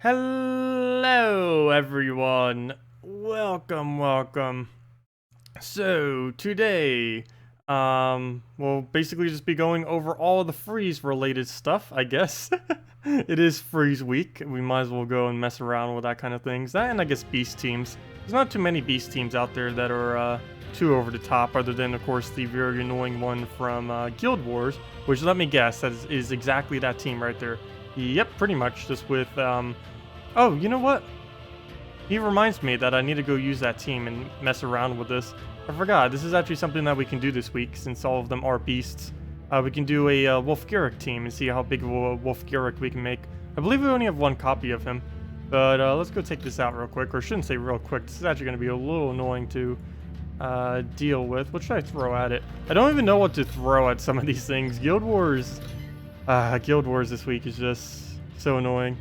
Hello everyone, welcome. So today, we'll basically just be going over all the freeze related stuff, I guess. It is freeze week, we might as well go and mess around with that kind of things. That and I guess beast teams. There's not too many beast teams out there that are too over the top, other than of course the very annoying one from Guild Wars, which let me guess, that is exactly that team right there. Yep, pretty much, just with oh, you know what? He reminds me that I need to go use that team and mess around with this. I forgot, this is actually something that we can do this week, since all of them are beasts. We can do a Wolf-Garrick team and see how big of a Wolf-Garrick we can make. I believe we only have one copy of him. But let's go take this out real quick, or I shouldn't say real quick. This is actually going to be a little annoying to deal with. What should I throw at it? I don't even know what to throw at some of these things. Guild Wars this week is just so annoying.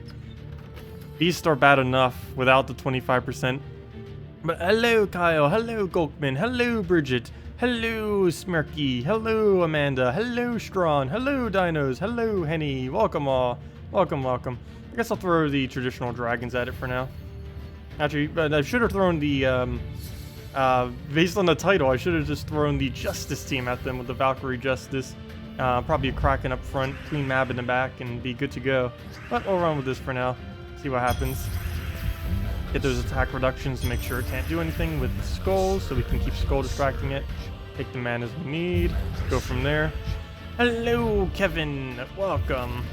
Beasts are bad enough without the 25%. But hello Kyle, hello Golkman, hello Bridget, hello Smirky, hello Amanda, hello Strawn, hello Dinos, hello Henny, welcome all, welcome. I guess I'll throw the traditional dragons at it for now. Actually, I should have thrown the, based on the title, I should have just thrown the Justice team at them with the Valkyrie Justice. Probably a Kraken up front, Queen Mab in the back, and be good to go. But we'll run with this for now. See what happens. Get those attack reductions to make sure it can't do anything with the skulls, so we can keep skull distracting it. Take the manas we need. Go from there. Hello, Kevin. Welcome.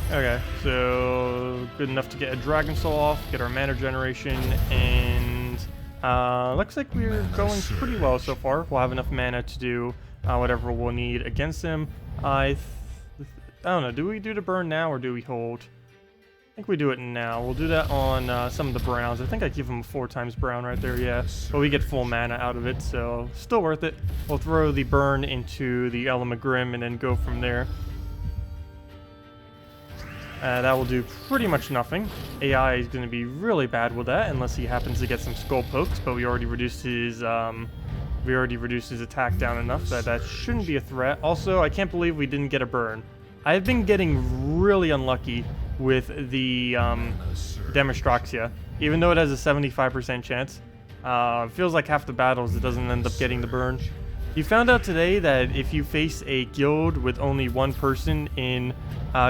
Okay, so good enough to get a Dragon Soul off, get our mana generation, and looks like we're going pretty well so far. We'll have enough mana to do whatever we'll need against him. I don't know, do we do the burn now or do we hold? I think we do it now. We'll do that on some of the browns. I think I give him 4 times brown right there, yeah. But we get full mana out of it, so still worth it. We'll throw the burn into the Element Grim and then go from there. That will do pretty much nothing. AI is going to be really bad with that unless he happens to get some skull pokes, but we already reduced his attack down enough that that shouldn't be a threat. Also, I can't believe we didn't get a burn. I've been getting really unlucky with the Demonstraxia, even though it has a 75% chance. It feels like half the battles it doesn't end up getting the burn. You found out today that if you face a guild with only one person in,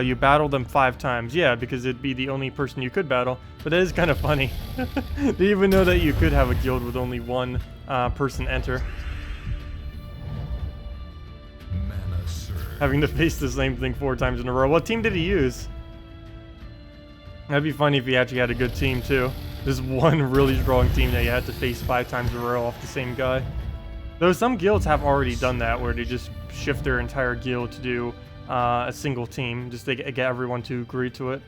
you battle them 5 times. Yeah, because it'd be the only person you could battle, but that is kind of funny. Didn't even know that you could have a guild with only one person enter. Having to face the same thing 4 times in a row. What team did he use? That'd be funny if he actually had a good team too. There's one really strong team that you had to face 5 times in a row off the same guy. Though some guilds have already done that, where they just shift their entire guild to do a single team, just to get everyone to agree to it.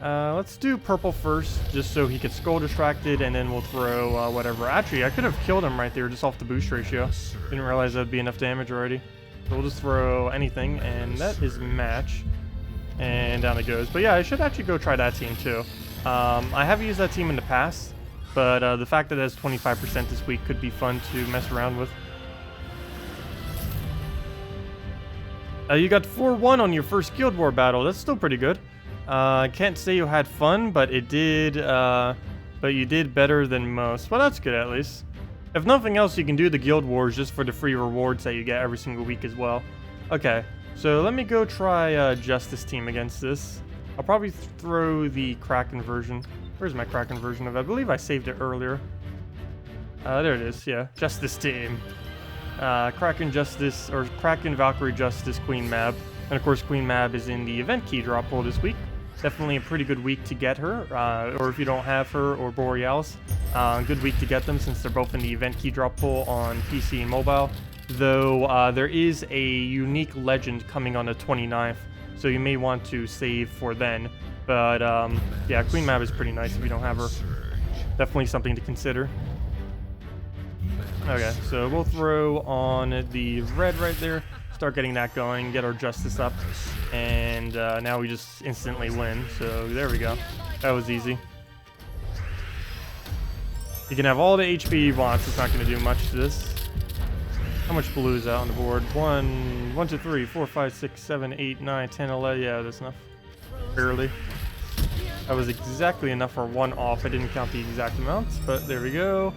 Let's do purple first, just so he gets skull distracted, and then we'll throw whatever. Actually, I could have killed him right there just off the boost ratio. Didn't realize that'd be enough damage already. So we'll just throw anything, and that is match. And down it goes. But yeah, I should actually go try that team too. I have used that team in the past, but the fact that it has 25% this week could be fun to mess around with. You got 4-1 on your first Guild War battle. That's still pretty good. I can't say you had fun, but it did. But you did better than most. Well, that's good at least. If nothing else, you can do the Guild Wars just for the free rewards that you get every single week as well. Okay, so let me go try Justice team against this. I'll probably throw the Kraken version. Where's my Kraken version of it? I believe I saved it earlier. There it is, yeah. Justice team. Kraken Justice, or Kraken Valkyrie Justice Queen Mab. And of course Queen Mab is in the event key drop pool this week. Definitely a pretty good week to get her, or if you don't have her, or Borealis. Good week to get them since they're both in the event key drop pool on PC and mobile. Though there is a unique legend coming on the 29th, so you may want to save for then. But yeah, Queen Mab is pretty nice if you don't have her. Definitely something to consider. Okay, so we'll throw on the red right there. Start getting that going, get our Justice up, and now we just instantly win. So there we go. That was easy. You can have all the HP he wants. It's not going to do much to this. How much blue is out on the board? 1, 2, 3, 4, 5, 6, 7, 8, 9, 10, 11. Yeah, that's enough. barely. That was exactly enough for 1 off. I didn't count the exact amounts, but there we go.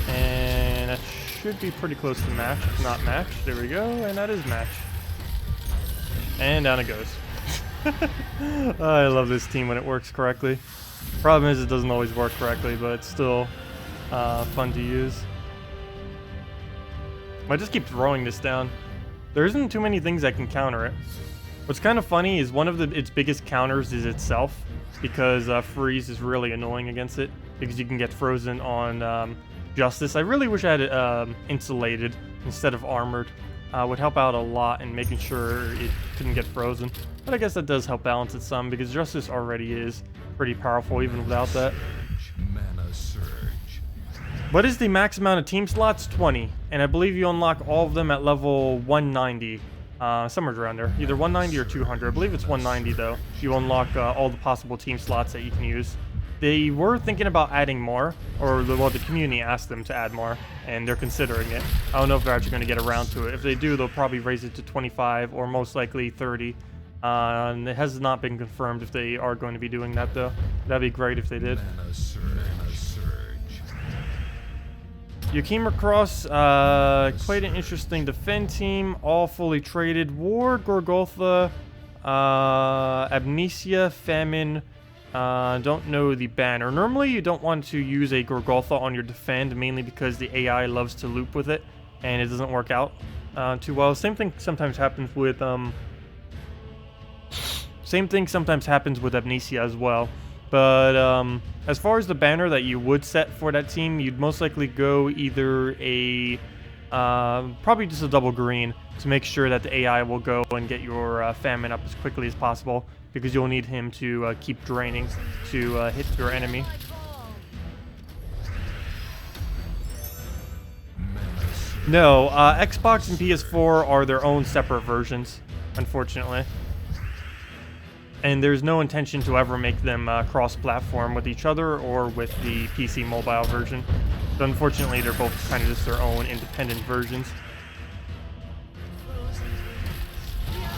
And that should be pretty close to match, if not match. There we go, and that is match. And down it goes. I love this team when it works correctly. Problem is it doesn't always work correctly, but it's still fun to use. I just keep throwing this down. There isn't too many things that can counter it. What's kind of funny is one of its biggest counters is itself, because freeze is really annoying against it, because you can get frozen on Justice. I really wish I had it insulated instead of armored. Would help out a lot in making sure it couldn't get frozen. But I guess that does help balance it some, because Justice already is pretty powerful even without that. What is the max amount of team slots? 20. And I believe you unlock all of them at level 190. Somewhere around there. Either 190 or 200. I believe it's 190 though. You unlock all the possible team slots that you can use. They were thinking about adding more, or the community asked them to add more, and they're considering it. I don't know if they're actually going to get around to it. If they do, they'll probably raise it to 25 or most likely 30. And it has not been confirmed if they are going to be doing that though. That'd be great if they did. You came across quite an interesting defend team, all fully traded. War, Gorgotha, Amnesia, Famine. Don't know the banner. Normally you don't want to use a Gorgotha on your defend, mainly because the AI loves to loop with it, and it doesn't work out too well. Same thing sometimes happens with Amnesia as well. But as far as the banner that you would set for that team, you'd most likely go either a probably just a double green to make sure that the AI will go and get your Famine up as quickly as possible, because you'll need him to keep draining to hit your enemy. No, Xbox and PS4 are their own separate versions, unfortunately. And there's no intention to ever make them cross-platform with each other or with the PC mobile version. So unfortunately, they're both kind of just their own independent versions.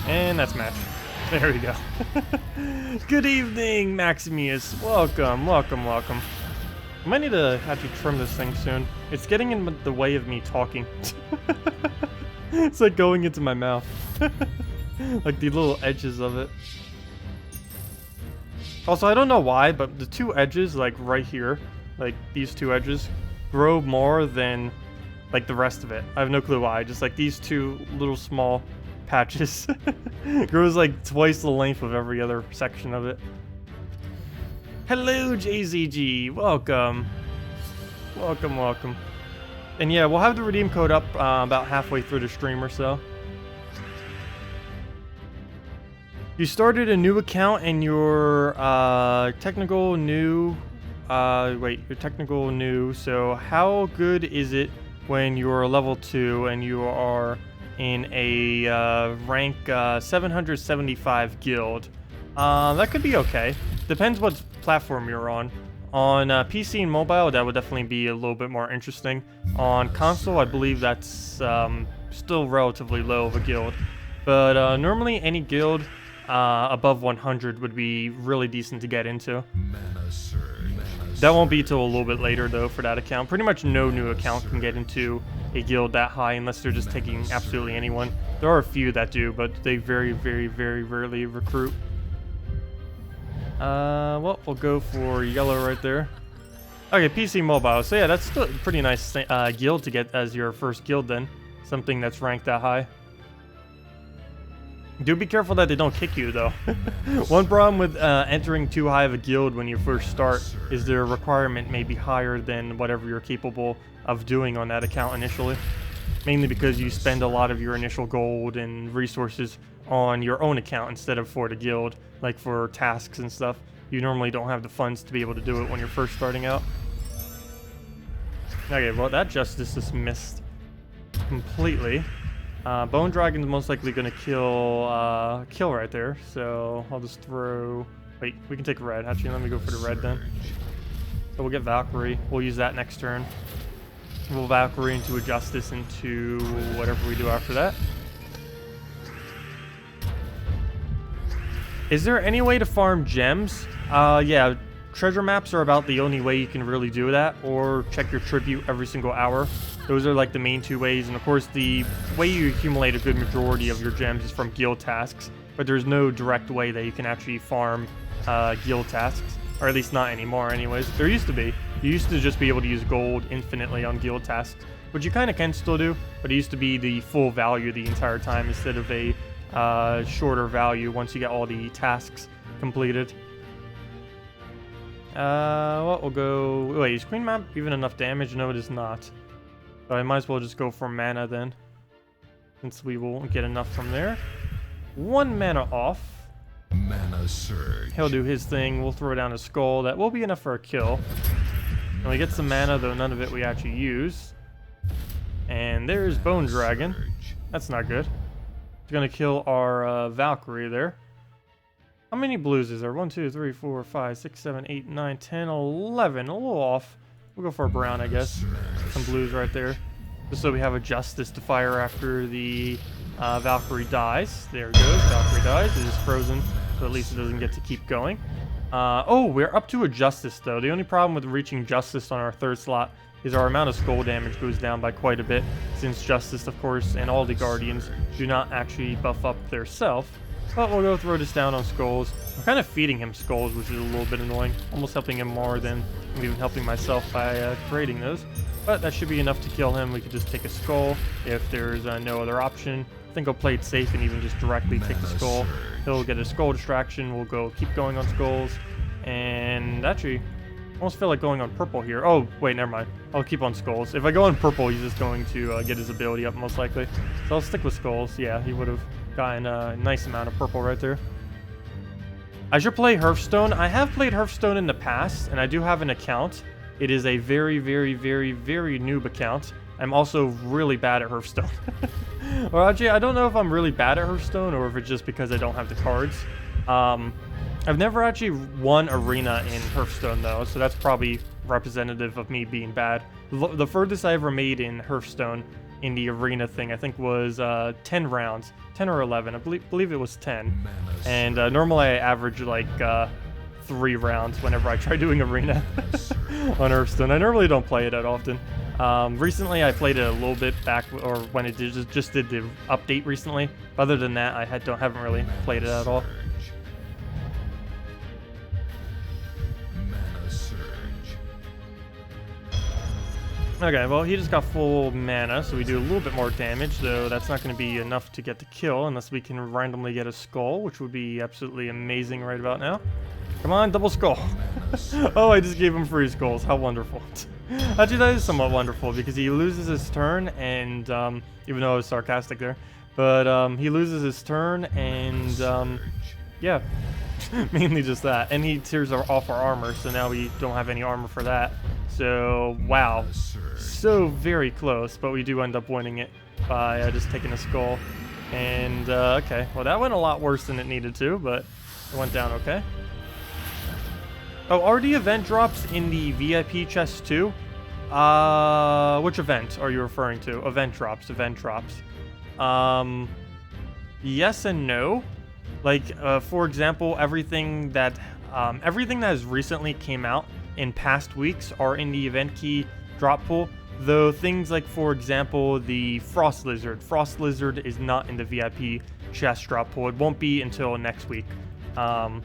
And that's match. There we go. Good evening, Maximus. Welcome, welcome, welcome. I might need to actually trim this thing soon. It's getting in the way of me talking. It's like going into my mouth. Like the little edges of it. Also, I don't know why, but the two edges, like right here, like these two edges, grow more than like the rest of it. I have no clue why. Just like these two little small patches grows like twice the length of every other section of it. Hello, JZG. Welcome. Welcome, welcome. And yeah, we'll have the redeem code up about halfway through the stream or so. You started a new account and you're technical new. You're technical new. So how good is it when you're level 2 and you are in a rank 775 guild? That could be okay. Depends what platform you're on. On PC and mobile, that would definitely be a little bit more interesting. On console, I believe that's still relatively low of a guild. But normally any guild above 100 would be really decent to get into. That won't be till a little bit later though for that account. Pretty much no new account can get into a guild that high unless they're just taking absolutely anyone. There are a few that do, but they very, very, very rarely recruit. Well, we'll go for yellow right there. Okay, PC mobile. So yeah, that's still a pretty nice guild to get as your first guild then. Something that's ranked that high. Do be careful that they don't kick you though. One problem with entering too high of a guild when you first start is their requirement may be higher than whatever you're capable of doing on that account initially. Mainly because you spend a lot of your initial gold and resources on your own account instead of for the guild, like for tasks and stuff. You normally don't have the funds to be able to do it when you're first starting out. Okay, well that justice just missed completely. Bone Dragon's most likely going to kill right there, so I'll just throw... Wait, we can take red. Actually, let me go for the red then. So we'll get Valkyrie. We'll use that next turn. We'll Valkyrie into a Justice into whatever we do after that. Is there any way to farm gems? Yeah, treasure maps are about the only way you can really do that, or check your tribute every single hour. Those are like the main two ways, and of course the way you accumulate a good majority of your gems is from guild tasks, but there's no direct way that you can actually farm guild tasks, or at least not anymore anyways. There used to be. You used to just be able to use gold infinitely on guild tasks, which you kind of can still do, but it used to be the full value the entire time instead of a shorter value once you get all the tasks completed. Well, we'll go... Wait, is Queen Map even enough damage? No, it is not. But I might as well just go for mana then, since we won't get enough from there. 1 mana off. Mana surge. He'll do his thing. We'll throw down a skull. That will be enough for a kill. And we get some mana, though none of it we actually use. And there's Bone Dragon. That's not good. It's gonna kill our Valkyrie there. How many blues is there? 1, 2, 3, 4, 5, 6, 7, 8, 9, 10, 11. A little off. We'll go for a brown, I guess. Some blues right there. Just so we have a Justice to fire after the Valkyrie dies. There it goes. Valkyrie dies. It is frozen, so at least it doesn't get to keep going. Oh, we're up to a Justice, though. The only problem with reaching Justice on our 3rd slot is our amount of skull damage goes down by quite a bit, since Justice, of course, and all the Guardians do not actually buff up their self. But we'll go throw this down on skulls. I'm kind of feeding him skulls, which is a little bit annoying. Almost helping him more than I'm even helping myself by creating those. But that should be enough to kill him. We could just take a skull if there's no other option. I think I'll play it safe and even just directly take the skull. He'll get a skull distraction. We'll go keep going on skulls. And actually, I almost feel like going on purple here. Oh, wait, never mind. I'll keep on skulls. If I go on purple, he's just going to get his ability up, most likely. So I'll stick with skulls. Yeah, he would have gotten a nice amount of purple right there. I should play Hearthstone. I have played Hearthstone in the past, and I do have an account. It is a very, very, very, very noob account. I'm also really bad at Hearthstone. Or actually, I don't know if I'm really bad at Hearthstone or if it's just because I don't have the cards. I've never actually won Arena in Hearthstone, though, so that's probably representative of me being bad. The furthest I ever made in Hearthstone in the Arena thing, I think, was 10 rounds. 10 or 11. I believe it was 10. And normally I average like 3 rounds whenever I try doing Arena on Hearthstone. I normally don't play it that often. Recently I played it a little bit back, or when it just did the update recently. Other than that, I haven't really played it at all. Okay, well, he just got full mana, so we do a little bit more damage, though that's not going to be enough to get the kill unless we can randomly get a skull, which would be absolutely amazing right about now. Come on, double skull. Oh, I just gave him free skulls. How wonderful. Actually, that is somewhat wonderful, because he loses his turn, and, even though I was sarcastic there, but, he loses his turn, and, yeah, mainly just that. And he tears off our armor, so now we don't have any armor for that. So, wow, so very close, but we do end up winning it by just taking a skull. And, okay, well, that went a lot worse than it needed to, but it went down okay. Oh, are the event drops in the VIP chest too? Which event are you referring to? Event drops. Yes and no. Like, for example, everything that has recently came out in past weeks are in the event key drop pool, though things like, for example, the Frost Lizard. Frost Lizard is not in the VIP chest drop pool. It won't be until next week. Well,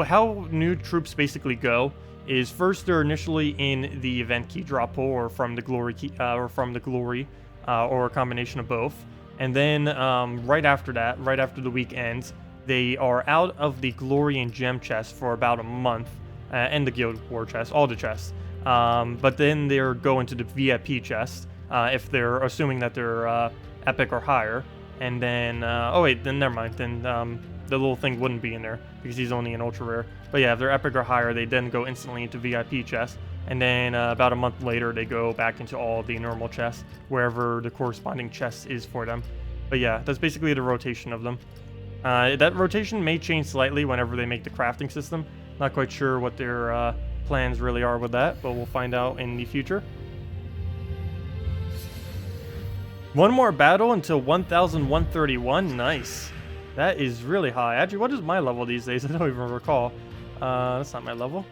how new troops basically go is first they're initially in the event key drop pool, or from the glory key, or a combination of both. And then right after that, right after the week ends, they are out of the glory and gem chest for about a month. And the Guild War chest, all the chests. But then they're going to the VIP chest, if they're assuming that they're epic or higher. And then, oh wait, then never mind. Then the little thing wouldn't be in there because he's only an ultra rare. But yeah, if they're epic or higher, they then go instantly into VIP chests. And then about a month later, they go back into all the normal chests, wherever the corresponding chest is for them. But yeah, that's basically the rotation of them. That rotation may change slightly whenever they make the crafting system. Not quite sure what their plans really are with that, but we'll find out in the future. One more battle until 1131. Nice. That is really high. Actually, what is my level these days? I don't even recall. That's not my level.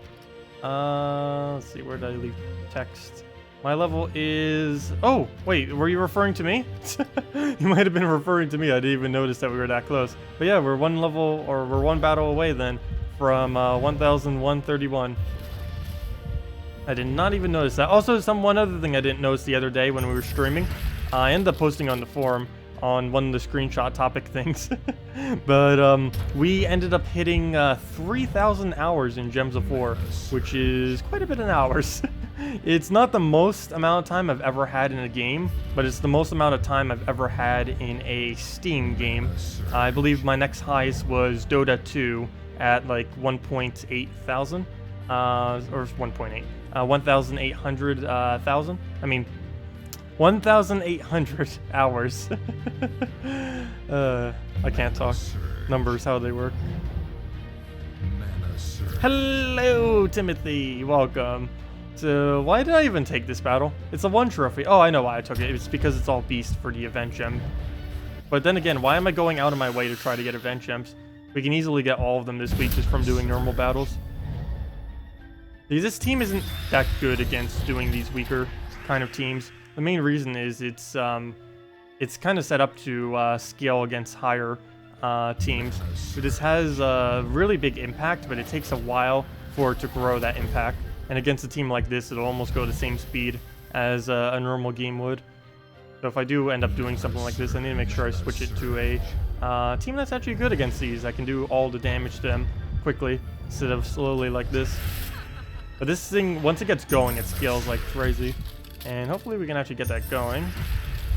Let's see, where did I leave text? My level is... Oh, wait, were you referring to me? You might have been referring to me. I didn't even notice that we were that close. But yeah, we're one level, or we're one battle away then from 1,131. I did not even notice that. Also, one other thing I didn't notice the other day when we were streaming. I ended up posting on the forum on one of the screenshot topic things. But we ended up hitting 3,000 hours in Gems of War, which is quite a bit in hours. It's not the most amount of time I've ever had in a game, but it's the most amount of time I've ever had in a Steam game. I believe my next highest was Dota 2 at like 1.8 thousand, or 1.8, 1,800,000. I mean, 1,800 hours. I can't talk. Numbers, how they work. Hello, Timothy. Welcome. So, why did I even take this battle? It's a 1 trophy. Oh, I know why I took it. It's because it's all beast for the event gem. But then again, why am I going out of my way to try to get event gems? We can easily get all of them this week just from doing normal battles. This team isn't that good against doing these weaker kind of teams. The main reason is it's kind of set up to scale against higher teams. So this has a really big impact, but it takes a while for it to grow that impact. And against a team like this, it'll almost go the same speed as a normal game would. So if I do end up doing something like this, I need to make sure I switch it to a team that's actually good against these. I can do all the damage to them quickly instead of slowly like this. But this thing, once it gets going, it scales like crazy. And hopefully we can actually get that going.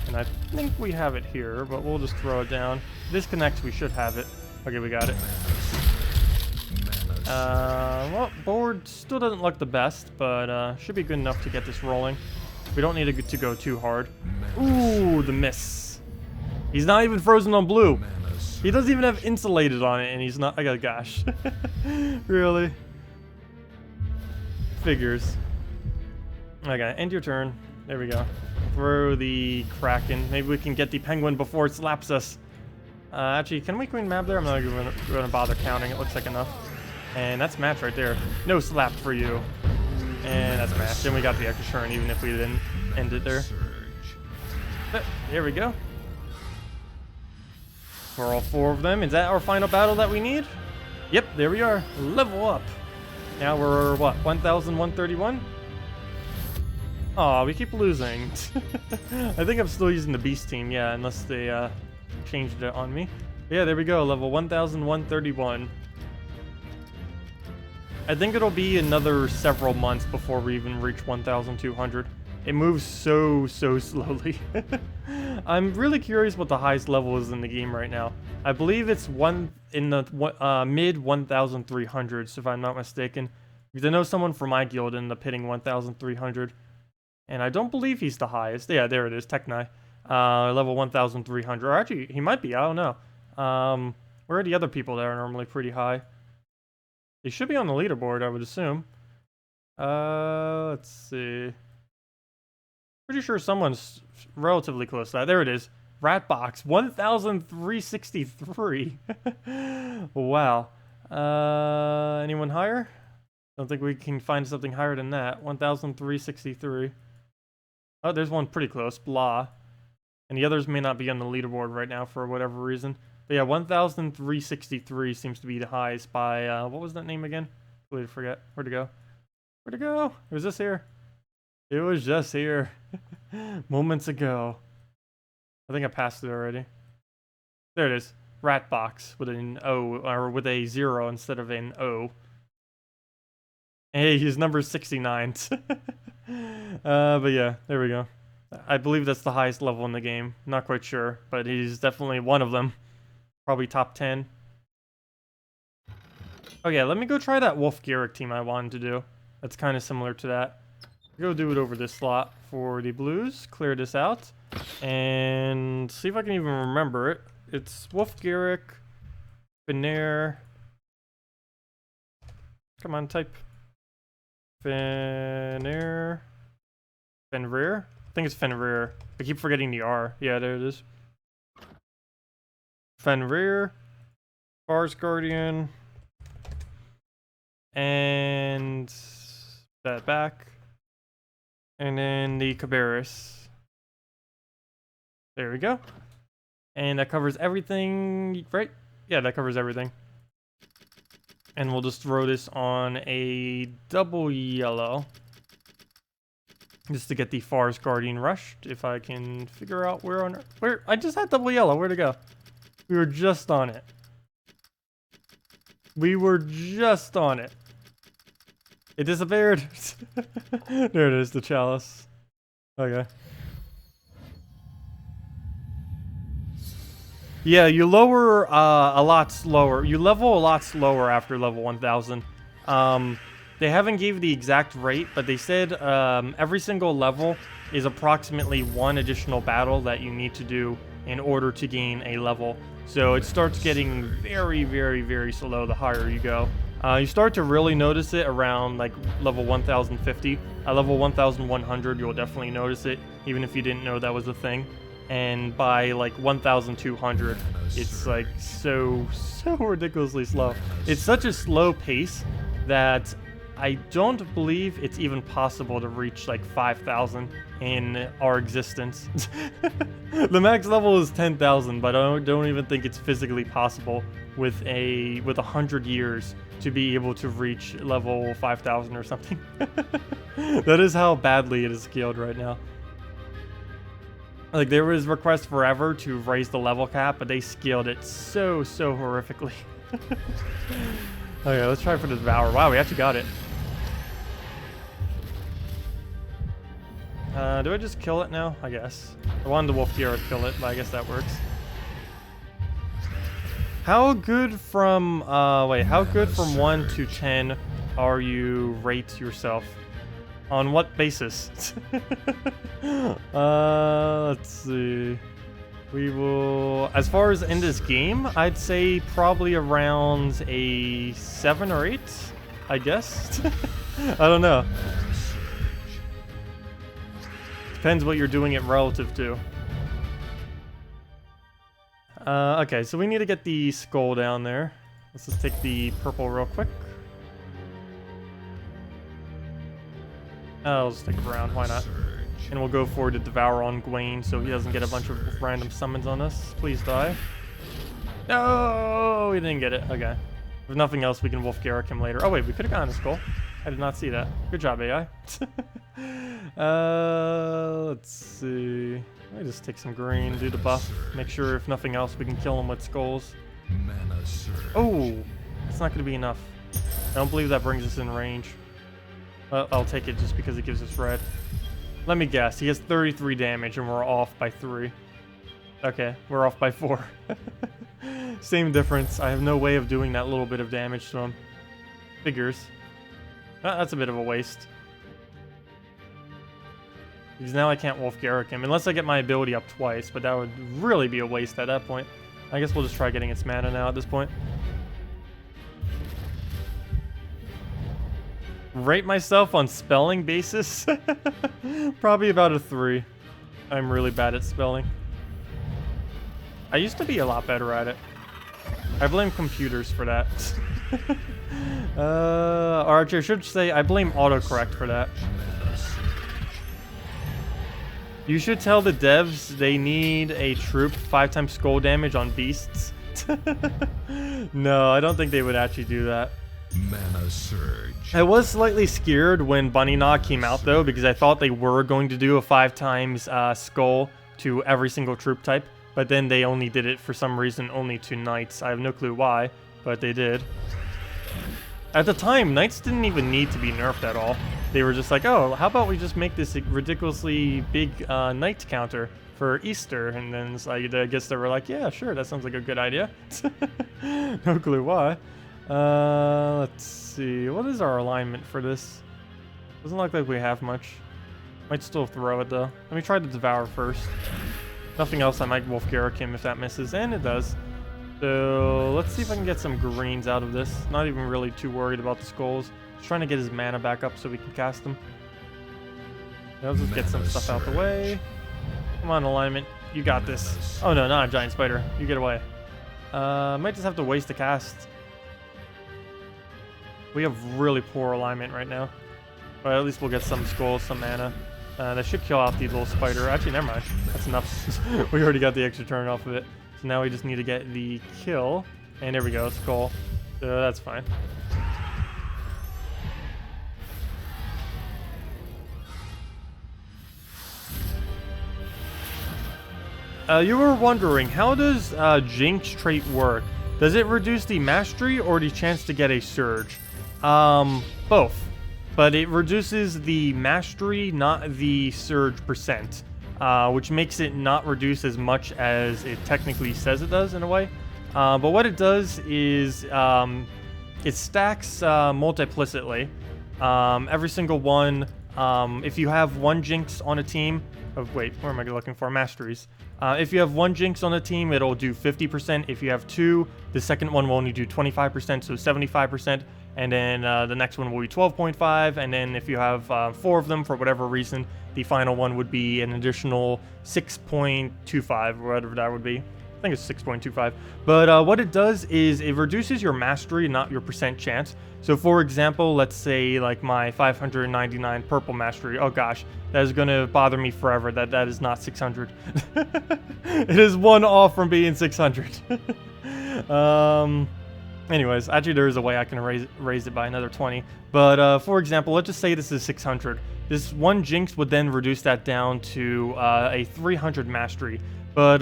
And I think we have it here, but we'll just throw it down. If this connects, we should have it. Okay, we got it. Well, board still doesn't look the best, but should be good enough to get this rolling. We don't need to go too hard. Ooh, the miss. He's not even frozen on blue. He doesn't even have insulated on it, and he's not... Oh, gosh. Really? Figures. Okay, end your turn. There we go. Throw the Kraken. Maybe we can get the Penguin before it slaps us. Actually, can we queen map there? I'm not even going to bother counting. It looks like enough. And that's match right there. No slap for you. And that's match. And we got the extra turn even if we didn't end it there. There we go. For all 4 of them. Is that our final battle that we need? Yep, there we are. Level up. Now we're, what, 1,131? Aw, we keep losing. I think I'm still using the beast team, yeah, unless they changed it on me. Yeah, there we go, level 1,131. I think it'll be another several months before we even reach 1,200. It moves so slowly. I'm really curious what the highest level is in the game right now. I believe it's in the mid 1,300s, if I'm not mistaken. Because I know someone from my guild ended up hitting 1,300. And I don't believe he's the highest. Yeah, there it is, Techni. Level 1,300. Or actually, he might be, I don't know. Where are the other people that are normally pretty high? They should be on the leaderboard, I would assume. Let's see. Pretty sure someone's relatively close to that. There it is. Ratbox, 1,363. Wow. Anyone higher? Don't think we can find something higher than that. 1,363. Oh, there's one pretty close. Blah. And the others may not be on the leaderboard right now for whatever reason. But yeah, 1,363 seems to be the highest by, what was that name again? Completely forget. Where'd it go? Where'd it go? It was just here. It was just here. Moments ago. I think I passed it already. There it is. Ratbox with an O, or with a 0 instead of an O. Hey, his number is 69. But yeah, there we go. I believe that's the highest level in the game. Not quite sure, but he's definitely one of them. Probably top 10. Oh yeah, let me go try that Wolf Garrick team I wanted to do. That's kind of similar to that. Go do it over this slot for the blues. Clear this out. And see if I can even remember it. It's Wolf Garrick, Benair. Come on, type. Fenrir. Fenrir? I think it's Fenrir. I keep forgetting the R. Yeah, there it is. Fenrir. Forest Guardian. And that back. And then the Cabarrus. There we go. And that covers everything, right? Yeah, that covers everything. And we'll just throw this on a double yellow. Just to get the Forest Guardian rushed. If I can figure out where on... Where? I just had double yellow. Where'd it go? We were just on it. We were just on it. It disappeared. There it is, the chalice. Okay. Yeah, you lower a lot slower. You level a lot slower after level 1000. They haven't gave the exact rate, but they said every single level is approximately one additional battle that you need to do in order to gain a level. So it starts getting very, very, very slow the higher you go. You start to really notice it around like level 1050. At level 1100, you'll definitely notice it, even if you didn't know that was a thing. And by like 1200, it's like so ridiculously slow. It's such a slow pace that I don't believe it's even possible to reach like 5000 in our existence. The max level is 10,000, but I don't even think it's physically possible with 100 years to be able to reach level 5000 or something. That is how badly it is scaled right now. Like, there was requests forever to raise the level cap, but they scaled it so horrifically. Okay, let's try for the Devour. Wow, we actually got it. Do I just kill it now? I guess. I wanted the Wolfgear to kill it, but I guess that works. How good from, how good from 1 to 10 are you rate yourself? On what basis? Let's see. We will, as far as in this game, I'd say probably around a 7 or 8, I guess. I don't know. Depends what you're doing it relative to. Okay, so we need to get the skull down there. Let's just take the purple real quick. I'll just take a brown, why not? And we'll go for the Devour on Gwaine so he doesn't get a bunch of random summons on us. Please die. No, we didn't get it. Okay. If nothing else, we can Wolfgarrick him later. Oh wait, we could have gotten a skull. I did not see that. Good job, AI. Let's see. Let me just take some green, do the buff. Make sure, if nothing else, we can kill him with skulls. Oh, it's not going to be enough. I don't believe that brings us in range. Well, I'll take it just because it gives us red. Let me guess. He has 33 damage and we're off by 3. Okay, we're off by 4. Same difference. I have no way of doing that little bit of damage to him. Figures. That's a bit of a waste. Because now I can't Wolfgarrick him, unless I get my ability up twice, but that would really be a waste at that point. I guess we'll just try getting its mana now at this point. Rate myself on spelling basis? Probably about a 3. I'm really bad at spelling. I used to be a lot better at it. I blame computers for that. Or actually, I should say I blame autocorrect for that. You should tell the devs they need a troop 5x skull damage on beasts. No, I don't think they would actually do that. Mana surge. I was slightly scared when Bunny Nog came out though, because I thought they were going to do a 5x skull to every single troop type, but then they only did it for some reason only to knights. I have no clue why, but they did. At the time, knights didn't even need to be nerfed at all. They were just like, oh, how about we just make this ridiculously big knight counter for Easter? And then I guess they were like, yeah, sure, that sounds like a good idea. No clue why. Let's see. What is our alignment for this? Doesn't look like we have much. Might still throw it though. Let me try to Devour first. Nothing else, I might Wolfgarrick him if that misses, and it does. So let's see if I can get some greens out of this. Not even really too worried about the skulls. Just trying to get his mana back up so we can cast him. Let's just get some stuff out the way. Come on, alignment. You got this. Oh no, not a giant spider. You get away. Might just have to waste a cast. We have really poor alignment right now. But at least we'll get some skulls, some mana. That should kill off the little spider. Actually, never mind. That's enough. We already got the extra turn off of it. So now we just need to get the kill. And there we go, skull. So that's fine. You were wondering, how does Jinx trait work? Does it reduce the mastery or the chance to get a surge? Both. But it reduces the mastery, not the surge percent, which makes it not reduce as much as it technically says it does in a way. But what it does is it stacks multiplicitly. Every single one, if you have one Jinx on a team, wait, where am I looking for? Masteries. If you have one Jinx on a team, it'll do 50%. If you have two, the second one will only do 25%, so 75%. And then the next one will be 12.5. And then if you have 4 of them for whatever reason, the final one would be an additional 6.25, or whatever that would be. I think it's 6.25. But what it does is it reduces your mastery, not your percent chance. So for example, let's say like my 599 purple mastery. Oh gosh, that is going to bother me forever. That is not 600. It is 1 off from being 600. Anyways, actually there is a way I can raise it by another 20. But for example, let's just say this is 600. This one Jinx would then reduce that down to a 300 mastery. But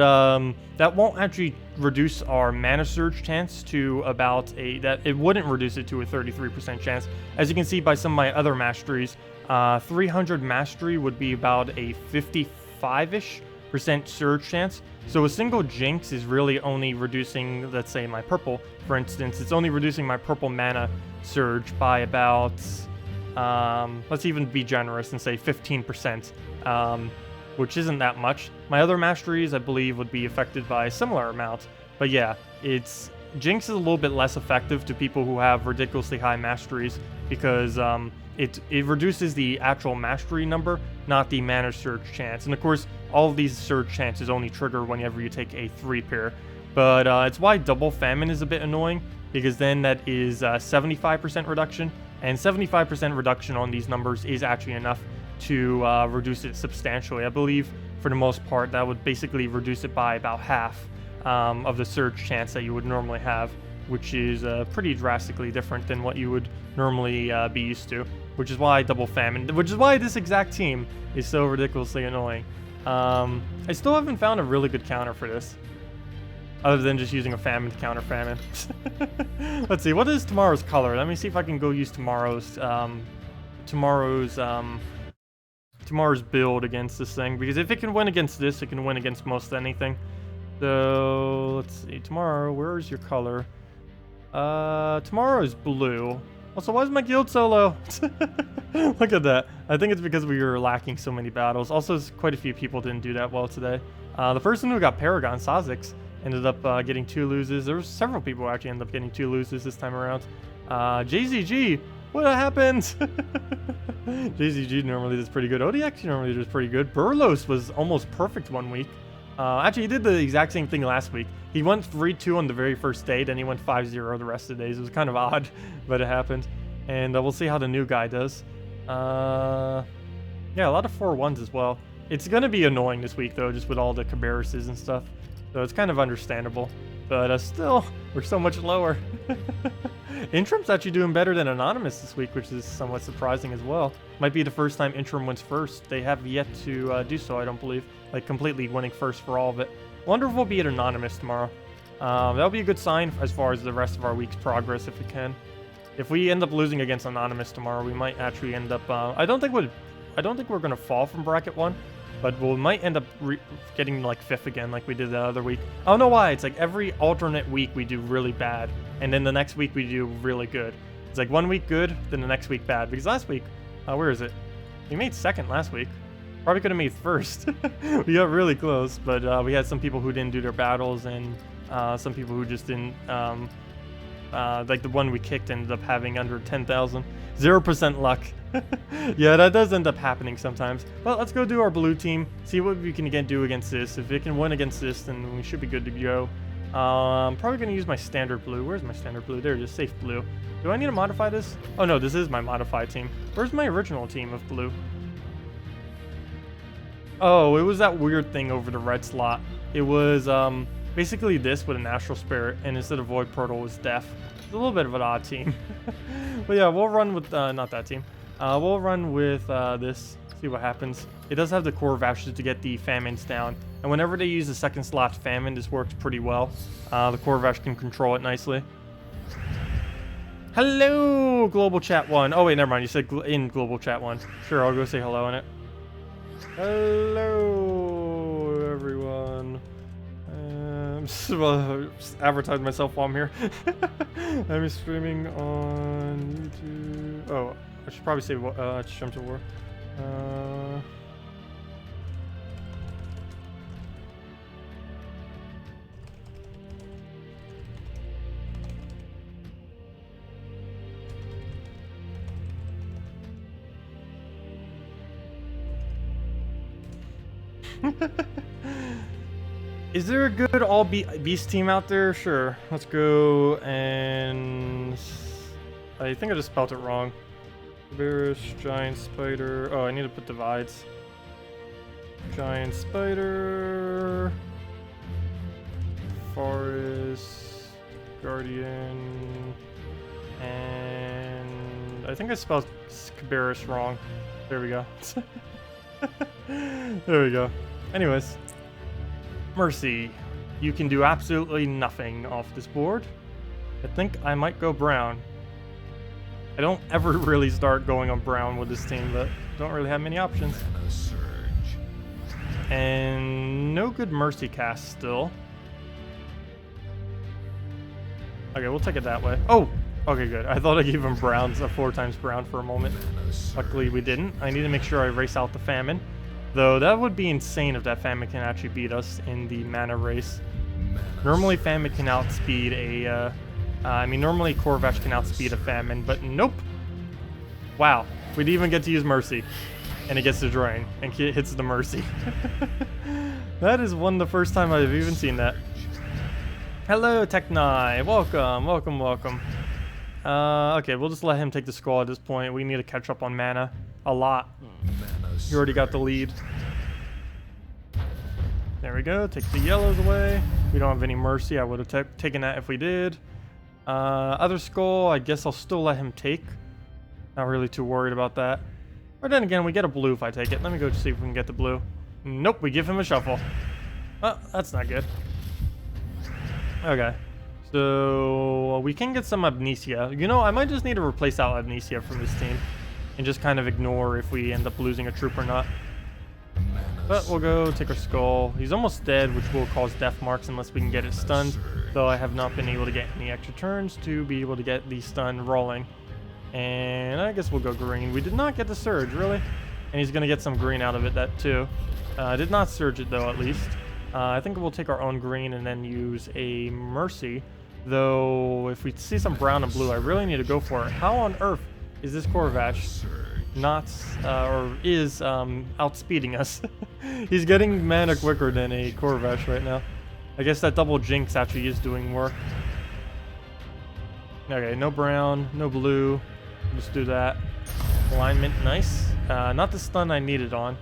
that won't actually reduce our mana surge chance to about it wouldn't reduce it to a 33% chance. As you can see by some of my other masteries, 300 mastery would be about a 55-ish % surge chance. So a single Jinx is really only reducing, let's say my purple, for instance, it's only reducing my purple mana surge by about, let's even be generous and say 15%. Which isn't that much. My other masteries, I believe, would be affected by a similar amount. But yeah, Jinx is a little bit less effective to people who have ridiculously high masteries because it reduces the actual mastery number, not the mana surge chance. And of course, all of these surge chances only trigger whenever you take a 3-pair. But it's why double famine is a bit annoying, because then that is 75% reduction, and 75% reduction on these numbers is actually enough to reduce it substantially. I believe for the most part that would basically reduce it by about half of the surge chance that you would normally have, which is pretty drastically different than what you would normally be used to, which is why double famine, which is why this exact team is so ridiculously annoying. I still haven't found a really good counter for this, other than just using a famine to counter famine. Let's see, what is tomorrow's color? Let me see if I can go use tomorrow's build against this thing, because if it can win against this, it can win against most anything. So let's see, tomorrow, where is your color? Tomorrow is blue. Also, why is my guild so low? Look at that. I think it's because we were lacking so many battles. Also, quite a few people didn't do that well today. The person who got Paragon, ssaszix, ended up getting 2 loses. There were several people who actually ended up getting 2 loses this time around. JZG, what happened? JZG normally does pretty good. ODX normally does pretty good. Burlos was almost perfect one week. Actually, he did the exact same thing last week. He went 3-2 on the very first day, then he went 5-0 the rest of the days. It was kind of odd, but it happened. And we'll see how the new guy does. Yeah, a lot of 4-1s as well. It's going to be annoying this week, though, just with all the Cabaruses and stuff. So it's kind of understandable. But still, we're so much lower. Interim's actually doing better than Anonymous this week, which is somewhat surprising as well. Might be the first time Interim wins first. They have yet to do so, I don't believe. Like, completely winning first for all of it. Wonder if we'll be at Anonymous tomorrow. That'll be a good sign as far as the rest of our week's progress, if we can. If we end up losing against Anonymous tomorrow, we might actually end up... I don't think we're going to fall from Bracket 1. But we might end up getting like 5th again like we did the other week. I don't know why. It's like every alternate week we do really bad. And then the next week we do really good. It's like one week good, then the next week bad. Because last week, where is it? We made 2nd last week. Probably could have made 1st. We got really close. But we had some people who didn't do their battles. And some people who just didn't... like the one we kicked ended up having under 10,000. 0% luck. Yeah, that does end up happening sometimes. Well, let's go do our blue team. See what we can do against this. If it can win against this, then we should be good to go. I'm probably going to use my standard blue. Where's my standard blue? There it is, safe blue. Do I need to modify this? Oh no, this is my modified team. Where's my original team of blue? Oh, it was that weird thing over the red slot. It was basically this with an astral spirit, and instead of void portal was death. It's a little bit of an odd team. But yeah, we'll run with, not that team. We'll run with this, see what happens. It does have the core vashes to get the famines down. And whenever they use the second slot famine, this works pretty well. The core vash can control it nicely. Hello, Global Chat 1. Oh wait, never mind, you said in Global Chat 1. Sure, I'll go say hello in it. Hello, everyone. I'm just advertising myself while I'm here. I'm streaming on YouTube. Oh, I should probably say Stream to War. Is there a good all beast team out there? Sure. Let's go and... I think I just spelled it wrong. Bearish, giant spider... Oh, I need to put divides. Giant spider... Forest... Guardian... And... I think I spelled Bearish wrong. There we go. There we go. Anyways. Mercy, you can do absolutely nothing off this board. I think I might go brown. I don't ever really start going on brown with this team, but don't really have many options. And no good Mercy cast still. Okay, we'll take it that way. Oh! Okay, good. I thought I gave him browns, 4 times brown for a moment. Luckily we didn't. I need to make sure I race out the famine. Though that would be insane if that famine can actually beat us in the mana race. Normally famine can outspeed a, normally Corvash can outspeed a famine, but nope. Wow, we'd even get to use Mercy. And it gets to drain, and it hits the Mercy. That is the first time I've even seen that. Hello, Techni. Welcome, welcome, welcome. Okay, we'll just let him take the skull at this point. We need to catch up on mana. A lot. You already got the lead. There we go. Take the yellows away. We don't have any Mercy. I would have taken that if we did. Other skull, I guess I'll still let him take. Not really too worried about that. Or then again, we get a blue if I take it. Let me go see if we can get the blue. Nope, we give him a shuffle. Oh, that's not good. Okay. So, we can get some Amnesia. You know, I might just need to replace out Amnesia from this team. And just kind of ignore if we end up losing a troop or not. But we'll go take our skull. He's almost dead, which will cause death marks unless we can get it stunned. Though I have not been able to get any extra turns to be able to get the stun rolling. And I guess we'll go green. We did not get the surge, really. And he's going to get some green out of it, that too. Did not surge it, though, at least. I think we'll take our own green and then use a Mercy. Though, if we see some brown and blue, I really need to go for it. How on earth is this Corvash not, or is, outspeeding us? He's getting mana quicker than a Corvash right now. I guess that double Jinx actually is doing work. Okay, no brown, no blue. Just do that. Alignment, nice. Not the stun I needed on.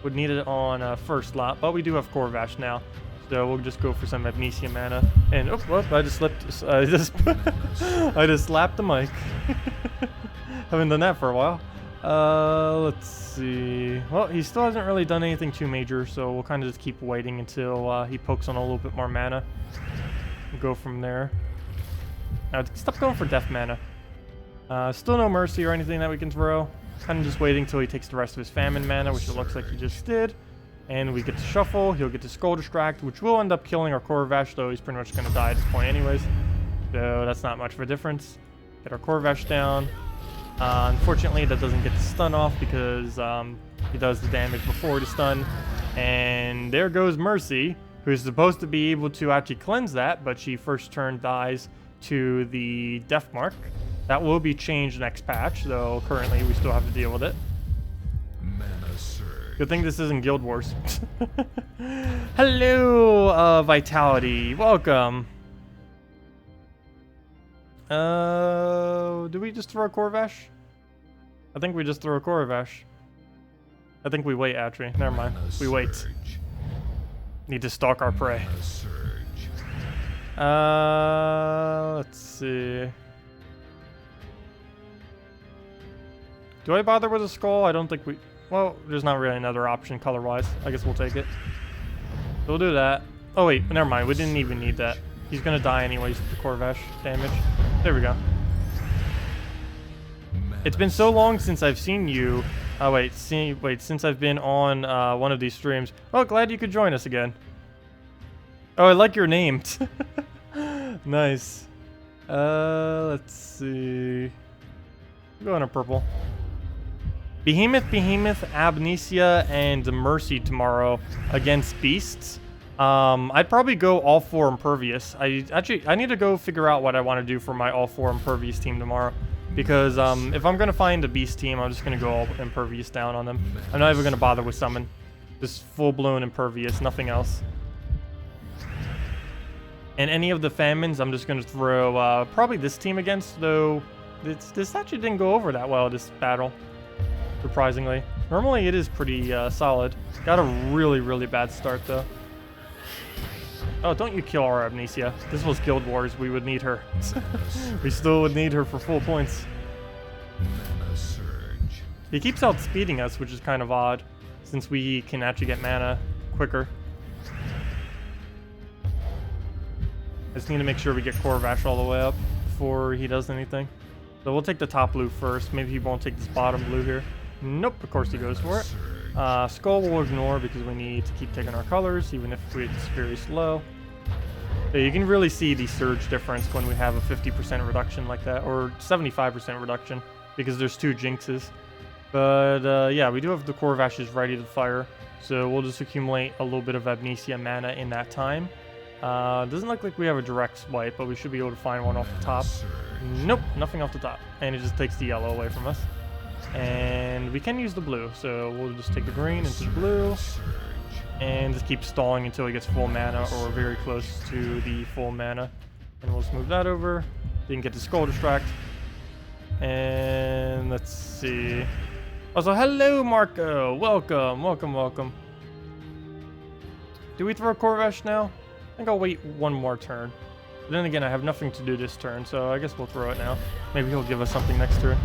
Would need it on first slot, but we do have Corvash now. So we'll just go for some Amnesia mana. And, oh, well, I just slipped. I just slapped the mic. Haven't done that for a while. Let's see. Well, he still hasn't really done anything too major, so we'll kind of just keep waiting until he pokes on a little bit more mana. We'll go from there. Stop going for death mana. Still no Mercy or anything that we can throw. Kind of just waiting until he takes the rest of his famine mana, which it looks like he just did. And we get to shuffle. He'll get to Skull Distract, which will end up killing our Corvash, though he's pretty much going to die at this point anyways. So that's not much of a difference. Get our Corvash down. Unfortunately, that doesn't get the stun off because he does the damage before the stun. And there goes Mercy, who's supposed to be able to actually cleanse that, but she first turn dies to the death mark. That will be changed next patch, though currently we still have to deal with it. Good thing this isn't Guild Wars. Hello, Vitality. Welcome. Do we just throw a Corvash? I think we just throw a Corvash. I think we wait, actually. Never mind. We wait. Need to stalk our prey. Let's see. Do I bother with a skull? I don't think we... Well, there's not really another option color-wise. I guess we'll take it. We'll do that. Oh, wait. Never mind. We didn't even need that. He's gonna die anyways with the Corvash damage. There we go. It's been so long since I've seen you. Oh, wait. Since I've been on one of these streams. Oh, glad you could join us again. Oh, I like your name. Nice. Let's see. Go on a purple. Behemoth, Amnesia, and Mercy tomorrow against Beasts. I'd probably go all 4 Impervious. I need to go figure out what I want to do for my all 4 Impervious team tomorrow. Because if I'm going to find a Beast team, I'm just going to go all Impervious down on them. I'm not even going to bother with Summon. Just full-blown Impervious, nothing else. And any of the Famines, I'm just going to throw probably this team against, though this actually didn't go over that well, this battle. Surprisingly. Normally it is pretty solid. Got a really, really bad start, though. Oh, don't you kill our Amnesia. This was Guild Wars. We would need her. We still would need her for full points. He keeps outspeeding us, which is kind of odd, since we can actually get mana quicker. I just need to make sure we get Corvash all the way up before he does anything. So we'll take the top blue first. Maybe he won't take this bottom blue here. Nope, of course he goes for it. Skull we'll ignore because we need to keep taking our colors, even if it's very slow. So you can really see the surge difference when we have a 50% reduction like that, or 75% reduction, because there's 2 Jinxes. But yeah, we do have the Corvashes ready to fire, so we'll just accumulate a little bit of Amnesia mana in that time. Doesn't look like we have a direct swipe, but we should be able to find one off the top. Nope, nothing off the top. And it just takes the yellow away from us. And we can use the blue, so we'll just take the green into the blue. And just keep stalling until he gets full mana, or very close to the full mana. And we'll just move that over. Didn't get the Skull Distract. And let's see. Also, hello Marco! Welcome, welcome, welcome. Do we throw Corvash now? I think I'll wait one more turn. But then again, I have nothing to do this turn, so I guess we'll throw it now. Maybe he'll give us something next turn.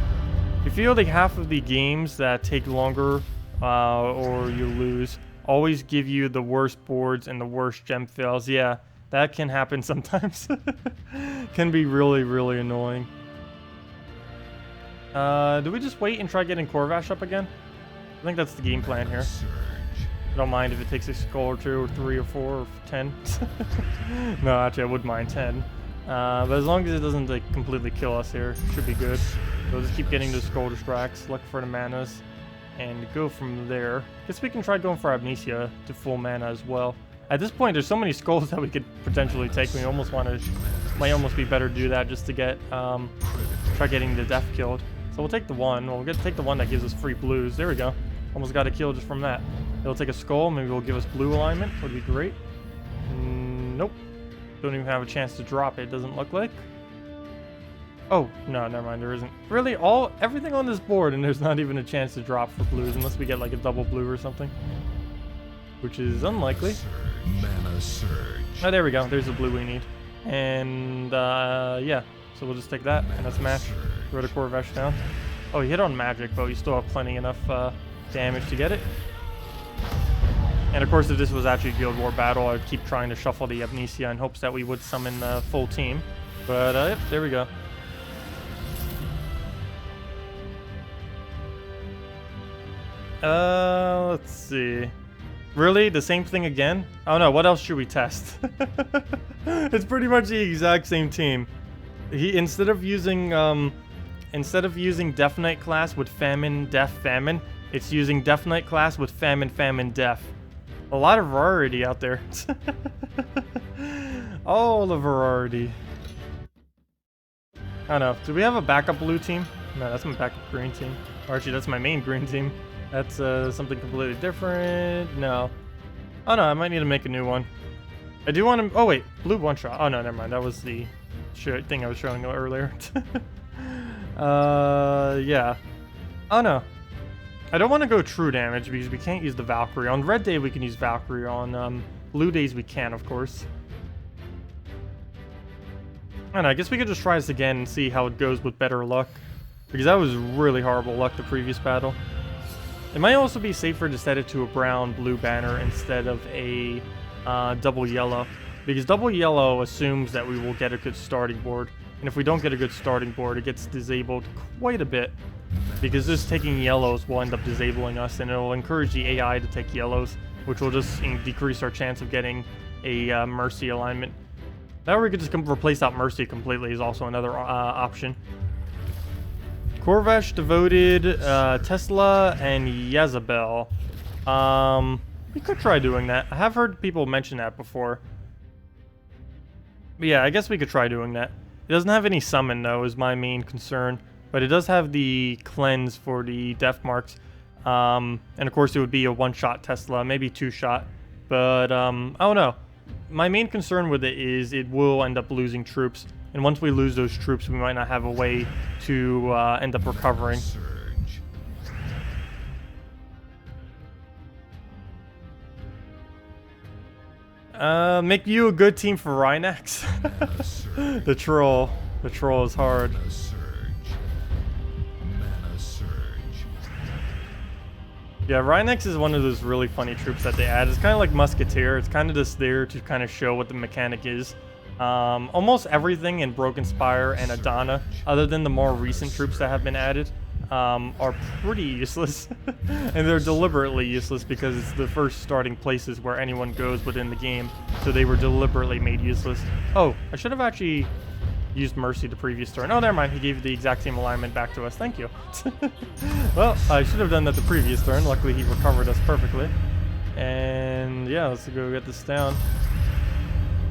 I feel like half of the games that take longer or you lose always give you the worst boards and the worst gem fails. Yeah, that can happen sometimes. Can be really, really annoying. Do we just wait and try getting Corvash up again? I think that's the game plan here. I don't mind if it takes a skull or 2 or 3 or 4 or 10. No, actually I would mind 10. But as long as it doesn't like completely kill us here, it should be good. So we'll just keep getting those skull distracts, look for the manas, and go from there. Guess we can try going for Amnesia to full mana as well. At this point, there's so many skulls that we could potentially take. We almost want to, might almost be better to do that just to get, try getting the death killed. So we'll take the one. We'll take the one that gives us free blues. There we go. Almost got a kill just from that. It'll take a skull. Maybe it'll give us blue alignment. Would be great. Nope. Don't even have a chance to drop it. Doesn't look like. Oh no, never mind. There isn't. Really, everything on this board, and there's not even a chance to drop for blues unless we get like a double blue or something, which is unlikely. Mana surge. Oh, there we go. There's the blue we need. And yeah. So we'll just take that, and that's match. Throw the Corvash down. Oh, he hit on magic, but we still have plenty enough damage to get it. And of course, if this was actually a Guild War battle, I'd keep trying to shuffle the Amnesia in hopes that we would summon the full team. But yep, there we go. Let's see. Really? The same thing again? Oh no, what else should we test? It's pretty much the exact same team. Instead of using Death Knight class with Famine, Death, Famine, it's using Death Knight class with Famine, Famine, Death. A lot of variety out there. All the variety. I don't know. Do we have a backup blue team? No, that's my backup green team. Or actually, that's my main green team. That's something completely different. No. Oh no, I might need to make a new one. I do want to... Oh wait, blue one shot. Oh no, never mind. That was the thing I was showing you earlier. Yeah. Oh no. I don't want to go true damage because we can't use the Valkyrie. On red day we can use Valkyrie. On blue days we can, of course. I don't know, I guess we could just try this again and see how it goes with better luck. Because that was really horrible luck the previous battle. It might also be safer to set it to a brown-blue banner instead of a double yellow. Because double yellow assumes that we will get a good starting board. And if we don't get a good starting board, it gets disabled quite a bit. Because just taking yellows will end up disabling us, and it'll encourage the AI to take yellows, which will just decrease our chance of getting a Mercy alignment. That way we could just replace out Mercy completely is also another option. Corvash, Devoted, Tesla, and Jezebel. We could try doing that. I have heard people mention that before. But yeah, I guess we could try doing that. It doesn't have any summon, though, is my main concern. But it does have the cleanse for the death marks. And of course it would be a one-shot Tesla, maybe two-shot. But, I don't know. My main concern with it is it will end up losing troops. And once we lose those troops, we might not have a way to end up recovering. Make you a good team for Rhinax. The troll. The troll is hard. Yeah, Rhinax is one of those really funny troops that they add. It's kind of like Musketeer. It's kind of just there to kind of show what the mechanic is. Almost everything in Broken Spire and Adana, other than the more recent troops that have been added, are pretty useless. And they're deliberately useless because it's the first starting places where anyone goes within the game. So they were deliberately made useless. Oh, I should have actually used Mercy the previous turn. Oh, never mind. He gave the exact same alignment back to us. Thank you. Well, I should have done that the previous turn. Luckily, he recovered us perfectly. And yeah, let's go get this down.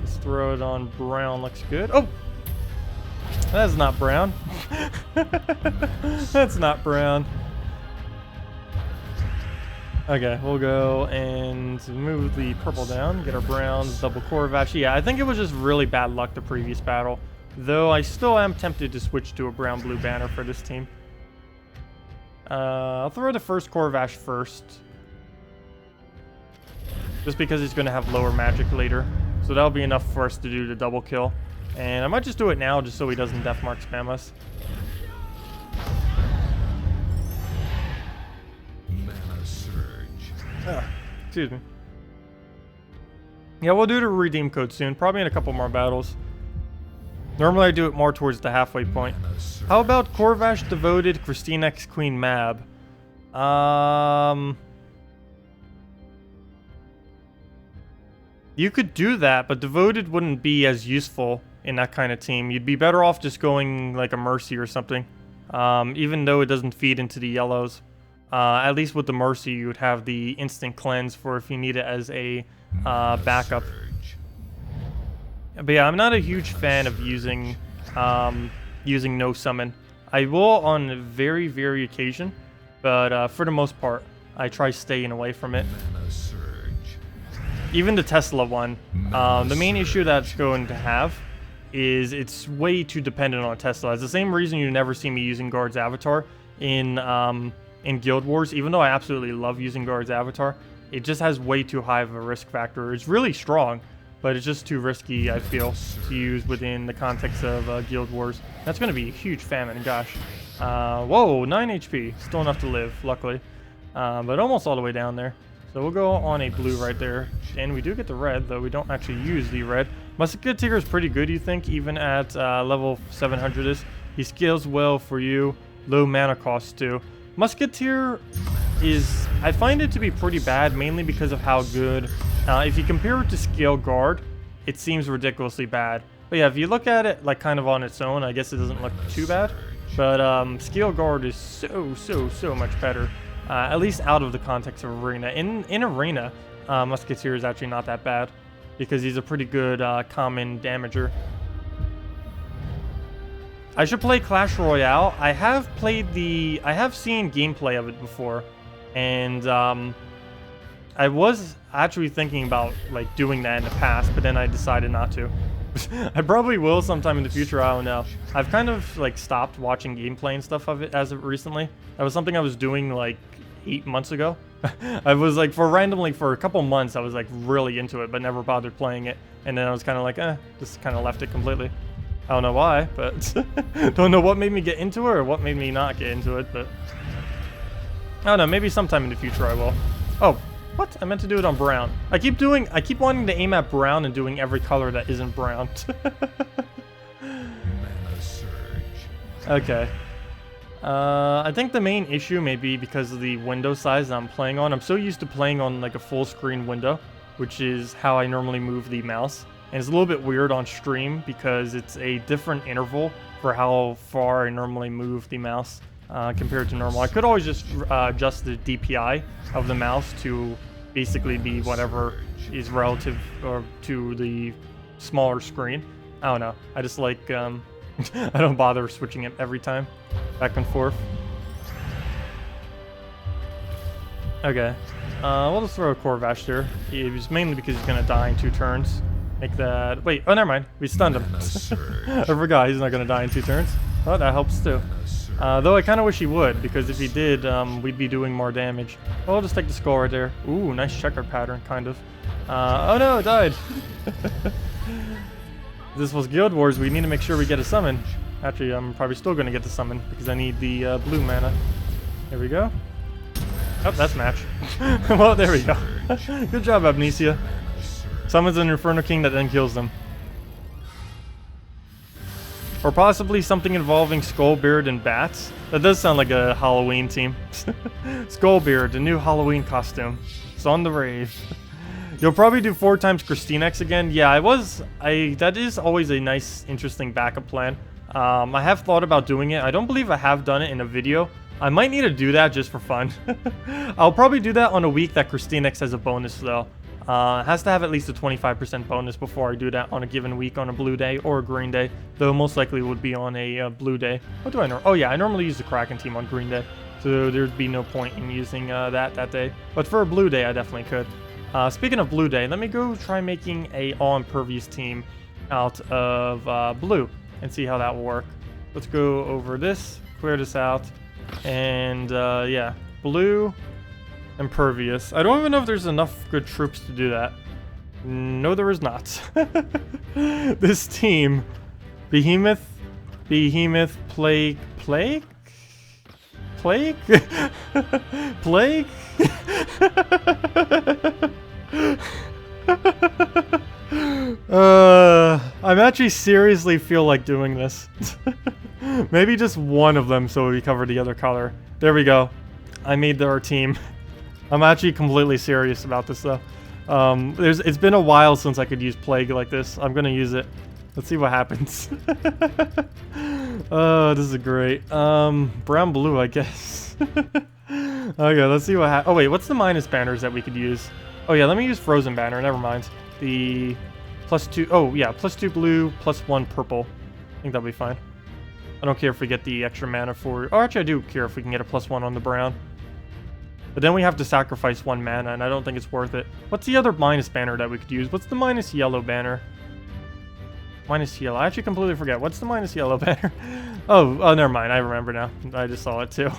Let's throw it on brown. Looks good. Oh! That's not brown. That's not brown. Okay, we'll go and move the purple down. Get our browns, double Corvash. Yeah, I think it was just really bad luck the previous battle. Though I still am tempted to switch to a brown-blue banner for this team. I'll throw the first Corvash first. Just because he's going to have lower magic later. So that'll be enough for us to do the double kill. And I might just do it now just so he doesn't Deathmark spam us. Mana surge. Excuse me. Yeah, we'll do the redeem code soon. Probably in a couple more battles. Normally I do it more towards the halfway point. How about Corvash, Devoted, Christine X, Queen Mab? You could do that, but Devoted wouldn't be as useful in that kind of team. You'd be better off just going like a Mercy or something. Even though it doesn't feed into the yellows. At least with the Mercy, you would have the instant cleanse for if you need it as a backup. But yeah, I'm not a huge fan of using no summon. I will on very, very occasion, but for the most part, I try staying away from it. Even the Tesla one, the main issue that's going to have is it's way too dependent on Tesla. It's the same reason you never see me using Guard's Avatar in Guild Wars. Even though I absolutely love using Guard's Avatar, it just has way too high of a risk factor. It's really strong, but it's just too risky, I feel, to use within the context of Guild Wars. That's going to be a huge famine, gosh. Whoa, 9 HP. Still enough to live, luckily. But almost all the way down there. So we'll go on a blue right there. And we do get the red, though we don't actually use the red. Musketeer is pretty good, you think, even at level 700-ish. He scales well for you. Low mana cost, too. Musketeer is... I find it to be pretty bad, mainly because of how good... if you compare it to Scale Guard, it seems ridiculously bad. But yeah, if you look at it like kind of on its own, I guess it doesn't look too bad. But Scale Guard is so much better. At least out of the context of Arena. In Arena, Musketeer is actually not that bad. Because he's a pretty good common damager. I should play Clash Royale. I have seen gameplay of it before. And I was actually thinking about like doing that in the past, but then I decided not to. I probably will sometime in the future, I don't know. I've kind of like stopped watching gameplay and stuff of it as of recently. That was something I was doing like 8 months ago. I was like, for a couple months, I was like really into it, but never bothered playing it. And then I was kind of like, just kind of left it completely. I don't know why, but don't know what made me get into it or what made me not get into it, but I don't know, maybe sometime in the future I will. Oh, what? I meant to do it on brown. I keep wanting to aim at brown and doing every color that isn't brown. Okay. I think the main issue may be because of the window size that I'm playing on. I'm so used to playing on like a full screen window, which is how I normally move the mouse. And it's a little bit weird on stream because it's a different interval for how far I normally move the mouse compared to normal. I could always just adjust the DPI of the mouse to basically be whatever is relative or to the smaller screen. I don't know. I just like, I don't bother switching it every time, back and forth. Okay. We'll just throw a Corvash there. It's mainly because he's gonna die in 2 turns. Make that... Wait, oh, never mind. We stunned him. I forgot, he's not gonna die in 2 turns. Oh, that helps too. Though I kind of wish he would, because if he did, we'd be doing more damage. Well, I'll just take the skull right there. Ooh, nice checker pattern, kind of. Oh no, it died. This was Guild Wars, we need to make sure we get a summon. Actually, I'm probably still gonna get the summon, because I need the blue mana. There we go. Oh, that's match. Well, there we go. Good job, Amnesia. Summons an Inferno King that then kills them. Or possibly something involving Skullbeard and bats. That does sound like a Halloween team. Skullbeard, the new Halloween costume. It's on the rave. You'll probably do 4 times Christinex again. Yeah, that is always a nice, interesting backup plan. I have thought about doing it. I don't believe I have done it in a video. I might need to do that just for fun. I'll probably do that on a week that Christinex has a bonus though. It has to have at least a 25% bonus before I do that on a given week on a blue day or a green day, though most likely would be on a blue day. What do I know? Oh yeah, I normally use the Kraken team on green day, so there'd be no point in using that day. But for a blue day, I definitely could. Speaking of blue day, let me go try making a all-impervious team out of blue and see how that will work. Let's go over this, clear this out, and yeah, blue. Impervious. I don't even know if there's enough good troops to do that. No, there is not. This team, Behemoth, Plague, Plague? I'm actually seriously feel like doing this. Maybe just one of them so we cover the other color. There we go. I made our team. I'm actually completely serious about this though. It's been a while since I could use Plague like this. I'm gonna use it. Let's see what happens. Oh, this is great. Brown blue, I guess. Okay, let's see what happens. Oh wait, what's the minus banners that we could use? Oh yeah, let me use Frozen Banner. Never mind. The +2. Oh yeah, +2 blue, +1 purple. I think that'll be fine. I don't care if we get the extra mana for. Oh, actually, I do care if we can get a +1 on the brown. But then we have to sacrifice 1 mana, and I don't think it's worth it. What's the other minus banner that we could use? What's the minus yellow banner? Minus yellow. I actually completely forget. What's the minus yellow banner? Oh, never mind. I remember now. I just saw it too.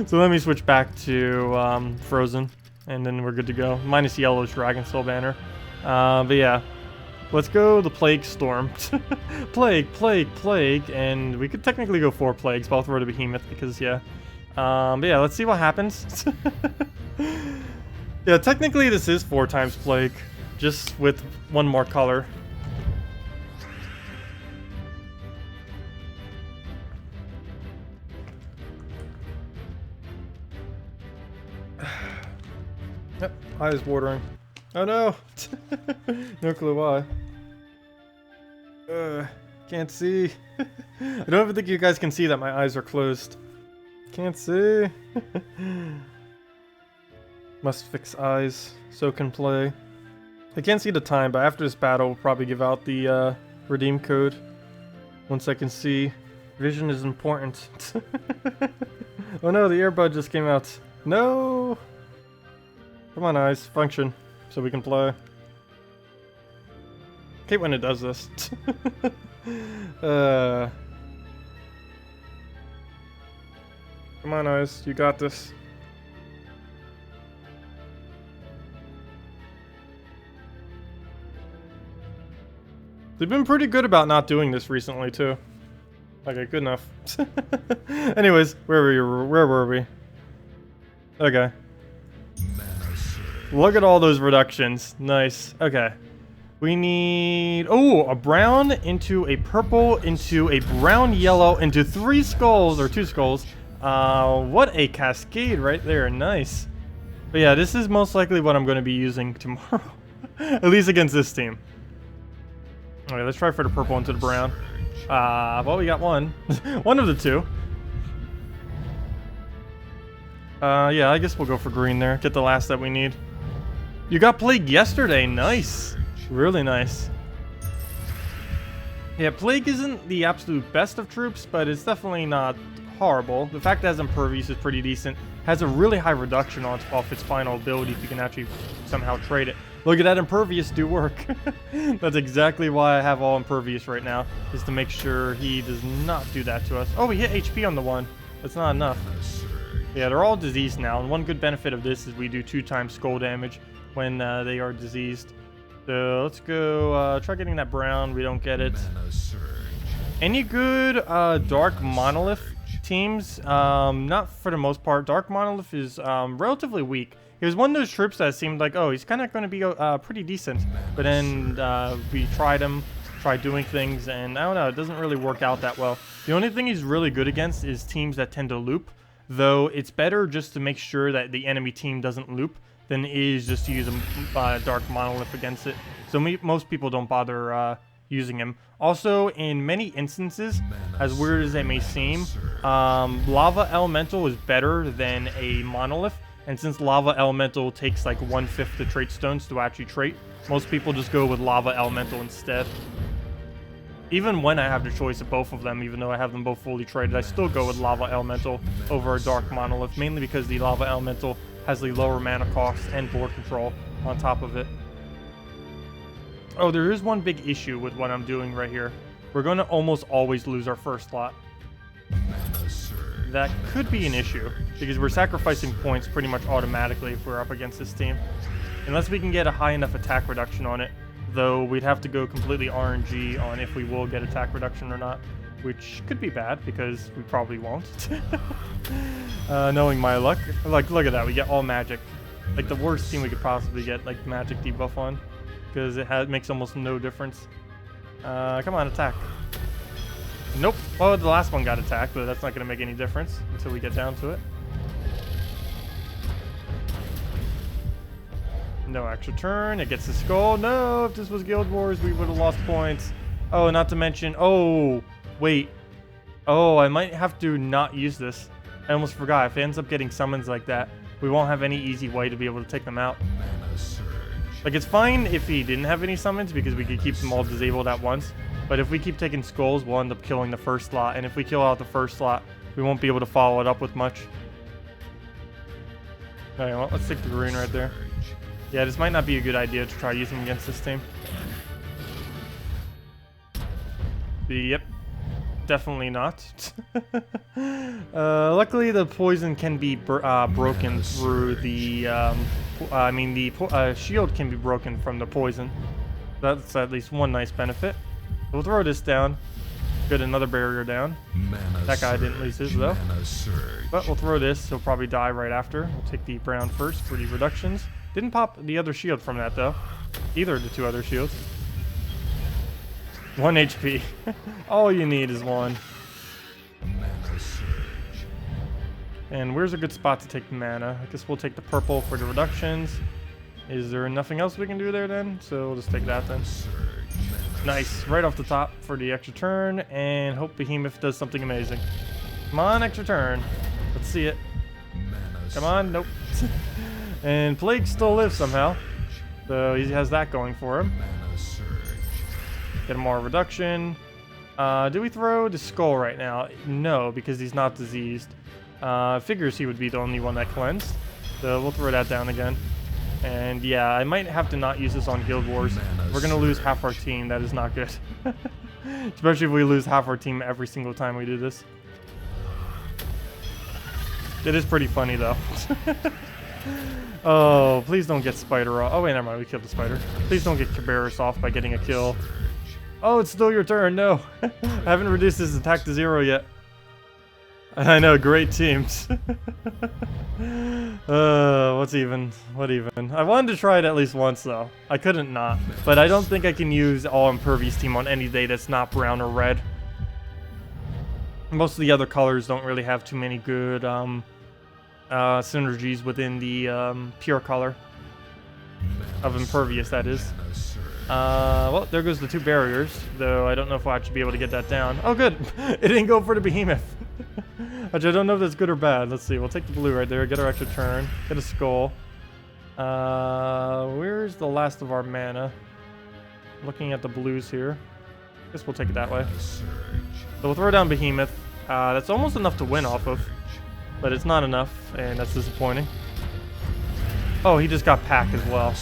So let me switch back to Frozen, and then we're good to go. Minus yellow is Dragon Soul banner. But yeah. Let's go the Plague Storm. Plague, and we could technically go 4 Plagues, but I'll throw the Behemoth because, yeah. But yeah, let's see what happens. Yeah, technically this is 4 times Plague, just with 1 more color. Yep, eyes watering. Oh no! No clue why. Can't see. I don't even think you guys can see that my eyes are closed. Can't see. Must fix eyes so can play. I can't see the time, but after this battle, we'll probably give out the redeem code. Once I can see. Vision is important. Oh no, the earbud just came out. No! Come on, eyes, function. So we can play. Hate when it does this. Come on, Ice. You got this. They've been pretty good about not doing this recently, too. Okay, good enough. Anyways, where were we? Okay. Look at all those reductions. Nice. Okay. We need... Oh, a brown into a purple into a brown yellow into 3 skulls, or 2 skulls. What a cascade right there. Nice. But yeah, this is most likely what I'm going to be using tomorrow. At least against this team. Okay, let's try for the purple into the brown. Well, we got one. One of the 2. Yeah, I guess we'll go for green there. Get the last that we need. You got Plague yesterday. Nice. Really nice. Yeah, Plague isn't the absolute best of troops, but it's definitely not horrible. The fact that it has Impervious is pretty decent. Has a really high reduction off its final ability if you can actually somehow trade it. Look at that Impervious do work. That's exactly why I have all Impervious right now, is to make sure he does not do that to us. Oh, we hit HP on the one. That's not enough. Yeah, they're all diseased now, and one good benefit of this is we do 2 times skull damage when they are diseased. So let's go try getting that brown. We don't get it. Any good Dark Monolith teams? Not for the most part. Dark Monolith is relatively weak. He was one of those troops that seemed like, oh, he's kind of going to be pretty decent. But then we tried doing things, and I don't know, it doesn't really work out that well. The only thing he's really good against is teams that tend to loop, though it's better just to make sure that the enemy team doesn't loop than it is just to use a Dark Monolith against it. So most people don't bother using him. Also, in many instances, as weird as it may seem, Lava Elemental is better than a Monolith. And since Lava Elemental takes like 1/5 the trait stones to actually trait, most people just go with Lava Elemental instead. Even when I have the choice of both of them, even though I have them both fully traded, I still go with Lava Elemental over a Dark Monolith, mainly because the Lava Elemental has the lower mana cost and board control on top of it. Oh, there is one big issue with what I'm doing right here. We're going to almost always lose our first slot. That could be an issue, because we're sacrificing points pretty much automatically if we're up against this team. Unless we can get a high enough attack reduction on it, though we'd have to go completely RNG on if we will get attack reduction or not, which could be bad, because we probably won't. Knowing my luck. Like, look at that, we get all magic. Like, the worst team we could possibly get, like, magic debuff on, because it makes almost no difference. Come on, attack. Nope. Well, the last one got attacked, but that's not going to make any difference until we get down to it. No extra turn. It gets the skull. No, if this was Guild Wars, we would have lost points. Oh, not to mention... Oh, wait. Oh, I might have to not use this. I almost forgot. If it ends up getting summons like that, we won't have any easy way to be able to take them out. Like, it's fine if he didn't have any summons, because we could keep them all disabled at once. But if we keep taking skulls, we'll end up killing the first slot. And if we kill out the first slot, we won't be able to follow it up with much. Okay, well, let's take the green right there. Yeah, this might not be a good idea to try using against this team. Yep. Definitely not. Luckily, the poison can be broken through the... the shield can be broken from the poison. That's at least one nice benefit. We'll throw this down. Get another barrier down. That guy didn't lose his, though. But we'll throw this. He'll probably die right after. We'll take the brown first for the reductions. Didn't pop the other shield from that, though. Either of the 2 other shields. 1 HP. All you need is 1. And where's a good spot to take the mana? I guess we'll take the purple for the reductions. Is there nothing else we can do there, then? So we'll just take that, then. Nice. Right off the top for the extra turn, and hope Behemoth does something amazing. Come on, extra turn. Let's see it. Come on. Nope. And Plague still lives somehow. So he has that going for him. Get him more reduction. Do we throw the skull right now? No, because he's not diseased. Figures he would be the only one that cleansed. So we'll throw that down again. And yeah, I might have to not use this on Guild Wars. We're gonna lose half our team. That is not good. Especially if we lose half our team every single time we do this. It is pretty funny though. Oh, please don't get Spider off. Oh wait, never mind, we killed the Spider. Please don't get Cabarrus off by getting a kill. Oh, it's still your turn, no. I haven't reduced his attack to 0 yet. I know, great teams. What's even? What even? I wanted to try it at least once though. I couldn't not. But I don't think I can use all Impervious team on any day that's not brown or red. Most of the other colors don't really have too many good synergies within the pure color of Impervious, that is. Well, there goes the 2 barriers, though I don't know if I'll actually be able to get that down. Oh, good. It didn't go for the behemoth. Actually, I don't know if that's good or bad. Let's see. We'll take the blue right there, get our extra turn, get a skull. Where's the last of our mana? Looking at the blues here. Guess we'll take it that way. So we'll throw down behemoth. That's almost enough to win off of. But it's not enough, and that's disappointing. Oh, he just got packed as well.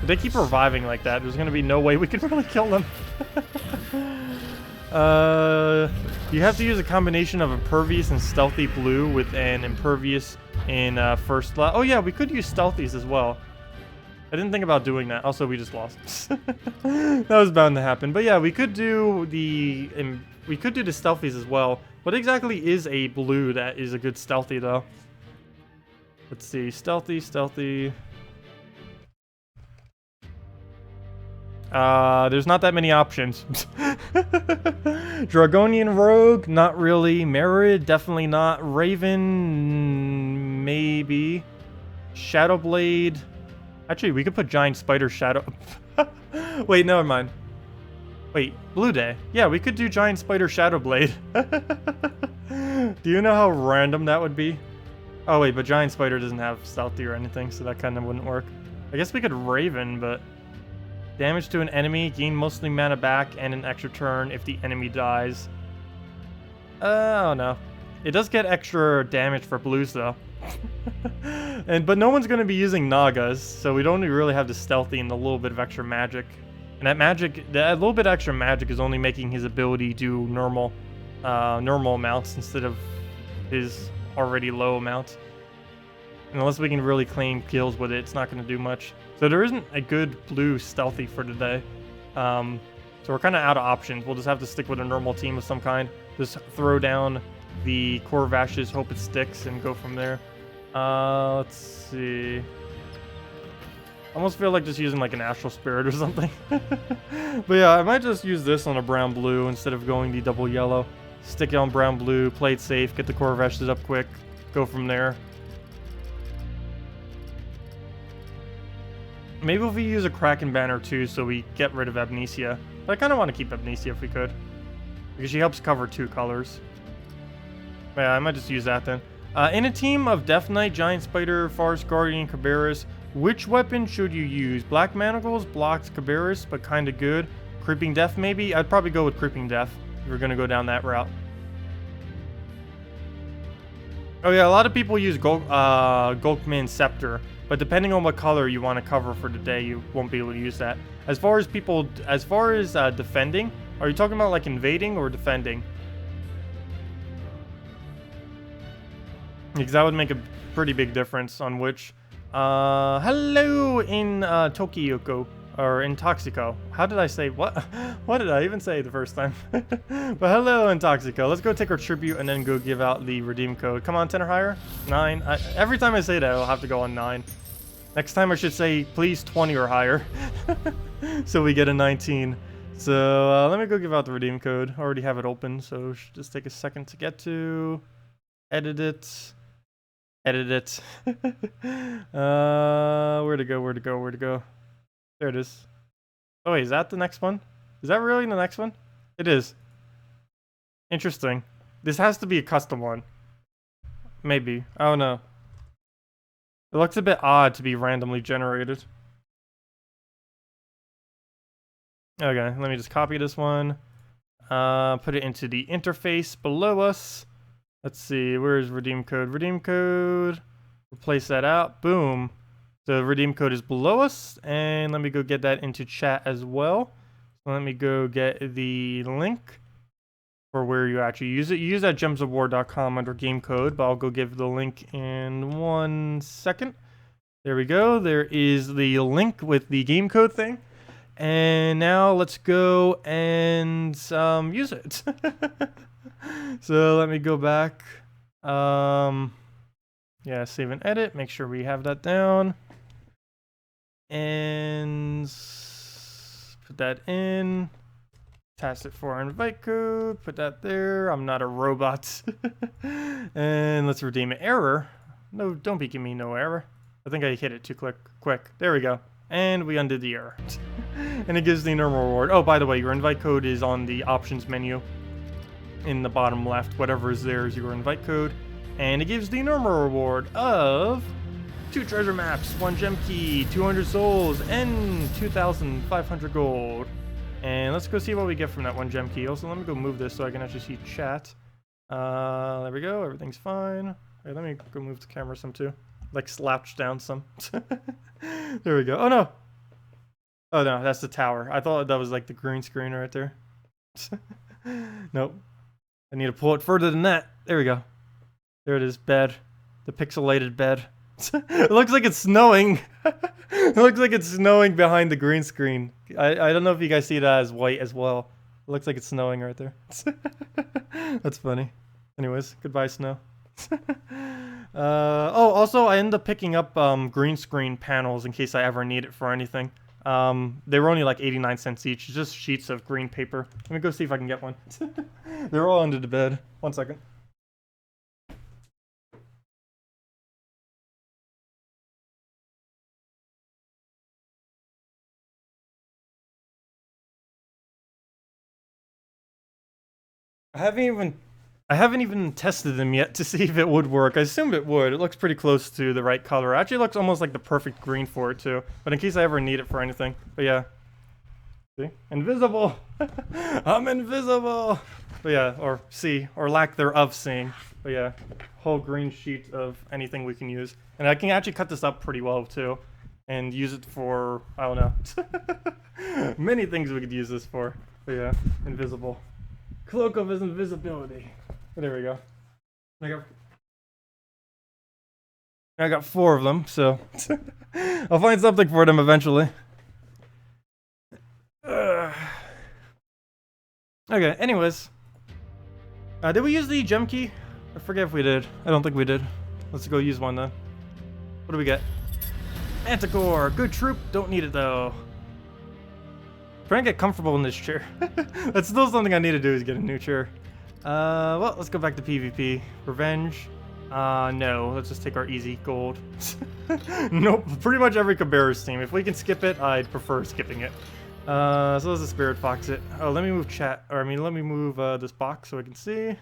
If they keep reviving like that, there's going to be no way we can really kill them. You have to use a combination of Impervious and Stealthy Blue with an Impervious in first slot. Oh yeah, we could use Stealthies as well. I didn't think about doing that. Also, we just lost. That was bound to happen. But yeah, we could do the Stealthies as well. What exactly is a blue that is a good Stealthy though? Let's see. Stealthy. There's not that many options. Dragonian Rogue, not really. Merid, definitely not. Raven, maybe. Shadowblade. Actually, we could put Giant Spider Shadow. Wait, never mind. Wait, Blue Day. Yeah, we could do Giant Spider Shadowblade. Do you know how random that would be? Oh wait, but Giant Spider doesn't have Stealthy or anything, so that kind of wouldn't work. I guess we could Raven, but... Damage to an enemy, gain mostly mana back, and an extra turn if the enemy dies. Oh no. It does get extra damage for blues though. But no one's going to be using Nagas, so we'd only really have the Stealthy and a little bit of extra magic. And that little bit extra magic is only making his ability do normal amounts instead of his already low amounts. And unless we can really claim kills with it, it's not going to do much. So there isn't a good blue Stealthy for today. So we're kind of out of options. We'll just have to stick with a normal team of some kind. Just throw down the Corvashes, hope it sticks, and go from there. Let's see. I almost feel like just using like an Astral Spirit or something. But yeah, I might just use this on a brown-blue instead of going the double yellow. Stick it on brown-blue, play it safe, get the Corvashes up quick, go from there. Maybe if we use a Kraken banner too, so we get rid of Amnesia. But I kind of want to keep Amnesia if we could, because she helps cover 2 colors. But yeah, I might just use that then. In a team of Death Knight, Giant Spider, Forest Guardian, Cabarrus, which weapon should you use? Black Manacles blocks Cabarrus, but kind of good. Creeping Death maybe? I'd probably go with Creeping Death if we're going to go down that route. Oh yeah, a lot of people use Gulkman Scepter. But depending on what color you want to cover for the day, you won't be able to use that. As far as defending, are you talking about like invading or defending? Because that would make a pretty big difference on which. Hello in Tokiyoko or in Toxico. How did I say what? What did I even say the first time? But hello in Toxico. Let's go take our tribute and then go give out the redeem code. Come on, 10 or higher. 9. Every time I say that, I'll have to go on 9. Next time I should say, please 20 or higher. So we get a 19. So let me go give out the redeem code. I already have it open, so it should just take a second to get to. Edit it. Edit it. Where to go? There it is. Oh wait, is that the next one? Is that really the next one? It is. Interesting. This has to be a custom one. Maybe. I don't know. It looks a bit odd to be randomly generated. Okay, let me just copy this one. Put it into the interface below us. Let's see, where's redeem code? Redeem code. Replace that out. Boom. The redeem code is below us, and let me go get that into chat as well. So let me go get the link for where you actually use it. You use that gemsofwar.com under game code, but I'll go give the link in 1 second. There we go. There is the link with the game code thing. And now let's go and use it. So let me go back. Yeah, save and edit. Make sure we have that down. And put that in. Tacet for our invite code. Put that there. I'm not a robot. And let's redeem an error. No, don't be giving me no error. I think I hit it too quick. There we go. And we undid the error. And it gives the normal reward. Oh, by the way, your invite code is on the options menu in the bottom left. Whatever is there is your invite code. And it gives the normal reward of 2 treasure maps, 1 gem key, 200 souls, and 2,500 gold. And let's go see what we get from that 1 gem key. Also, let me go move this so I can actually see chat. There we go. Everything's fine. Wait, let me go move the camera some too. Like slouch down some. There we go. Oh no. Oh no, that's the tower. I thought that was like the green screen right there. Nope. I need to pull it further than that. There we go. There it is, bed. The pixelated bed. It looks like it's snowing. It looks like it's snowing behind the green screen. I don't know if you guys see that as white as well. It looks like it's snowing right there. That's funny. Anyways, goodbye snow. Oh, also I ended up picking up green screen panels in case I ever need it for anything. They were only like 89 cents each, just sheets of green paper. Let me go see if I can get one. They're all under the bed. 1 second. I haven't even tested them yet to see if it would work. I assumed it would. It looks pretty close to the right color. Actually, it looks almost like the perfect green for it too. But in case I ever need it for anything. But yeah. See? Invisible! I'm invisible! But yeah, or see, or lack thereof seeing. But yeah, whole green sheet of anything we can use. And I can actually cut this up pretty well too. And use it for, I don't know. Many things we could use this for. But yeah, invisible. Cloak of his invisibility. There we go. I got 4 of them, so I'll find something for them eventually. Okay, anyways. Did we use the gem key? I forget if we did. I don't think we did. Let's go use one then. What do we get? Anticore! Good troop, don't need it though. Trying to get comfortable in this chair. That's still something I need to do is get a new chair. Well, let's go back to PvP. Revenge. No. Let's just take our easy gold. Nope. Pretty much every Cabarrus team. If we can skip it, I'd prefer skipping it. So let's just Spirit Fox it. Oh, let me move chat. Or, I mean, let me move this box so I can see.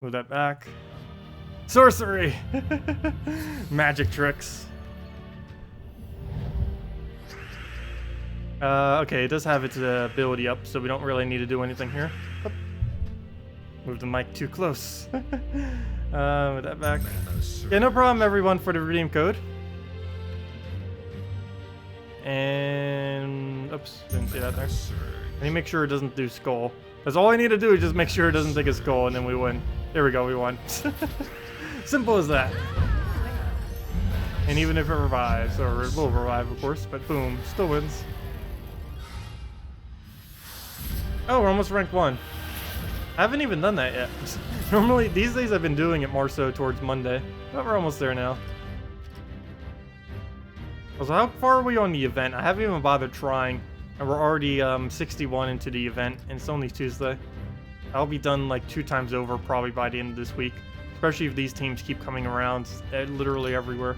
Move that back. Sorcery! Magic tricks. Okay, it does have its ability up, so we don't really need to do anything here. Oop. Move the mic too close. Move that back. Yeah, no problem, everyone, for the redeem code. And... oops, didn't see that there. Let me make sure it doesn't do skull. Because all I need to do is just make sure it doesn't take a skull, and then we win. There we go, we won. Simple as that. And even if it revives, or it will revive, of course, but boom, still wins. Oh, we're almost rank 1. I haven't even done that yet. Normally, these days I've been doing it more so towards Monday. But we're almost there now. So how far are we on the event? I haven't even bothered trying. And we're already 61 into the event, and it's only Tuesday. I'll be done like 2 times over probably by the end of this week. Especially if these teams keep coming around literally everywhere.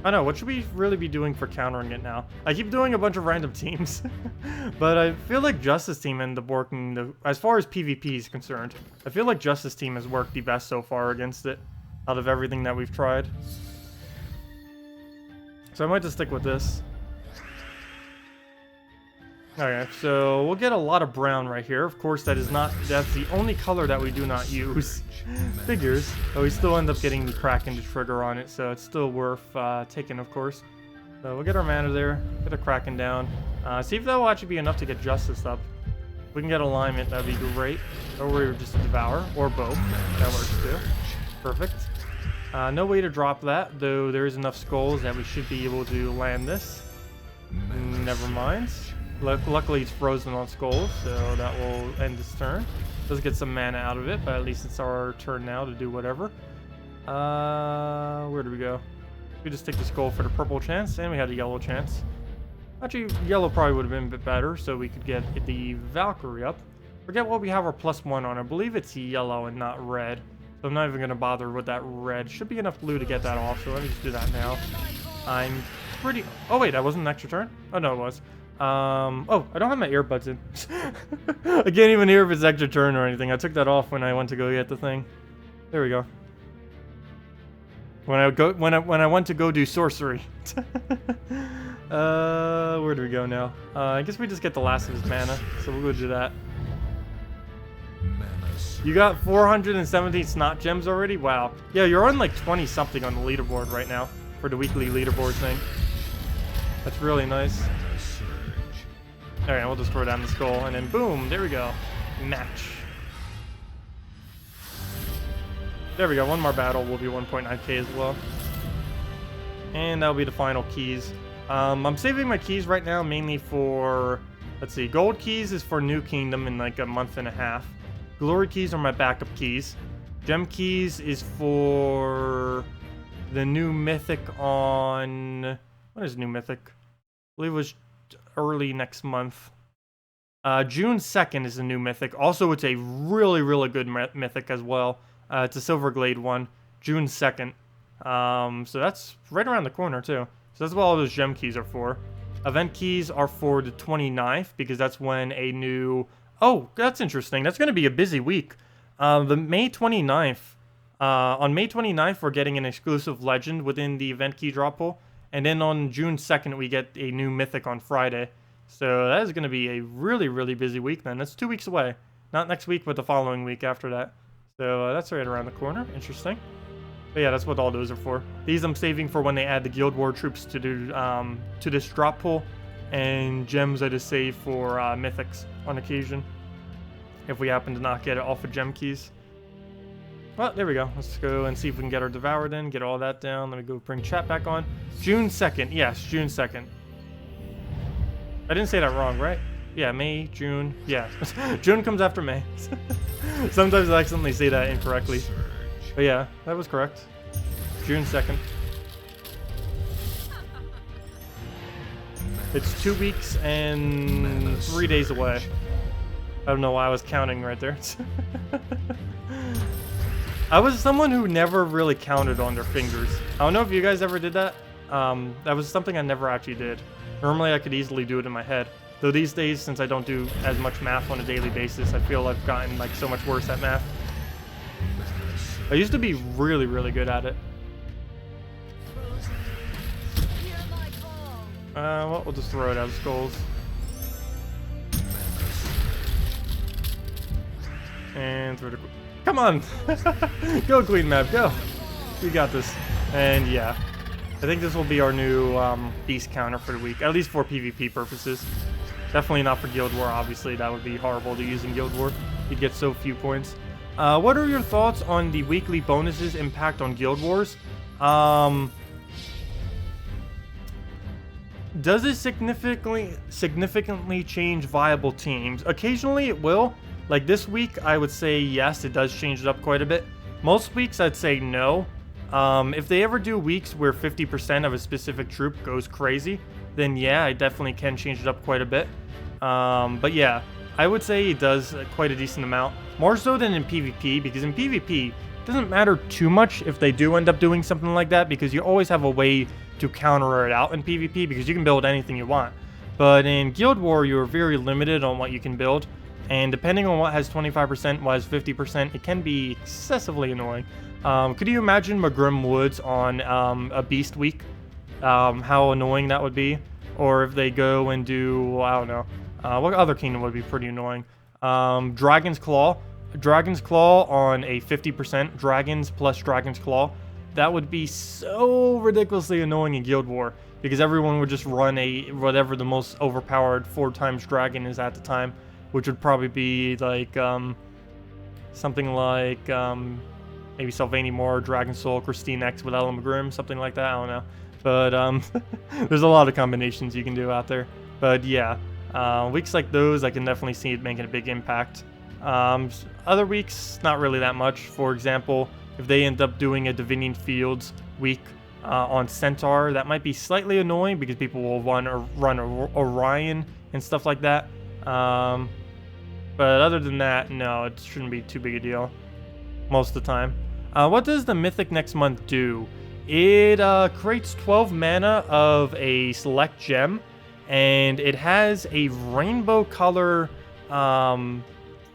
I don't know, what should we really be doing for countering it now? I keep doing a bunch of random teams, but I feel like Justice Team ended up working, as far as PvP is concerned, I feel like Justice Team has worked the best so far against it, out of everything that we've tried. So I might just stick with this. Okay, so we'll get a lot of brown right here. Of course, that's the only color that we do not use. Figures, but we still end up getting the Kraken to trigger on it, so it's still worth taking, of course. So we'll get our mana there, get a Kraken down. See if that will actually be enough to get Justice up. If we can get alignment, that'd be great. Or we're just Devour, or both. That works too. Perfect. No way to drop that, though there is enough skulls that we should be able to land this. Never mind. Luckily, it's frozen on skulls, so that will end this turn. Does get some mana out of it, but at least it's our turn now to do whatever. Where do we go? We just take the skull for the purple chance, and we had a yellow chance. Actually, yellow probably would have been a bit better, so we could get the Valkyrie up. Forget what we have our +1 on. I believe it's yellow and not red, so I'm not even going to bother with that red. Should be enough blue to get that off, so let me just do that now. I'm pretty... Oh, wait, that wasn't an extra turn? Oh, no, it was. Oh, I don't have my earbuds in. I can't even hear if it's extra turn or anything. I took that off when I went to go get the thing. There we go. When I went to go do sorcery. Where do we go now? I guess we just get the last of his mana, so we'll go do that. You got 417 snot gems already? Wow. Yeah, you're on like 20 something on the leaderboard right now for the weekly leaderboard thing. That's really nice. Alright, we'll just throw down the skull, and then boom, there we go. Match. There we go, one more battle will be 1.9k as well. And that'll be the final keys. I'm saving my keys right now mainly for, let's see, gold keys is for New Kingdom in like a month and a half. Glory keys are my backup keys. Gem keys is for the new mythic on, what is new mythic? I believe it was early next month. June 2nd is a new mythic. Also, it's a really, really good mythic as well. It's a Silverglade one, June 2nd. So that's right around the corner too. So that's what all those gem keys are for. Event keys are for the 29th because that's when a new... Oh, that's interesting. That's going to be a busy week. The May 29th. On May 29th, we're getting an exclusive legend within the event key drop pool. And then on June 2nd, we get a new mythic on Friday. So that is going to be a really, really busy week then. That's 2 weeks away. Not next week, but the following week after that. So that's right around the corner. Interesting. But yeah, that's what all those are for. These I'm saving for when they add the Guild War troops to do to this drop pool. And gems I just save for mythics on occasion. If we happen to not get it off of gem keys. Well, there we go. Let's go and see if we can get our Devoured in. Get all that down. Let me go bring chat back on. June 2nd. Yes, June 2nd. I didn't say that wrong, right? Yeah, May, June. Yeah. June comes after May. Sometimes I accidentally say that incorrectly. But yeah, that was correct. June 2nd. It's 2 weeks and 3 days away. I don't know why I was counting right there. I was someone who never really counted on their fingers. I don't know if you guys ever did that. That was something I never actually did. Normally I could easily do it in my head. Though these days, since I don't do as much math on a daily basis, I feel I've gotten like so much worse at math. I used to be really, really good at it. Well, we'll just throw it out of skulls. And throw the... Come on! Go, Queen Map, go! We got this. And yeah. I think this will be our new beast counter for the week. At least for PvP purposes. Definitely not for Guild War, obviously. That would be horrible to use in Guild War. You'd get so few points. What are your thoughts on the weekly bonuses impact on Guild Wars? Does it significantly change viable teams? Occasionally it will. Like this week, I would say yes, it does change it up quite a bit. Most weeks, I'd say no. If they ever do weeks where 50% of a specific troop goes crazy, then yeah, I definitely can change it up quite a bit. But yeah, I would say it does quite a decent amount. More so than in PvP, because in PvP, it doesn't matter too much if they do end up doing something like that, because you always have a way to counter it out in PvP, because you can build anything you want. But in Guild War, you're very limited on what you can build. And depending on what has 25%, what has 50%, it can be excessively annoying. Could you imagine Magrim Woods on a Beast Week? How annoying that would be? Or if they go and do, I don't know, What other kingdom would be pretty annoying? Dragon's Claw. Dragon's Claw on a 50%. Dragons plus Dragon's Claw. That would be so ridiculously annoying in Guild War, because everyone would just run whatever the most overpowered 4x dragon is at the time, which would probably be like something like maybe Sylvanie Moore, Dragon Soul, Christine X with Ella McGrim, something like that. I don't know, but there's a lot of combinations you can do out there. But yeah, weeks like those, I can definitely see it making a big impact. Other weeks, not really that much. For example, if they end up doing a Divinian Fields week on Centaur, that might be slightly annoying because people will run Orion and stuff like that. But other than that, no, it shouldn't be too big a deal most of the time. What does the Mythic next month do? It creates 12 mana of a select gem, and it has a rainbow color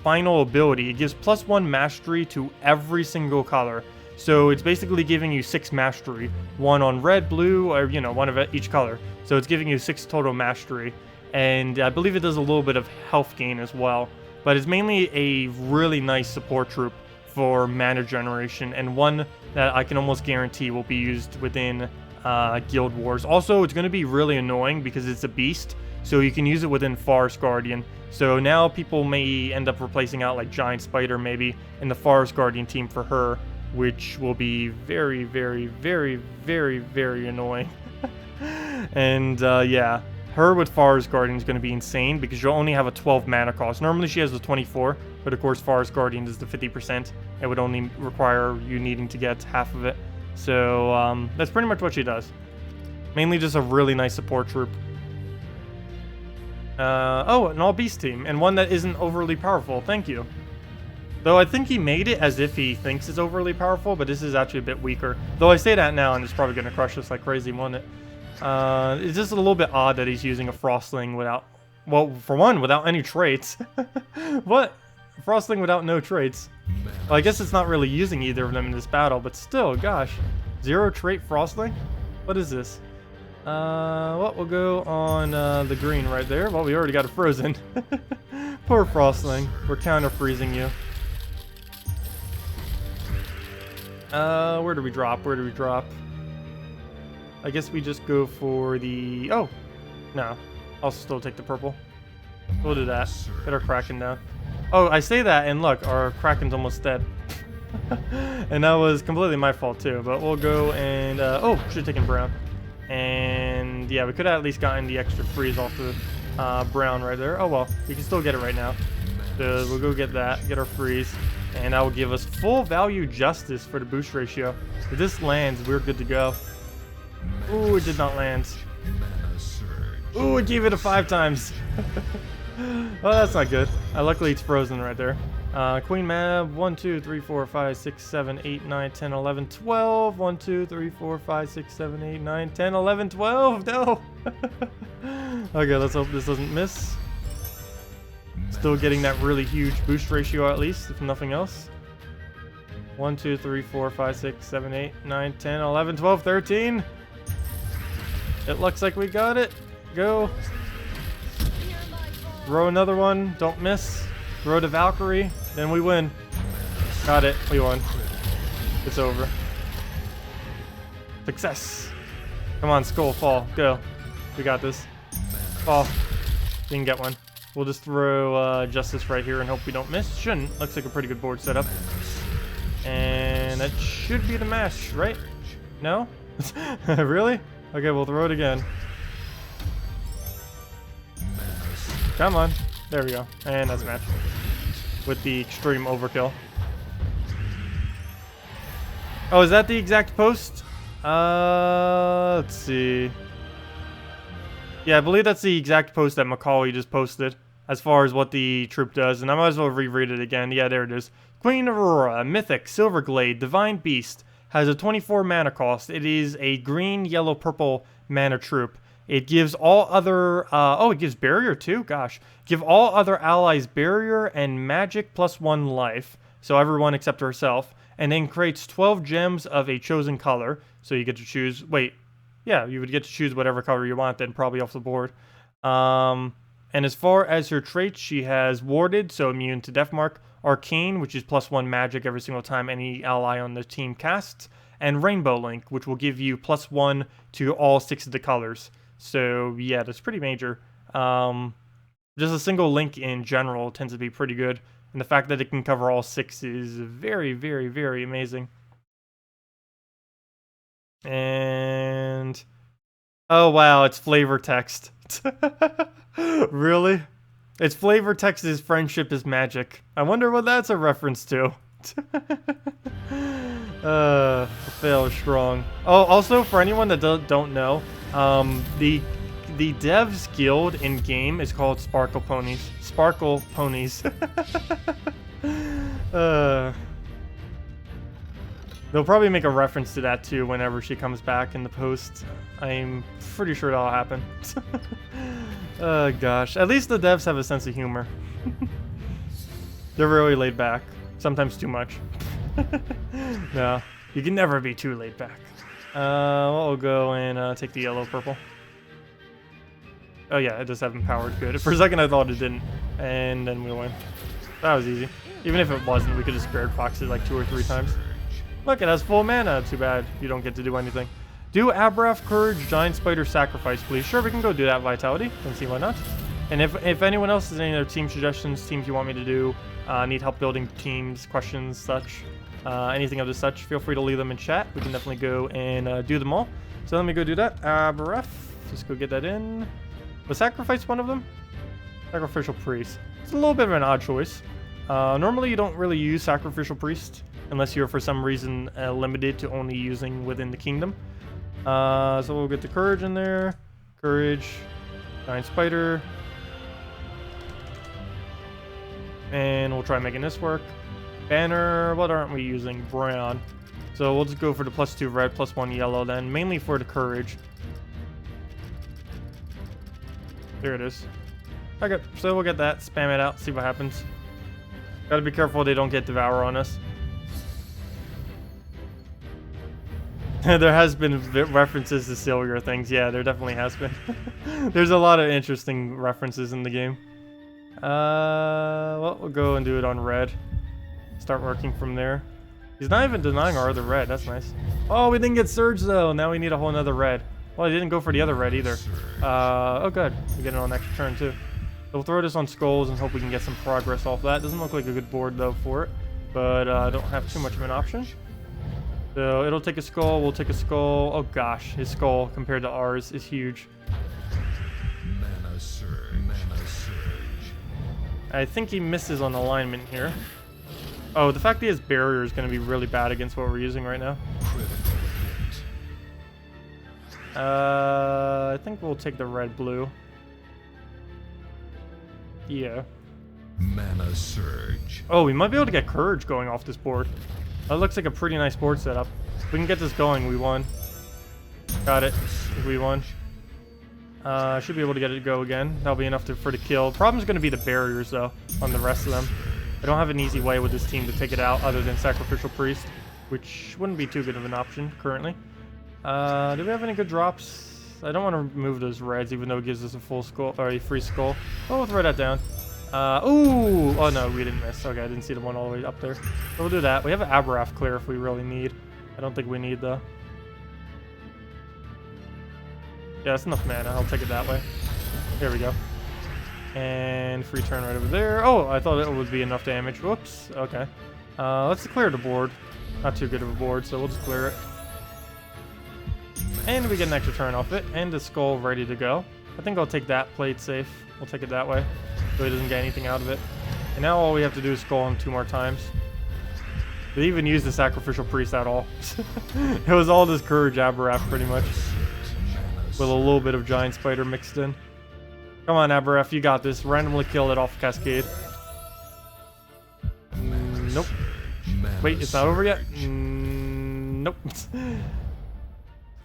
final ability. It gives +1 mastery to every single color. So it's basically giving you 6 mastery. 1 on red, blue, or, you know, 1 of each color. So it's giving you 6 total mastery. And I believe it does a little bit of health gain as well. But it's mainly a really nice support troop for mana generation, and one that I can almost guarantee will be used within Guild Wars. Also, it's going to be really annoying because it's a beast, so you can use it within Forest Guardian. So now people may end up replacing out like Giant Spider maybe in the Forest Guardian team for her, which will be very, very, very, very, very annoying. And yeah, her with Forest Guardian is going to be insane because you'll only have a 12 mana cost. Normally she has a 24, but of course Forest Guardian is the 50%. It would only require you needing to get half of it. So that's pretty much what she does. Mainly just a really nice support troop. Oh, an all-beast team, and one that isn't overly powerful. Thank you. Though I think he made it as if he thinks it's overly powerful, but this is actually a bit weaker. Though I say that now, and it's probably going to crush us like crazy, won't it? It's just a little bit odd that he's using a Frostling without... Well, for one, without any traits. What? Frostling without no traits. Well, I guess it's not really using either of them in this battle, but still, gosh. 0 trait Frostling? What is this? Well, we'll go on the green right there. Well, we already got it frozen. Poor Frostling. We're counter-freezing you. Where do we drop? Where do we drop? I guess we just go for the... Oh! No. I'll still take the purple. We'll do that. Get our Kraken down. Oh, I say that, and look, our Kraken's almost dead. And that was completely my fault, too. But we'll go and... oh, should have taken brown. And yeah, we could have at least gotten the extra freeze off the brown right there. Oh well, we can still get it right now. So we'll go get that, get our freeze, and that will give us full value justice for the boost ratio. If this lands, we're good to go. Ooh, it did not land. Ooh, it gave it a 5 times. Oh, that's not good. Luckily it's frozen right there. Queen Mab, 1, 2, 3, 4, 5, 6, 7, 8, 9, 10, 11, 12. 1, 2, 3, 4, 5, 6, 7, 8, 9, 10, 11, 12. No! Okay, let's hope this doesn't miss. Still getting that really huge boost ratio at least, if nothing else. 1, 2, 3, 4, 5, 6, 7, 8, 9, 10, 11, 12, 13. It looks like we got it. Go. Throw another one. Don't miss. Throw to Valkyrie. Then we win. Got it. We won. It's over. Success. Come on, Skull, fall. Go. We got this. Fall. Didn't get one. We'll just throw Justice right here and hope we don't miss. Shouldn't. Looks like a pretty good board setup. And that should be the match, right? No? Really? Okay, we'll throw it again. Come on. There we go. And that's match. With the extreme overkill. Oh, is that the exact post? Let's see. Yeah, I believe that's the exact post that Macaulay just posted, as far as what the troop does, and I might as well reread it again. Yeah, there it is. Queen Aurora, Mythic, Silverglade, Divine Beast, has a 24 mana cost. It is a green, yellow, purple mana troop. It gives all other, oh, it gives barrier too? Gosh. Give all other allies barrier and magic +1 life. So everyone except herself. And then creates 12 gems of a chosen color. So you get to choose, wait. Yeah, you would get to choose whatever color you want then, probably off the board. And as far as her traits, she has Warded, so immune to Deathmark, Arcane, which is +1 magic every single time any ally on the team casts, and Rainbow Link, which will give you +1 to all 6 of the colors. So yeah, that's pretty major. Just a single link in general tends to be pretty good, and the fact that it can cover all 6 is very, very, very amazing. And oh wow, it's flavor text. Really? Its flavor text is friendship is magic. I wonder what that's a reference to. Fail strong. Oh, also for anyone that don't know, the devs guild in game is called Sparkle Ponies. Sparkle Ponies. They'll probably make a reference to that too whenever she comes back in the post. I'm pretty sure that'll happen. Oh gosh, at least the devs have a sense of humor. They're really laid back, sometimes too much. No, you can never be too laid back. We'll go and take the yellow purple. Oh yeah, it does have empowered. Good. For a second I thought it didn't, and then we win. That was easy. Even if it wasn't, we could have spared Fox it like 2 or 3 times. Look, it has full mana. Too bad you don't get to do anything. Do Abraf, Courage, Giant Spider, Sacrifice, please. Sure, we can go do that. Vitality. Don't see why not. And if anyone else has any other team suggestions, teams you want me to do, need help building teams, questions, such, anything of the such, feel free to leave them in chat. We can definitely go and do them all. So let me go do that. Abraf. Just go get that in. Was Sacrifice one of them? Sacrificial Priest. It's a little bit of an odd choice. Normally you don't really use Sacrificial Priest unless you're for some reason limited to only using within the kingdom. So we'll get the Courage in there. Courage. Giant Spider. And we'll try making this work. Banner. What aren't we using? Brown. So we'll just go for the +2 red, +1 yellow then. Mainly for the Courage. There it is. Okay, so we'll get that. Spam it out. See what happens. Gotta be careful they don't get Devour on us. There has been references to sillier things. Yeah, there definitely has been. There's a lot of interesting references in the game. Well, we'll go and do it on red. Start working from there. He's not even denying our other red. That's nice. Oh, we didn't get Surge, though. Now we need a whole nother red. Well, I didn't go for the other red, either. Oh, good. We get it on next turn, too. So we'll throw this on Skulls and hope we can get some progress off that. Doesn't look like a good board, though, for it. But I don't have too much of an option. So it'll take a Skull, we'll take a Skull. Oh gosh, his Skull compared to ours is huge. Mana surge. Mana surge. I think he misses on alignment here. Oh, the fact that he has Barrier is going to be really bad against what we're using right now. I think we'll take the red-blue. Yeah. Mana surge. Oh, we might be able to get Courage going off this board. That looks like a pretty nice board setup. If we can get this going, we won. Got it. We won. Should be able to get it to go again. That'll be enough for the kill. Problem's going to be the barriers, though, on the rest of them. I don't have an easy way with this team to take it out other than Sacrificial Priest, which wouldn't be too good of an option currently. Do we have any good drops? I don't want to remove those reds, even though it gives us a full skull or a free skull. Oh, we'll throw that down. Ooh! Oh no, we didn't miss. Okay, I didn't see the one all the way up there. So we'll do that. We have an Aberrath clear if we really need. I don't think we need, though. Yeah, that's enough mana. I'll take it that way. There we go. And free turn right over there. Oh, I thought it would be enough damage. Whoops. Okay. Let's clear the board. Not too good of a board, so we'll just clear it. And we get an extra turn off it. And the skull ready to go. I think I'll take that. Play it safe. We'll take it that way, so he doesn't get anything out of it. And now all we have to do is skull him 2 more times. They even used the Sacrificial Priest at all. It was all this Courage Aberrath pretty much. With a little bit of Giant Spider mixed in. Come on, Aberrath, you got this. Randomly kill it off Cascade. Nope. Wait, it's not over yet? Nope.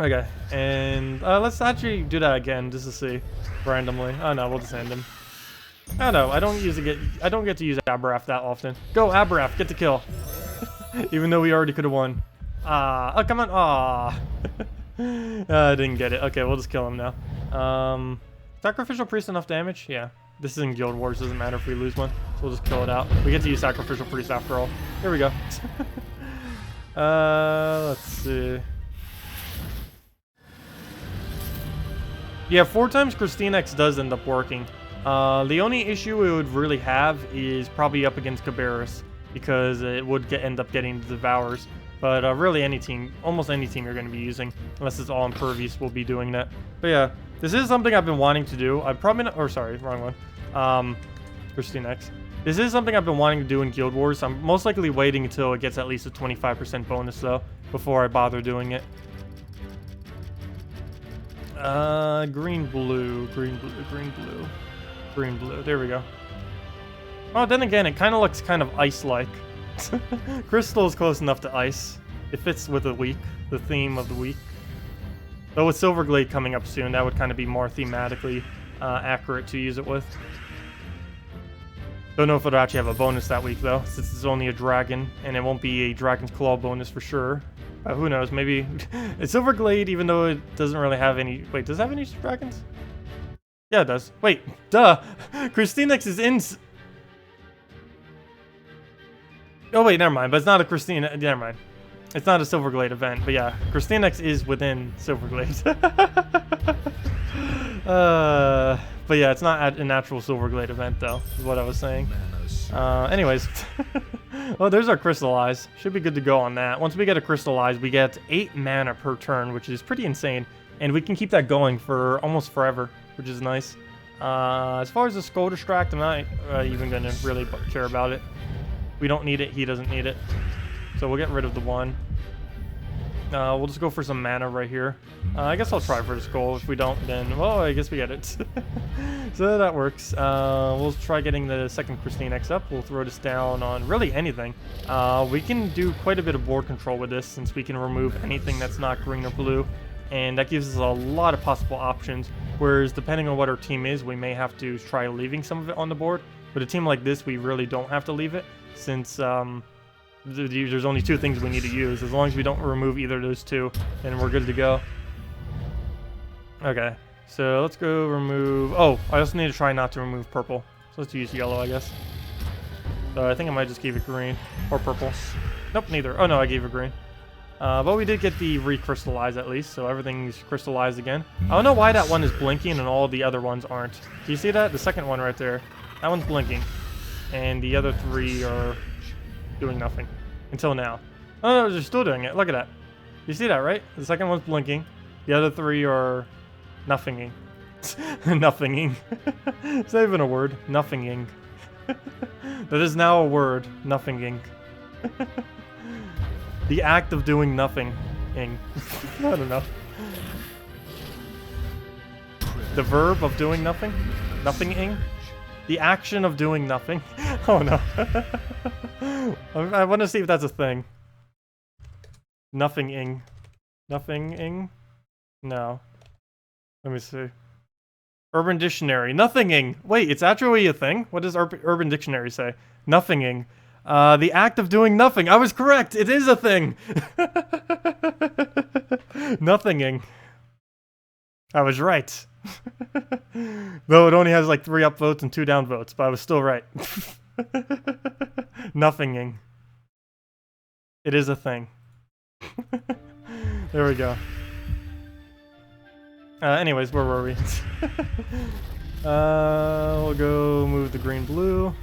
Okay, and let's actually do that again just to see randomly. Oh no, we'll just end him. Oh no, I don't get to use Aberrath that often. Go Aberrath, get the kill. Even though we already could have won. Oh come on, I didn't get it. Okay, we'll just kill him now. Sacrificial Priest enough damage? Yeah, This isn't Guild Wars, doesn't matter if we lose one. So we'll just kill it out. We get to use Sacrificial Priest after all. Here we go. Let's see. Yeah, 4 times Christine X does end up working. The only issue we would really have is probably up against Cabarrus, because it would end up getting the Devours. But really any team, almost any team you're going to be using, unless it's all impervious, will be doing that. But yeah, this is something I've been wanting to do. I'm probably not, or sorry, wrong one. Christine X. This is something I've been wanting to do in Guild Wars. I'm most likely waiting until it gets at least a 25% bonus though, before I bother doing it. Green, blue, green, blue, green, blue, green, blue. There we go. Oh, then again, it kind of looks kind of ice-like. Crystal is close enough to ice. It fits with the week, the theme of the week. Though with Silverglade coming up soon, that would kind of be more thematically accurate to use it with. Don't know if it'll actually have a bonus that week though, since it's only a dragon, and it won't be a Dragon's Claw bonus for sure. Who knows, maybe... Silverglade, even though it doesn't really have any... Wait, does it have any dragons? Yeah, it does. Wait, duh! Christine X is in... Oh wait, never mind, but it's not a Christine... Never mind. It's not a Silverglade event, but yeah, Christine X is within Silverglade. But yeah, it's not an actual Silverglade event though, is what I was saying. Anyways. Oh, there's our Crystallize. Should be good to go on that. Once we get a Crystallize, we get 8 mana per turn, which is pretty insane. And we can keep that going for almost forever, which is nice. As far as the Skull Distract, I'm not even going to really care about it. We don't need it, he doesn't need it. So we'll get rid of the 1. We'll just go for some mana right here. I guess I'll try for the Skull. If we don't, then, well, I guess we get it. So that works. We'll try getting the second Christine X up. We'll throw this down on really anything. We can do quite a bit of board control with this, since we can remove anything that's not green or blue. And that gives us a lot of possible options. Whereas, depending on what our team is, we may have to try leaving some of it on the board. With a team like this, we really don't have to leave it, since there's only 2 things we need to use. As long as we don't remove either of those 2, then we're good to go. Okay, so let's go remove... Oh, I also need to try not to remove purple. So let's use yellow, I guess. So I think I might just give it green. Or purple. Nope, neither. Oh no, I gave it green. But we did get the recrystallize at least, so everything's crystallized again. I don't know why that one is blinking and all the other ones aren't. Do you see that? The second one right there. That one's blinking. And the other 3 are doing nothing. Until now. Oh no, they're still doing it. Look at that. You see that, right? The second one's blinking. The other 3 are nothinging. Nothinging. It's not even a word. Nothinging. That is now a word. Nothinging. The act of doing nothing. I don't know. The verb of doing nothing? Nothinging? The action of doing nothing? Oh no. I want to see if that's a thing. Nothinging. Nothinging? No. Let me see. Urban Dictionary. Nothinging. Wait, it's actually a thing? What does Urban Dictionary say? Nothinging. The act of doing nothing. I was correct. It is a thing. Nothinging. I was right. Though it only has like 3 upvotes and 2 downvotes, but I was still right. Nothinging. It is a thing. There we go. Anyways, where were we? We'll go move the green blue.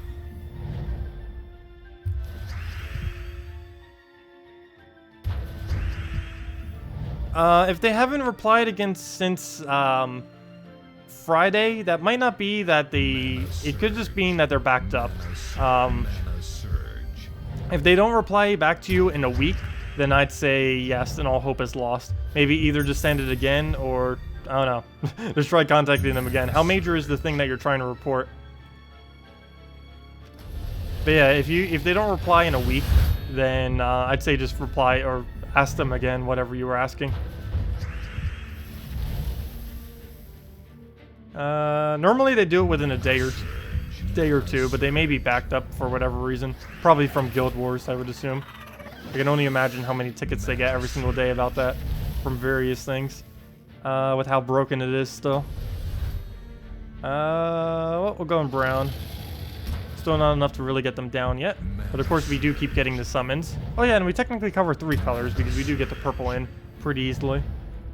If they haven't replied again since Friday, that might not be that it could just mean that they're backed up. If they don't reply back to you in a week, then I'd say yes, and all hope is lost. Maybe either just send it again, or I don't know. Just try contacting them again. How major is the thing that you're trying to report? But yeah, if they don't reply in a week, then I'd say just reply or ask them again, whatever you were asking. Normally they do it within a day or 2, but they may be backed up for whatever reason. Probably from Guild Wars, I would assume. I can only imagine how many tickets they get every single day about that from various things. With how broken it is still. Well, we'll go in brown. Still not enough to really get them down yet. But of course we do keep getting the summons. Oh yeah, and we technically cover 3 colors because we do get the purple in pretty easily.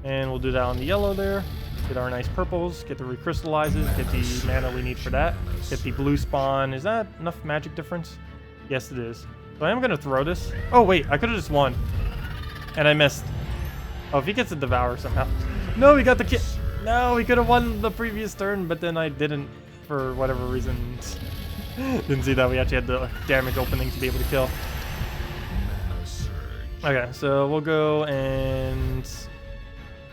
And we'll do that on the yellow there. Get our nice purples, get the recrystallizes, get the mana we need for that. Get the blue spawn. Is that enough magic difference? Yes, it is. So I am going to throw this. Oh wait, I could have just won. And I missed. Oh, if he gets a devour somehow. No, he got the kit. No, he could have won the previous turn, but then I didn't for whatever reason. Didn't see that we actually had the damage opening to be able to kill. Okay, so we'll go and...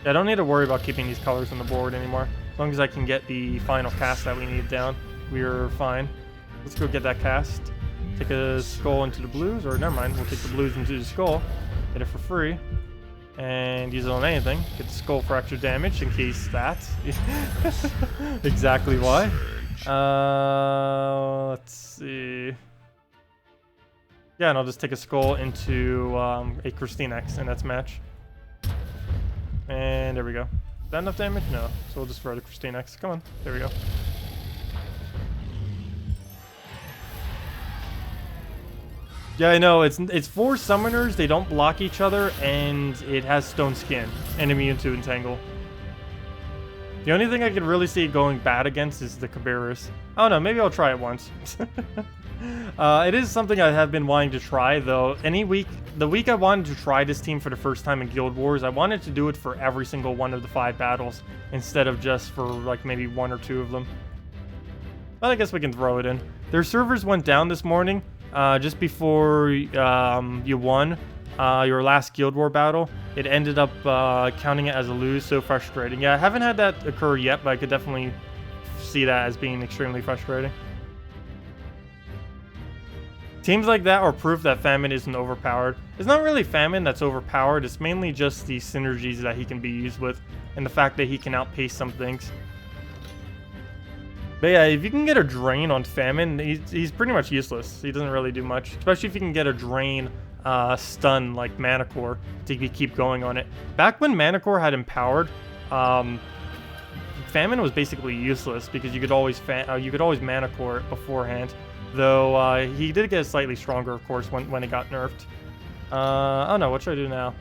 Yeah, I don't need to worry about keeping these colors on the board anymore. As long as I can get the final cast that we need down, we're fine. Let's go get that cast. Take a skull into the blues, or never mind, we'll take the blues into the skull. Get it for free. And use it on anything. Get the skull for extra damage in case that. Exactly why. Let's see. Yeah, and I'll just take a skull into a Christine X, and that's match. And there we go. Is that enough damage? No. So we'll just throw the Christine X. Come on. There we go. Yeah, I know. It's 4 summoners. They don't block each other, and it has Stone Skin and immune to Entangle. The only thing I could really see going bad against is the Cabarrus. Oh no, maybe I'll try it once. It is something I have been wanting to try, though. The week I wanted to try this team for the first time in Guild Wars, I wanted to do it for every single one of the 5 battles, instead of just for like maybe 1 or 2 of them. But I guess we can throw it in. Their servers went down this morning, just before you won your last Guild War battle. It ended up counting it as a lose, so frustrating. Yeah, I haven't had that occur yet, but I could definitely see that as being extremely frustrating. Teams like that are proof that Famine isn't overpowered. It's not really Famine that's overpowered, it's mainly just the synergies that he can be used with, and the fact that he can outpace some things. But yeah, if you can get a Drain on Famine, he's pretty much useless. He doesn't really do much, especially if you can get a Drain stun like Mana Core to keep going on it. Back when Mana Core had Empowered, Famine was basically useless because you could always Mana Core it beforehand. Though he did get slightly stronger, of course, when it got nerfed. Oh no, what should I do now?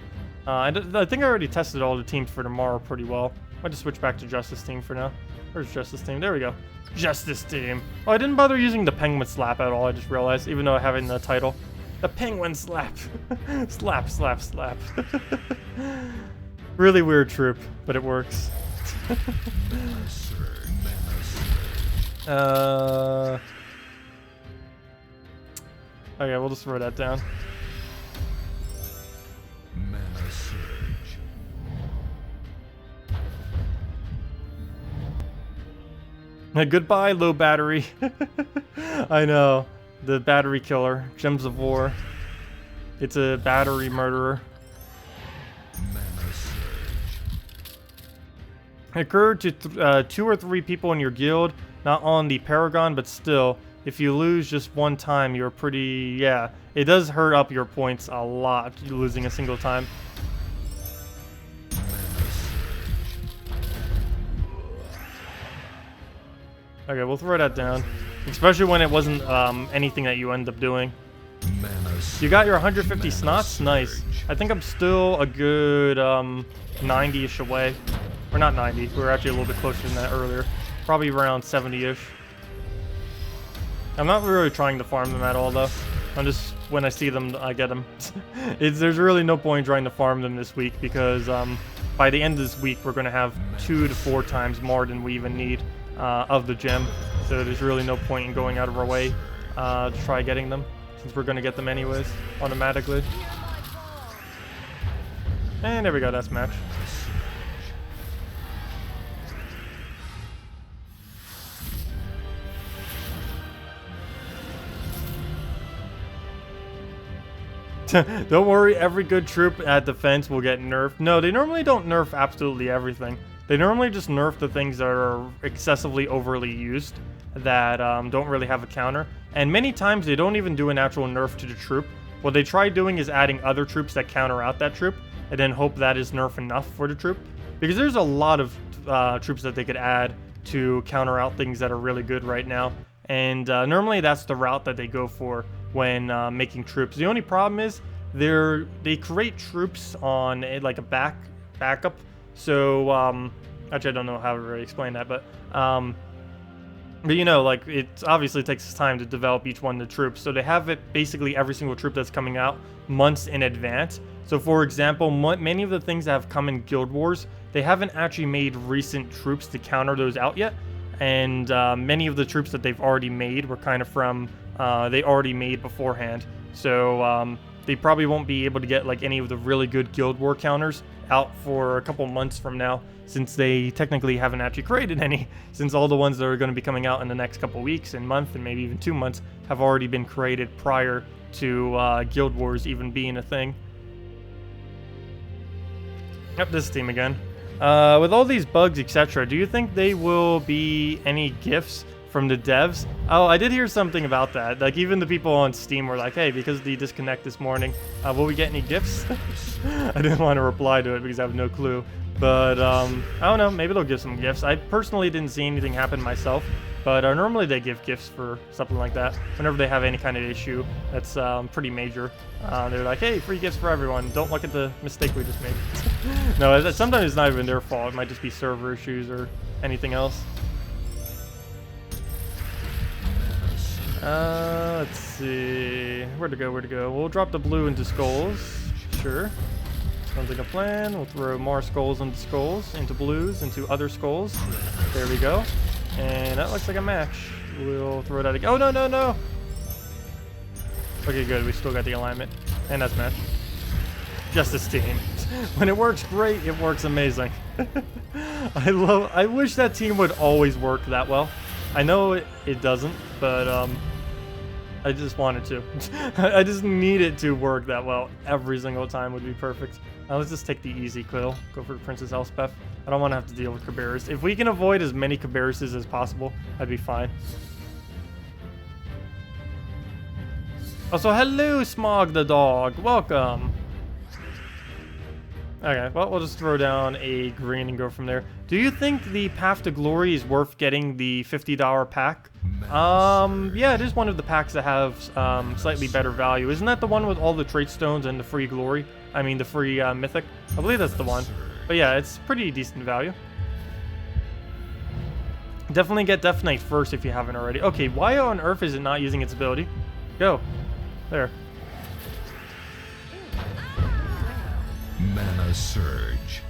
I think I already tested all the teams for tomorrow pretty well. I'll just switch back to Justice Team for now. Where's Justice Team? There we go. Justice Team. Oh, I didn't bother using the Penguin Slap at all, I just realized, even though I have it in the title. The Penguin Slap. Slap, slap, slap. Really weird troop, but it works. Okay, we'll just throw that down. Mana Surge. Goodbye, low battery. I know. The battery killer. Gems of War. It's a battery murderer. Mana Surge. Occurred to 2 or 3 people in your guild, not on the Paragon, but still. If you lose just 1 time, you're pretty... Yeah, it does hurt up your points a lot, losing a single time. Okay, we'll throw that down. Especially when it wasn't anything that you end up doing. You got your 150 snots? Nice. I think I'm still a good 90-ish away. Or not 90, we were actually a little bit closer than that earlier. Probably around 70-ish. I'm not really trying to farm them at all, though. I'm just, when I see them, I get them. There's really no point in trying to farm them this week, because by the end of this week, we're going to have 2 to 4 times more than we even need of the gem. So there's really no point in going out of our way to try getting them, since we're going to get them anyways, automatically. And there we go, that's match. Don't worry, every good troop at defense will get nerfed. No, they normally don't nerf absolutely everything. They normally just nerf the things that are excessively overly used, that don't really have a counter. And many times they don't even do an actual nerf to the troop. What they try doing is adding other troops that counter out that troop, and then hope that is nerf enough for the troop. Because there's a lot of troops that they could add to counter out things that are really good right now. And normally that's the route that they go for when making troops. The only problem is they create troops on like a backup. So actually I don't know how to really explain that, but you know, like, it obviously takes time to develop each one of the troops. So they have it basically every single troop that's coming out months in advance. So for example, many of the things that have come in Guild Wars, they haven't actually made recent troops to counter those out yet. And many of the troops that they've already made were kind of from, they already made beforehand. So they probably won't be able to get like any of the really good Guild War counters out for a couple months from now, since they technically haven't actually created any, since all the ones that are going to be coming out in the next couple weeks and month and maybe even 2 months have already been created prior to Guild Wars even being a thing. Yep, this team again. With all these bugs, etc., do you think they will be any gifts from the devs? Oh, I did hear something about that. Like, even the people on Steam were like, hey, because of the disconnect this morning, will we get any gifts? I didn't want to reply to it because I have no clue. But, I don't know, maybe they'll give some gifts. I personally didn't see anything happen myself, but normally they give gifts for something like that. Whenever they have any kind of issue that's pretty major, they're like, hey, free gifts for everyone. Don't look at the mistake we just made. No, sometimes it's not even their fault. It might just be server issues or anything else. Let's see. Where to go? We'll drop the blue into skulls. Sure. Sounds like a plan. We'll throw more skulls into blues, into other skulls. There we go. And that looks like a match. We'll throw that again. Oh, no, no, no! Okay, good. We still got the alignment. And that's match. Justice team. When it works great, it works amazing. I wish that team would always work that well. I know it doesn't, but I just want it to. I just need it to work that well. Every single time would be perfect. Let's just take the easy kill. Go for Princess Elspeth. I don't want to have to deal with Cabarrus. If we can avoid as many Cabarruses as possible, I'd be fine. Also, hello, Smog the dog. Welcome. Okay, well, we'll just throw down a green and go from there. Do you think the Path to Glory is worth getting the $50 pack? Yeah, it is one of the packs that have slightly better value. Isn't that the one with all the trait stones and the free glory? I mean, the free mythic? I believe that's the one. But yeah, it's pretty decent value. Definitely get Death Knight first if you haven't already. Okay, why on earth is it not using its ability? Go. There. Mana Surge.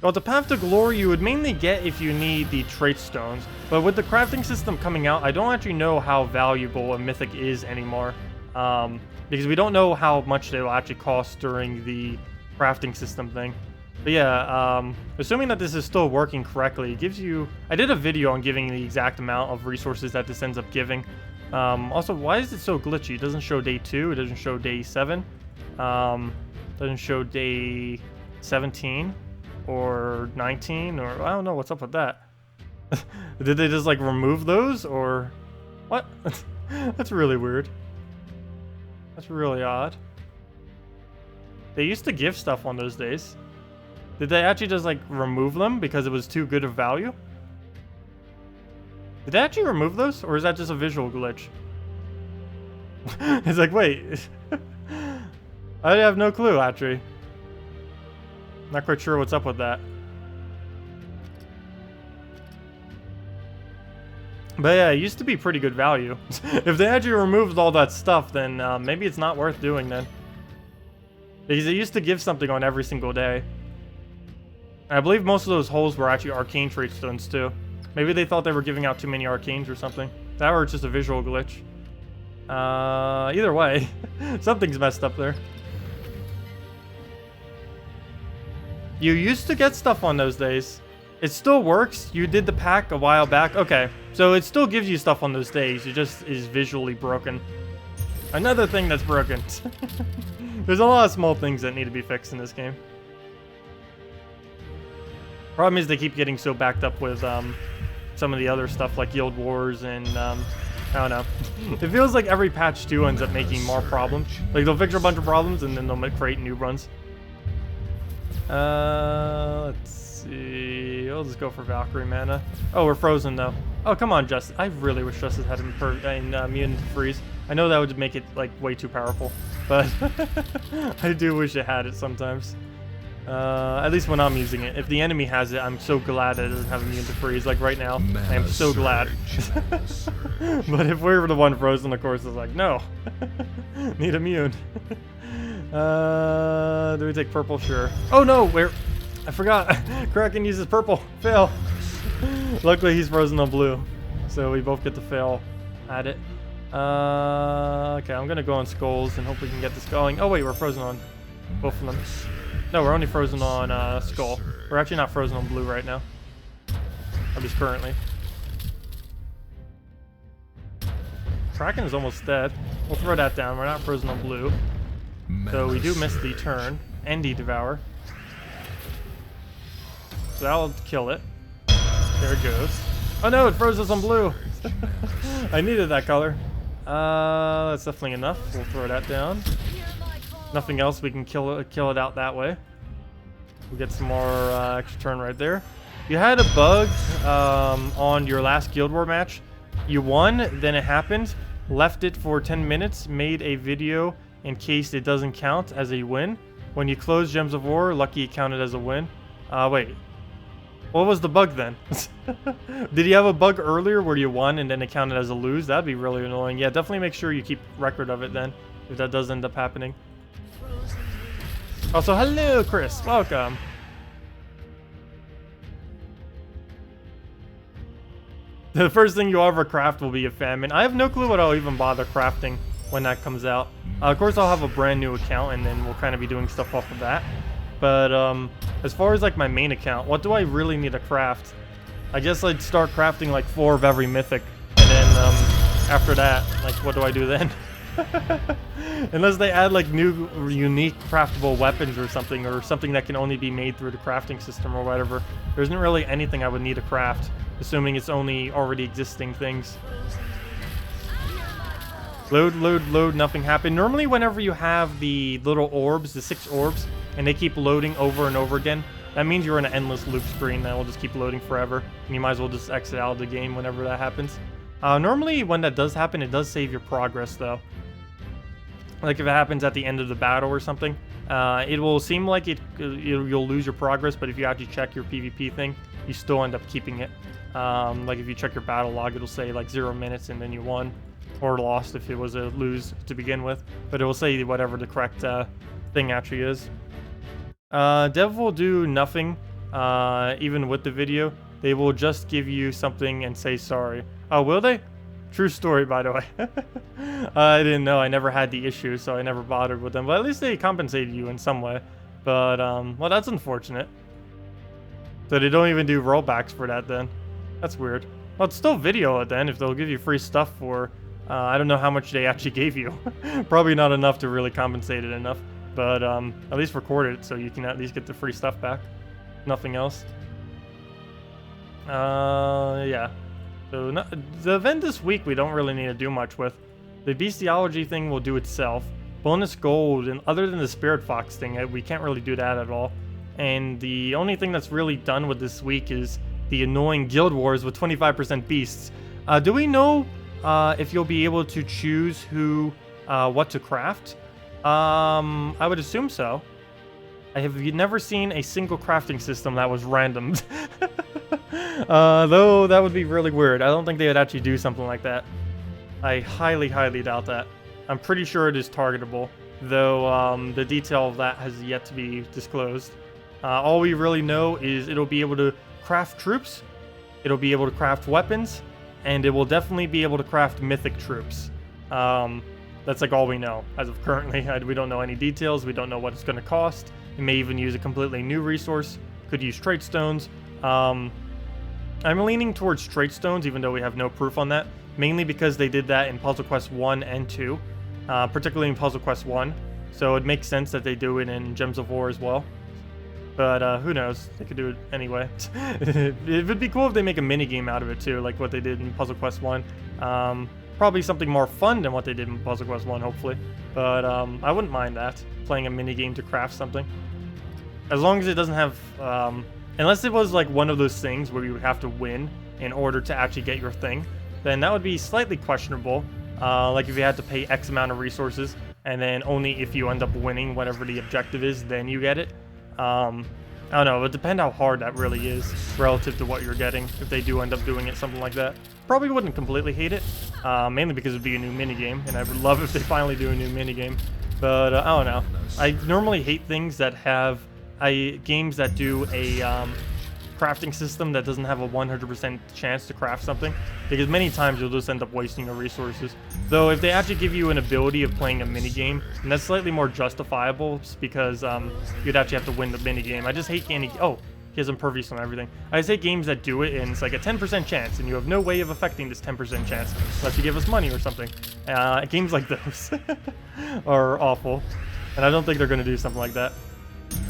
Well, the Path to Glory you would mainly get if you need the trait stones, but with the crafting system coming out, I don't actually know how valuable a mythic is anymore, because we don't know how much they will actually cost during the crafting system thing. But yeah, assuming that this is still working correctly, it gives you... I did a video on giving the exact amount of resources that this ends up giving. Also, why is it so glitchy? It doesn't show day 2, it doesn't show day 7, doesn't show day 17. Or 19, or I don't know what's up with that. Did they just like remove those, or what? That's really weird. That's really odd. They used to give stuff on those days. Did they actually just like remove them because it was too good of value? Did they actually remove those, or is that just a visual glitch? It's like, wait. I have no clue, actually. Not quite sure what's up with that. But yeah, it used to be pretty good value. If they actually removed all that stuff, then maybe it's not worth doing then. Because they used to give something on every single day. And I believe most of those holes were actually arcane trait stones too. Maybe they thought they were giving out too many arcanes or something. That or it's just a visual glitch. Either way, something's messed up there. You used to get stuff on those days. It still works. You did the pack a while back. Okay, so it still gives you stuff on those days. It just is visually broken. Another thing that's broken. There's a lot of small things that need to be fixed in this game. Problem is they keep getting so backed up with some of the other stuff like Guild Wars and I don't know. It feels like every patch 2 ends up making more problems. Like they'll fix a bunch of problems and then they'll create new runs. Let's see. We'll just go for Valkyrie mana. Oh, we're frozen though. Oh, come on, Justice. I really wish Justice had immune to freeze. I know that would make it like way too powerful, but I do wish it had it sometimes. At least when I'm using it. If the enemy has it, I'm so glad that it doesn't have immune to freeze. Like right now, I am so glad. But if we were the one frozen, of course, it's like, no. Need immune. Do we take purple? Sure. Oh no, I forgot. Kraken uses purple. Fail. Luckily, he's frozen on blue. So we both get to fail at it. Okay, I'm gonna go on skulls and hope we can get this going. Oh wait, we're frozen on both of them. No, we're only frozen on skull. We're actually not frozen on blue right now. At least currently. Kraken is almost dead. We'll throw that down. We're not frozen on blue. So we do miss the turn and the devour. So that'll kill it. There it goes. Oh no, it froze us on blue. I needed that color. That's definitely enough. We'll throw that down. Nothing else, we can kill it out that way. We'll get some more extra turn right there. You had a bug on your last Guild War match. You won, then it happened. Left it for 10 minutes, made a video in case it doesn't count as a win. When you close Gems of War, lucky it counted as a win. Wait. What was the bug then? Did you have a bug earlier where you won and then it counted as a lose? That'd be really annoying. Yeah, definitely make sure you keep record of it then, if that does end up happening. Also, hello, Chris. Welcome. The first thing you'll ever craft will be a famine. I have no clue what I'll even bother crafting when that comes out. Of course, I'll have a brand new account, and then we'll kind of be doing stuff off of that. But as far as like my main account, what do I really need to craft? I guess I'd start crafting like 4 of every mythic, and then after that, like what do I do then? Unless they add like new unique craftable weapons or something that can only be made through the crafting system or whatever. There isn't really anything I would need to craft, assuming it's only already existing things. Load, nothing happened. Normally whenever you have the little orbs, the 6 orbs, and they keep loading over and over again, that means you're in an endless loop screen that will just keep loading forever, and you might as well just exit out of the game whenever that happens. Normally when that does happen, it does save your progress though. Like if it happens at the end of the battle or something, it will seem like you'll lose your progress, but if you actually check your PvP thing, you still end up keeping it. Like if you check your battle log, it'll say like 0 minutes and then you won, or lost if it was a lose to begin with, but it will say whatever the correct thing actually is. Dev will do nothing, even with the video. They will just give you something and say sorry. Oh, will they? True story, by the way. I didn't know. I never had the issue, so I never bothered with them. But at least they compensated you in some way. But, well, that's unfortunate. So they don't even do rollbacks for that then. That's weird. Well, it's still video it then, if they'll give you free stuff for... I don't know how much they actually gave you. Probably not enough to really compensate it enough. But at least record it so you can at least get the free stuff back. Nothing else. Yeah. So the event this week we don't really need to do much with. The bestiology thing will do itself. Bonus gold, and other than the spirit fox thing, we can't really do that at all. And the only thing that's really done with this week is the annoying guild wars with 25% beasts. Do we know if you'll be able to choose what to craft? I would assume so. I have never seen a single crafting system that was random. Though that would be really weird. I don't think they would actually do something like that. I highly, highly doubt that. I'm pretty sure it is targetable, though the detail of that has yet to be disclosed. All we really know is it'll be able to craft troops, it'll be able to craft weapons, and it will definitely be able to craft mythic troops. That's like all we know as of currently. We don't know any details. We don't know what it's going to cost. It may even use a completely new resource. Could use trait stones. I'm leaning towards trait stones, even though we have no proof on that. Mainly because they did that in Puzzle Quest 1 and 2. Particularly in Puzzle Quest 1. So it makes sense that they do it in Gems of War as well. But who knows? They could do it anyway. It would be cool if they make a minigame out of it too, like what they did in Puzzle Quest 1. Probably something more fun than what they did in Puzzle Quest 1, hopefully. But I wouldn't mind that, playing a minigame to craft something. As long as it doesn't have unless it was like one of those things where you would have to win in order to actually get your thing, then that would be slightly questionable. Like if you had to pay X amount of resources, and then only if you end up winning whatever the objective is, then you get it. I don't know, it would depend how hard that really is relative to what you're getting, if they do end up doing it, something like that. Probably wouldn't completely hate it, mainly because it'd be a new minigame, and I would love if they finally do a new minigame. But, I don't know. I normally hate things that have, games that do a, crafting system that doesn't have a 100% chance to craft something, because many times you'll just end up wasting your resources. Though if they actually give you an ability of playing a minigame, and that's slightly more justifiable, because you'd actually have to win the minigame. I just hate any... Oh, he has impervious on everything. I just hate games that do it and it's like a 10% chance, and you have no way of affecting this 10% chance unless you give us money or something. Games like those are awful, and I don't think they're going to do something like that.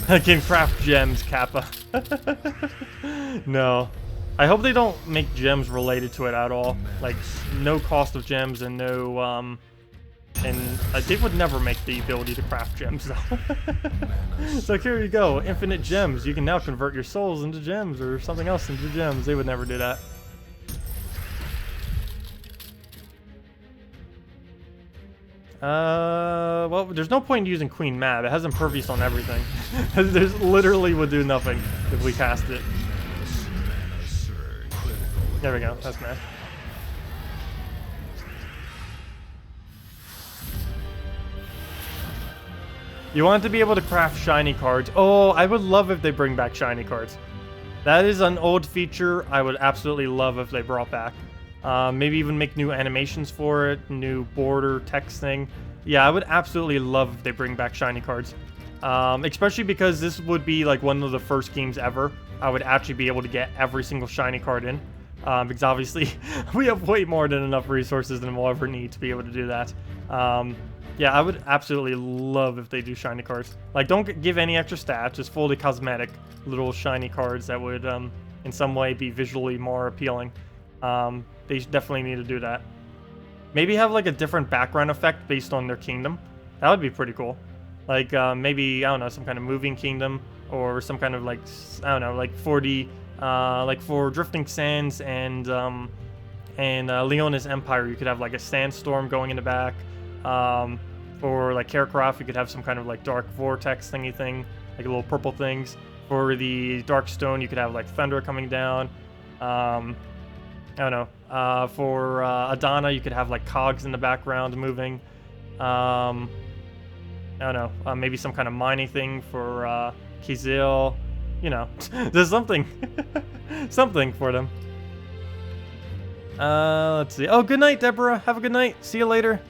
I can craft gems, Kappa. No. I hope they don't make gems related to it at all. Like, no cost of gems and no, they would never make the ability to craft gems, though. So here you go, infinite gems. You can now convert your souls into gems or something else into gems. They would never do that. Well, there's no point in using Queen Mab. It has impervious on everything. There's literally would do nothing if we cast it. There we go. That's mad. You want to be able to craft shiny cards. Oh, I would love if they bring back shiny cards. That is an old feature I would absolutely love if they brought back. Maybe even make new animations for it, new border text thing. Yeah, I would absolutely love if they bring back shiny cards. Especially because this would be like one of the first games ever I would actually be able to get every single shiny card in. Because obviously we have way more than enough resources than we'll ever need to be able to do that. Yeah, I would absolutely love if they do shiny cards. Like, don't give any extra stats, just fully cosmetic little shiny cards that would in some way be visually more appealing. They definitely need to do that. Maybe have like a different background effect based on their kingdom. That would be pretty cool. Like maybe, I don't know, some kind of moving kingdom, or some kind of like, I don't know, like for the like for Drifting Sands and Leona's Empire, you could have like a sandstorm going in the back. For like Carecroft, you could have some kind of like dark vortex thingy thing, like little purple things. For the Darkstone, you could have like thunder coming down. I don't know. For Adana, you could have like cogs in the background moving. I don't know. Maybe some kind of mining thing for Kizil. You know, there's something, something for them. Let's see. Oh, good night, Deborah. Have a good night. See you later.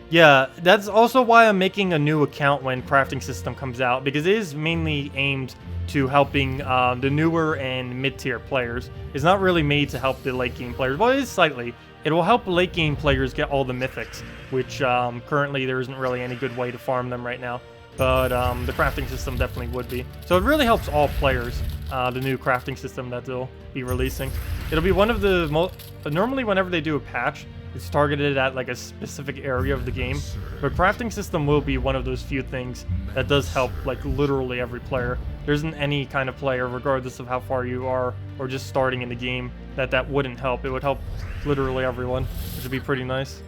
Yeah, that's also why I'm making a new account when Crafting System comes out, because it is mainly aimed to helping the newer and mid-tier players. It's not really made to help the late game players. Well, it is slightly. It will help late game players get all the mythics, which currently there isn't really any good way to farm them right now. But the crafting system definitely would be. So it really helps all players, the new crafting system that they'll be releasing. It'll be one of the most... Normally whenever they do a patch, it's targeted at like a specific area of the game. But crafting system will be one of those few things that does help like literally every player. There isn't any kind of player, regardless of how far you are or just starting in the game, that wouldn't help. It would help literally everyone, which would be pretty nice.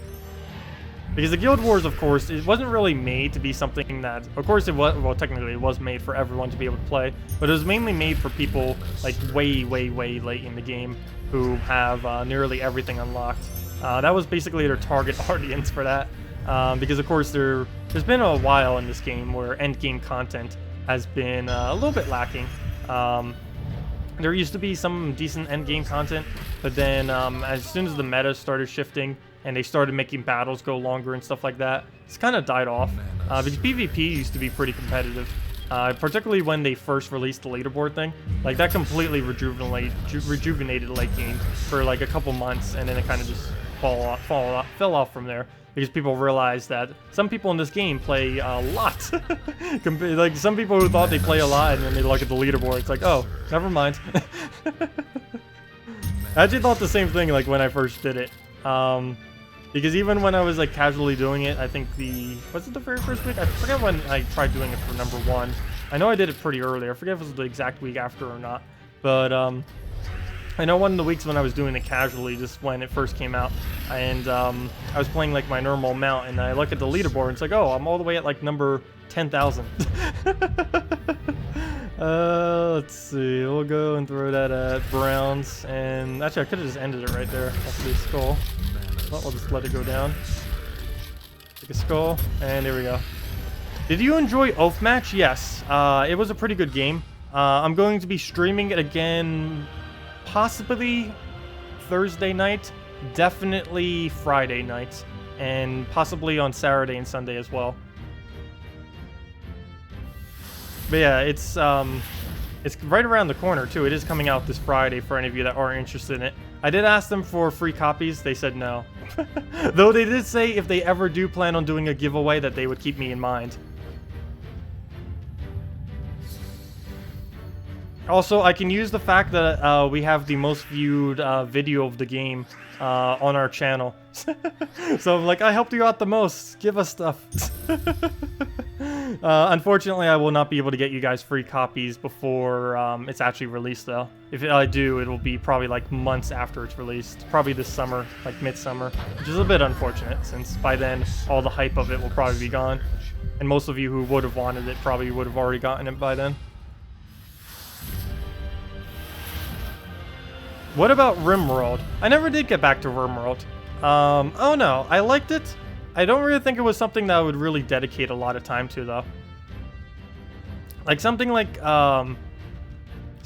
Because the Guild Wars, of course, it wasn't really made to be something that... Of course, it was... Well, technically, it was made for everyone to be able to play. But it was mainly made for people, like, way, way, way late in the game who have nearly everything unlocked. That was basically their target audience for that. Because, of course, there's been a while in this game where endgame content has been a little bit lacking. There used to be some decent endgame content, but then as soon as the meta started shifting and they started making battles go longer and stuff like that, it's kind of died off. Because PvP used to be pretty competitive, particularly when they first released the leaderboard thing. Like, that completely rejuvenated late game for like a couple months, and then it kind of just fell off from there. Because people realized that some people in this game play a lot. Like, some people who thought they play a lot, and then they look at the leaderboard, it's like, oh, never mind. I actually thought the same thing, like, when I first did it. Because even when I was like casually doing it, I think was it the very first week? I forget when I tried doing it for number 1. I know I did it pretty early. I forget if it was the exact week after or not. But I know one of the weeks when I was doing it casually, just when it first came out, and I was playing like my normal amount, and I look at the leaderboard, and it's like, oh, I'm all the way at like number 10,000. Let's see. We'll go and throw that at Browns, and actually I could have just ended it right there. That's the skull. Well, we'll just let it go down. Take a skull, and there we go. Did you enjoy Oath Match? Yes. It was a pretty good game. I'm going to be streaming it again, possibly Thursday night, definitely Friday night, and possibly on Saturday and Sunday as well. But yeah, it's right around the corner too. It is coming out this Friday for any of you that are interested in it. I did ask them for free copies. They said no. Though they did say if they ever do plan on doing a giveaway that they would keep me in mind. Also, I can use the fact that we have the most viewed video of the game on our channel. So I'm like, I helped you out the most. Give us stuff. Unfortunately, I will not be able to get you guys free copies before it's actually released, though. If I do, it'll be probably like months after it's released. Probably this summer, like midsummer, which is a bit unfortunate, since by then all the hype of it will probably be gone. And most of you who would have wanted it probably would have already gotten it by then. What about RimWorld? I never did get back to RimWorld. Oh no, I liked it. I don't really think it was something that I would really dedicate a lot of time to, though. Like something like, oh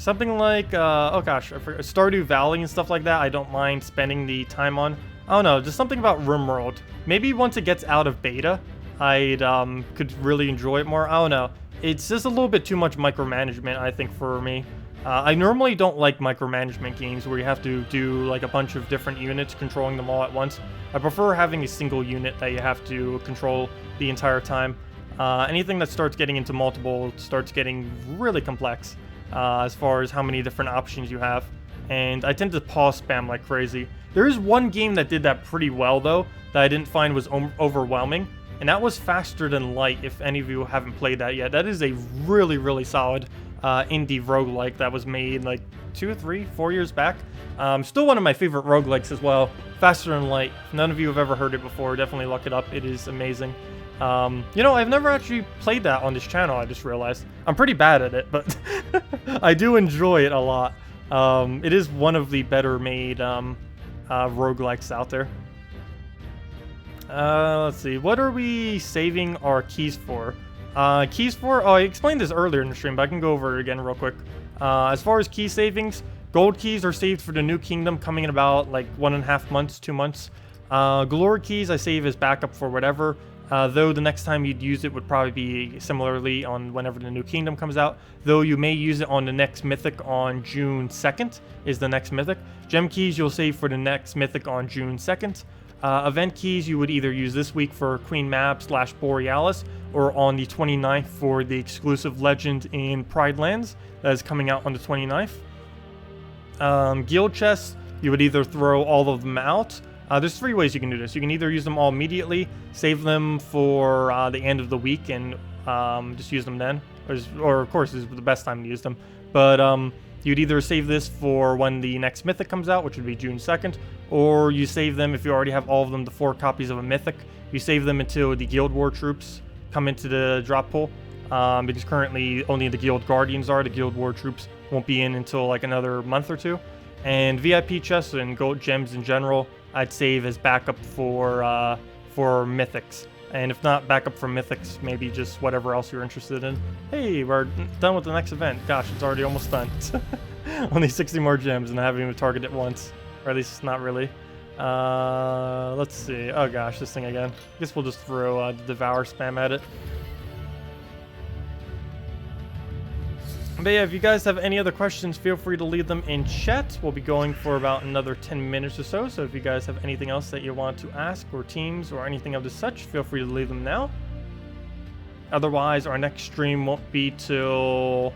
gosh, I forgot, Stardew Valley and stuff like that, I don't mind spending the time on. I don't know, just something about RimWorld. Maybe once it gets out of beta, I'd could really enjoy it more. I don't know. It's just a little bit too much micromanagement, I think, for me. I normally don't like micromanagement games where you have to do like a bunch of different units, controlling them all at once. I prefer having a single unit that you have to control the entire time. Anything that starts getting into multiple starts getting really complex as far as how many different options you have. And I tend to pause spam like crazy. There is one game that did that pretty well, though, that I didn't find was overwhelming. And that was Faster Than Light, if any of you haven't played that yet. That is a really, really solid indie roguelike that was made like 2, 3, 4 years back. Still one of my favorite roguelikes as well. Faster Than Light. If none of you have ever heard it before, definitely look it up. It is amazing. You know, I've never actually played that on this channel, I just realized. I'm pretty bad at it, but I do enjoy it a lot. It is one of the better made roguelikes out there. Let's see. What are we saving our keys for? Keys for... Oh, I explained this earlier in the stream, but I can go over it again real quick. As far as key savings, gold keys are saved for the new kingdom coming in about like 1.5 months, 2 months. Glory keys I save as backup for whatever. Though the next time you'd use it would probably be similarly on whenever the new kingdom comes out. Though you may use it on the next mythic on June 2nd is the next mythic. Gem keys you'll save for the next mythic on June 2nd. Event keys you would either use this week for Queen Mab / Borealis or on the 29th for the exclusive legend in Pride Lands that is coming out on the 29th. Guild chests, you would either throw all of them out. There's 3 ways you can do this. You can either use them all immediately, save them for the end of the week, and just use them then. Or of course, this is the best time to use them. But you'd either save this for when the next mythic comes out, which would be June 2nd, or you save them if you already have all of them, the 4 copies of a mythic. You save them until the Guild War troops come into the drop pool. Because currently only the Guild Guardians are. The Guild War troops won't be in until like another month or 2. And VIP chests and gold gems in general, I'd save as backup for mythics. And if not backup for mythics, maybe just whatever else you're interested in. Hey, we're done with the next event. Gosh, it's already almost done. Only 60 more gems and I haven't even targeted it once. Or at least not really. Let's see. Oh gosh, this thing again. I guess we'll just throw the Devour spam at it. But yeah, if you guys have any other questions, feel free to leave them in chat. We'll be going for about another 10 minutes or so. So if you guys have anything else that you want to ask, or teams, or anything of the such, feel free to leave them now. Otherwise, our next stream won't be till...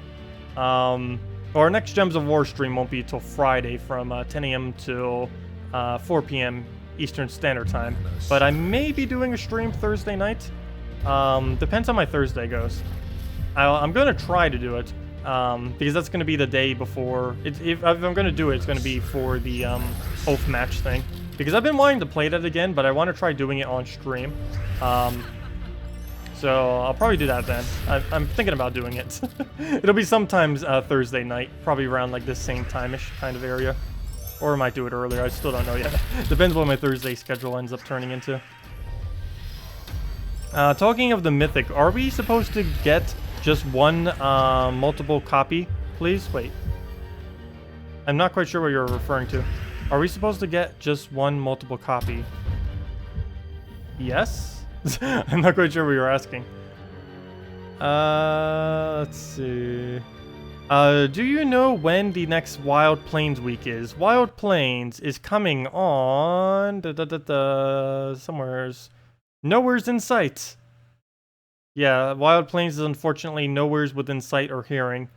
our next Gems of War stream won't be till Friday from 10 a.m. till 4 p.m. Eastern Standard Time. But I may be doing a stream Thursday night. Depends how my Thursday goes. I'm going to try to do it, because that's going to be the day before. If I'm going to do it, it's going to be for the oath match thing. Because I've been wanting to play that again, but I want to try doing it on stream. So I'll probably do that then. I'm thinking about doing it. It'll be sometimes Thursday night, probably around like this same time-ish kind of area. Or I might do it earlier, I still don't know yet. Depends what my Thursday schedule ends up turning into. Talking of the Mythic, are we supposed to get just one multiple copy, please? Wait. I'm not quite sure what you're referring to. Are we supposed to get just one multiple copy? Yes? I'm not quite sure what you're asking. Let's see. Do you know when the next Wild Plains week is? Wild Plains is coming on... somewheres. Nowhere's in sight. Yeah, Wild Plains is unfortunately nowhere's within sight or hearing.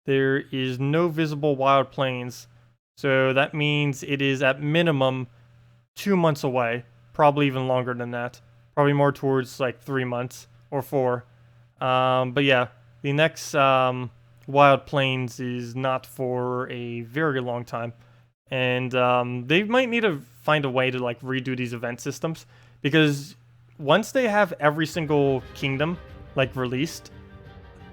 There is no visible Wild Plains. So that means it is at minimum 2 months away. Probably even longer than that. Probably more towards like 3 months or 4. But yeah, the next Wild Plains is not for a very long time. And they might need to find a way to like redo these event systems. Because once they have every single kingdom like released,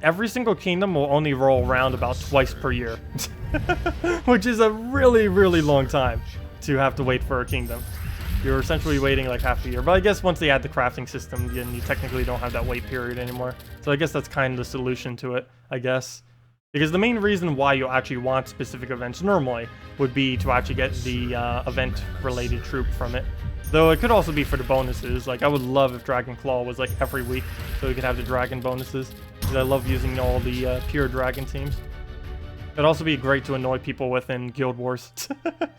every single kingdom will only roll around about twice per year. Which is a really, really long time to have to wait for a kingdom. You're essentially waiting like half a year. But I guess once they add the crafting system, then you technically don't have that wait period anymore. So I guess that's kind of the solution to it, I guess. Because the main reason why you actually want specific events normally would be to actually get the event-related troop from it. Though it could also be for the bonuses. Like, I would love if Dragon Claw was like every week, so we could have the dragon bonuses. Because I love using all the pure dragon teams. It'd also be great to annoy people with in Guild Wars.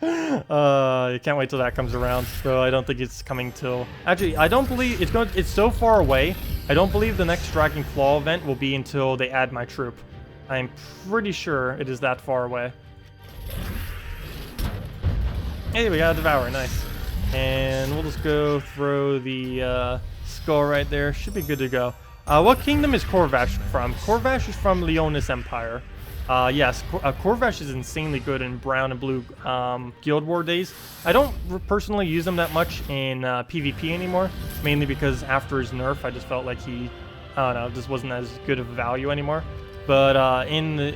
You can't wait till that comes around. So I don't think it's coming till... Actually, I don't believe it's so far away. I don't believe the next Dragon Claw event will be until they add my troop. I'm pretty sure it is that far away. Hey, we got a Devourer, nice. And we'll just go throw the skull right there. Should be good to go. What kingdom is Corvash from? Corvash is from Leonis Empire. Yes, Corvash is insanely good in brown and blue Guild War days. I don't personally use him that much in PvP anymore, mainly because after his nerf, I just felt like he, I don't know, just wasn't as good of a value anymore. But in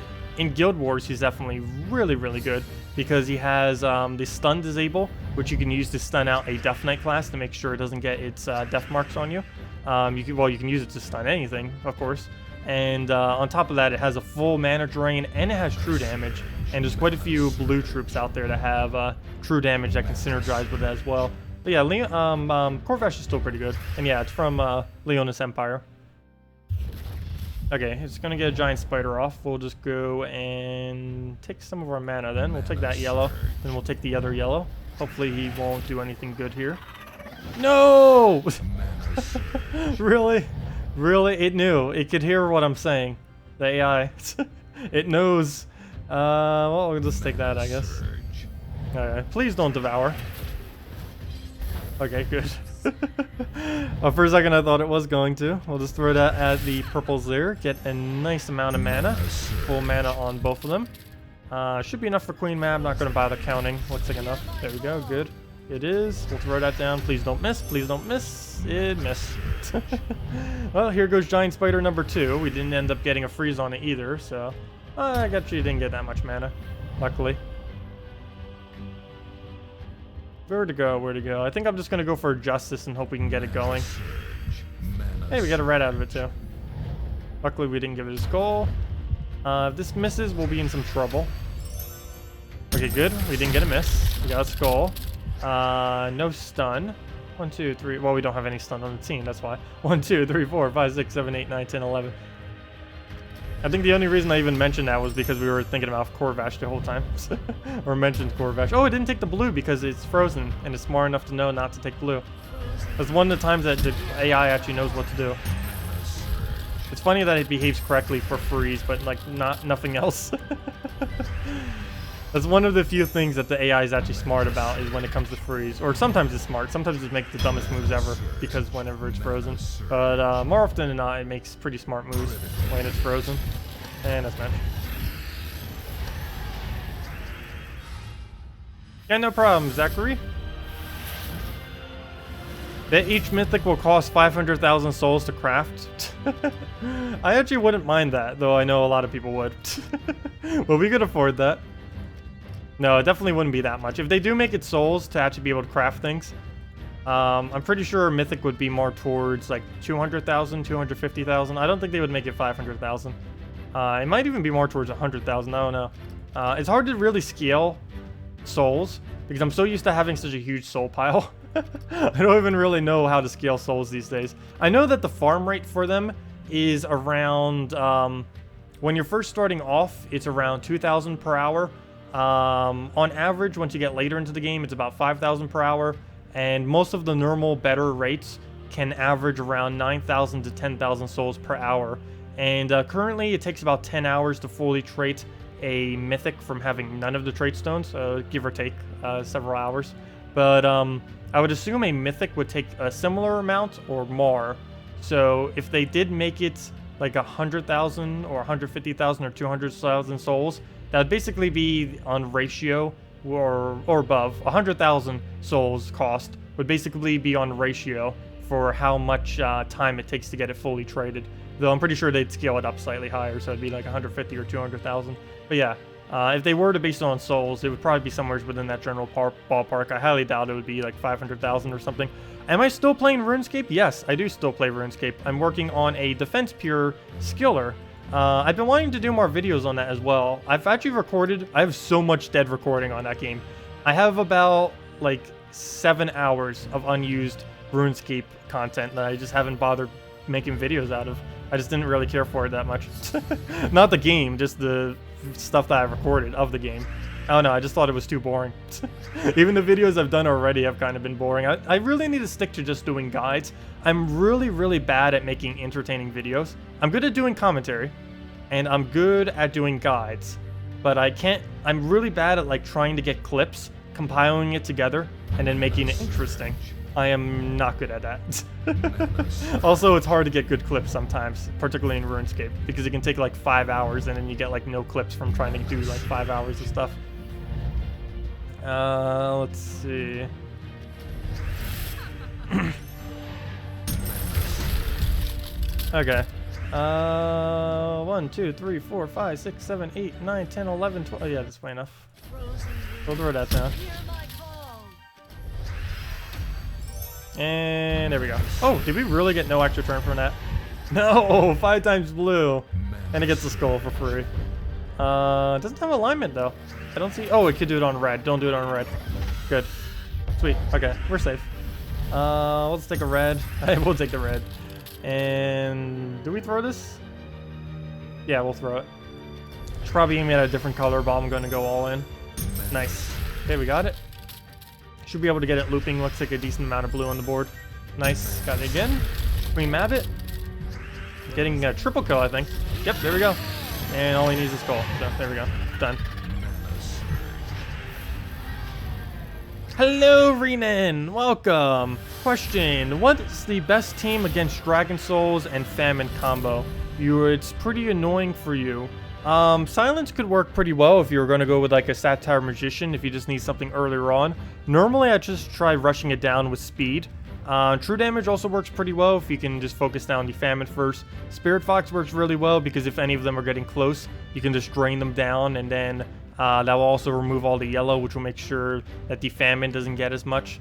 Guild Wars, he's definitely really, really good because he has the stun disable, which you can use to stun out a Death Knight class to make sure it doesn't get its death marks on you. You can use it to stun anything, of course. And on top of that, it has a full mana drain, and it has true damage. And there's quite a few blue troops out there that have true damage that can synergize with it as well. But yeah, Corvash is still pretty good. And yeah, it's from Leonis Empire. Okay, it's going to get a giant spider off. We'll just go and take some of our mana then. We'll take that yellow, then we'll take the other yellow. Hopefully he won't do anything good here. No! Really? Really? It knew. It could hear what I'm saying. The AI. It knows. Well, we'll just take that, I guess. Alright, please don't devour. Okay, good. Well, for a second I thought it was going to. We'll just throw that at the purples there. Get a nice amount of mana. Full mana on both of them. Should be enough for Queen Mab. Not going to bother counting. Looks like enough. There we go. Good. It is. We'll throw that down. Please don't miss. Please don't miss. It missed. Well, here goes Giant Spider number 2. We didn't end up getting a freeze on it either, so... I got you didn't get that much mana. Luckily. Where to go? Where to go? I think I'm just going to go for Justice and hope we can get it going. Hey, we got a red out of it too. Luckily we didn't give it a skull. If this misses, we'll be in some trouble. Okay, good. We didn't get a miss. We got a skull. No stun. 1, 2, 3. Well, we don't have any stun on the team, that's why. 1, 2, 3, 4, 5, 6, 7, 8, 9, 10, 11. I think the only reason I even mentioned that was because we were thinking about Corvash the whole time. Or mentioned Corvash. Oh, it didn't take the blue because it's frozen, and it's smart enough to know not to take blue. That's one of the times that the AI actually knows what to do. It's funny that it behaves correctly for freeze, but like nothing else. That's one of the few things that the AI is actually smart about, is when it comes to freeze. Or sometimes it's smart. Sometimes it makes the dumbest moves ever because whenever it's frozen. But more often than not, it makes pretty smart moves when it's frozen. And that's match. Yeah, no problem, Zachary. That each mythic will cost 500,000 souls to craft. I actually wouldn't mind that, though I know a lot of people would. Well, we could afford that. No, it definitely wouldn't be that much. If they do make it souls to actually be able to craft things, I'm pretty sure mythic would be more towards like 200,000, 250,000. I don't think they would make it 500,000. It might even be more towards 100,000. I don't know. It's hard to really scale souls because I'm so used to having such a huge soul pile. I don't even really know how to scale souls these days. I know that the farm rate for them is around, when you're first starting off, it's around 2,000 per hour. On average, once you get later into the game, it's about 5,000 per hour. And most of the normal better rates can average around 9,000 to 10,000 souls per hour. And currently, it takes about 10 hours to fully trait a mythic from having none of the trait stones, give or take several hours. But I would assume a mythic would take a similar amount or more. So if they did make it like 100,000 or 150,000 or 200,000 souls, that would basically be on ratio or above. 100,000 souls cost would basically be on ratio for how much time it takes to get it fully traded. Though I'm pretty sure they'd scale it up slightly higher, so it'd be like 150 or 200,000. But yeah, if they were to base it on souls, it would probably be somewhere within that general ballpark. I highly doubt it would be like 500,000 or something. Am I still playing RuneScape? Yes, I do still play RuneScape. I'm working on a Defense Pure skiller. I've been wanting to do more videos on that as well. I've actually recorded, I have so much dead recording on that game. I have about like 7 hours of unused RuneScape content that I just haven't bothered making videos out of. I just didn't really care for it that much. Not the game, just the stuff that I recorded of the game. I don't know, I just thought it was too boring. Even the videos I've done already have kind of been boring. I really need to stick to just doing guides. I'm really bad at making entertaining videos. I'm good at doing commentary, and I'm good at doing guides. But I'm really bad at like trying to get clips, compiling it together, and then making it interesting. I am not good at that. Also, it's hard to get good clips sometimes, particularly in RuneScape, because it can take like 5 hours and then you get like no clips from trying to do like 5 hours of stuff. Let's see. Okay. 1, 2, 3, 4, 5, 6, 7, 8, 9, 10, 11, 12. Oh yeah, that's way enough. We'll throw that down. And there we go. Oh, did we really get no extra turn from that? No, 5 times blue. And it gets the skull for free. It doesn't have alignment though. I don't see. Oh, it could do it on red. Don't do it on red. Good. Sweet. Okay, we're safe. Let's take a red. We'll take the red. And do we throw this? Yeah, we'll throw it. Should probably aim at a different color, but I'm going to go all in. Nice. Okay, we got it. Should be able to get it looping. Looks like a decent amount of blue on the board. Nice. Got it again. We map it. Getting a triple kill, I think. Yep, there we go. And all he needs is skull. So there we go. Done. Hello, Renan. Welcome. Question: what is the best team against Dragon Souls and Famine combo? It's pretty annoying for you. Silence could work pretty well if you were going to go with like a Satire Magician if you just need something earlier on. Normally I just try rushing it down with speed. True Damage also works pretty well if you can just focus down the Famine first. Spirit Fox works really well because if any of them are getting close, you can just drain them down, and then that will also remove all the yellow, which will make sure that the Famine doesn't get as much.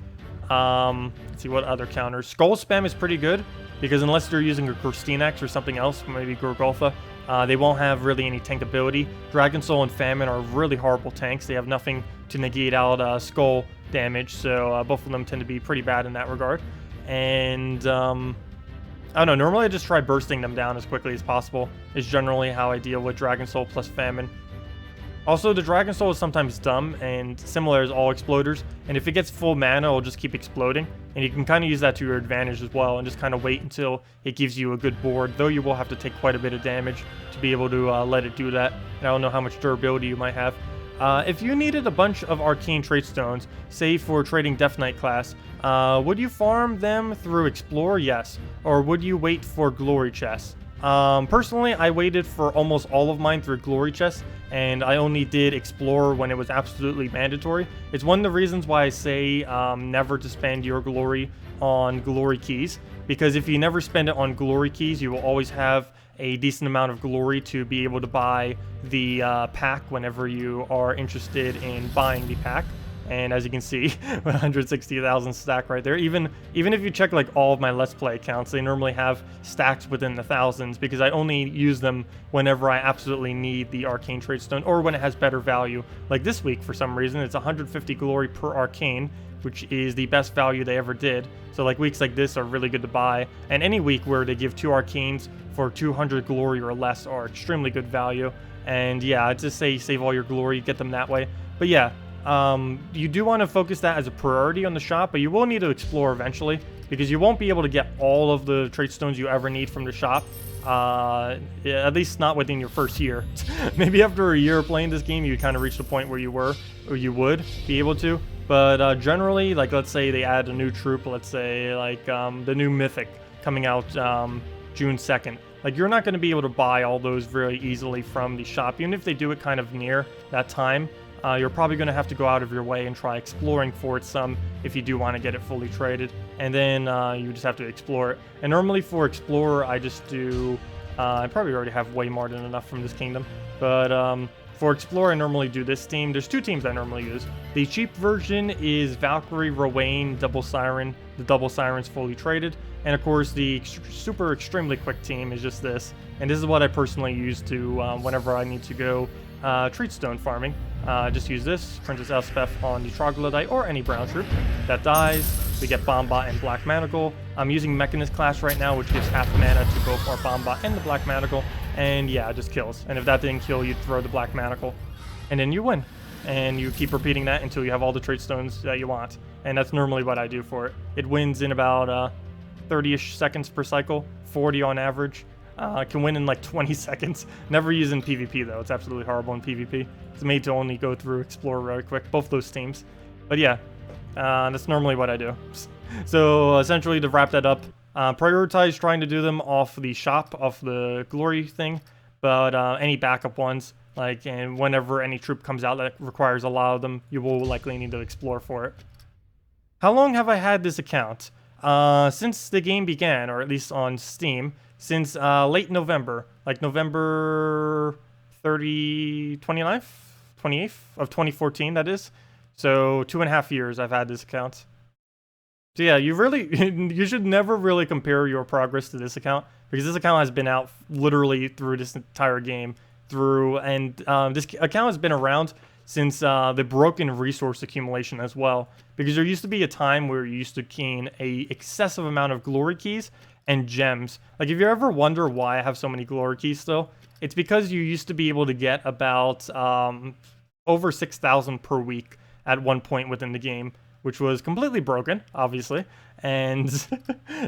Let's see what other counters. Skull Spam is pretty good because unless they're using a Christinax or something else, maybe Gorgolfa, they won't have really any tank ability. Dragon Soul and Famine are really horrible tanks. They have nothing to negate out skull damage, so both of them tend to be pretty bad in that regard. And I don't know, normally I just try bursting them down as quickly as possible is generally how I deal with Dragon Soul plus Famine. Also, the Dragon Soul is sometimes dumb and similar as all exploders, and if it gets full mana, it'll just keep exploding, and you can kind of use that to your advantage as well, and just kind of wait until it gives you a good board, though you will have to take quite a bit of damage to be able to let it do that, and I don't know how much durability you might have. If you needed a bunch of arcane trait stones, say for trading Death Knight class, would you farm them through Explore? Yes. Or would you wait for Glory chests? Personally, I waited for almost all of mine through Glory chests, and I only did Explore when it was absolutely mandatory. It's one of the reasons why I say never to spend your Glory on Glory keys, because if you never spend it on Glory keys, you will always have a decent amount of Glory to be able to buy the pack whenever you are interested in buying the pack. And as you can see, 160,000 stack right there. Even if you check like all of my Let's Play accounts, they normally have stacks within the thousands because I only use them whenever I absolutely need the arcane trade stone or when it has better value. Like this week, for some reason, it's 150 glory per arcane, which is the best value they ever did. So like weeks like this are really good to buy. And any week where they give 2 arcanes for 200 glory or less are extremely good value. And yeah, I'd just say save all your glory, get them that way. But yeah. You do want to focus that as a priority on the shop, but you will need to explore eventually because you won't be able to get all of the trait stones you ever need from the shop. At least not within your first year. Maybe after a year of playing this game, you kind of reach the point where you were, or you would be able to. But generally, like let's say they add a new troop, let's say like the new Mythic coming out June 2nd. Like you're not going to be able to buy all those very easily from the shop, even if they do it kind of near that time. You're probably going to have to go out of your way and try exploring for it some if you do want to get it fully traded. And then you just have to explore it. And normally for Explorer, I just do... I probably already have way more than enough from this kingdom. But for Explorer, I normally do this team. There's 2 teams I normally use. The cheap version is Valkyrie, Rowan, Double Siren. The Double Siren's fully traded. And of course, the super extremely quick team is just this. And this is what I personally use to whenever I need to go treat stone farming. Just use this, Princess Elspeth on the Troglodyte or any brown troop. That dies. We get Bombot and Black Manacle. I'm using Mechanist class right now, which gives half mana to both our Bombot and the Black Manacle. And yeah, it just kills. And if that didn't kill, you throw the Black Manacle. And then you win. And you keep repeating that until you have all the trait stones that you want. And that's normally what I do for it. It wins in about 30-ish seconds per cycle, 40 on average. Can win in like 20 seconds. Never use in PvP though. It's absolutely horrible in PvP. It's made to only go through Explorer really quick, both those teams. But yeah, that's normally what I do. So essentially to wrap that up, prioritize trying to do them off the shop, off the glory thing. But any backup ones, like, and whenever any troop comes out that requires a lot of them, you will likely need to explore for it. How long have I had this account? Since the game began, or at least on Steam, since late November, like November 29th of 2014, that is. So 2.5 years I've had this account. So yeah, you should never really compare your progress to this account, because this account has been out literally through this entire game. And this account has been around since the broken resource accumulation as well, because there used to be a time where you used to gain a excessive amount of glory keys and gems. Like if you ever wonder why I have so many glory keys still, it's because you used to be able to get about over 6,000 per week at one point within the game, which was completely broken, obviously. And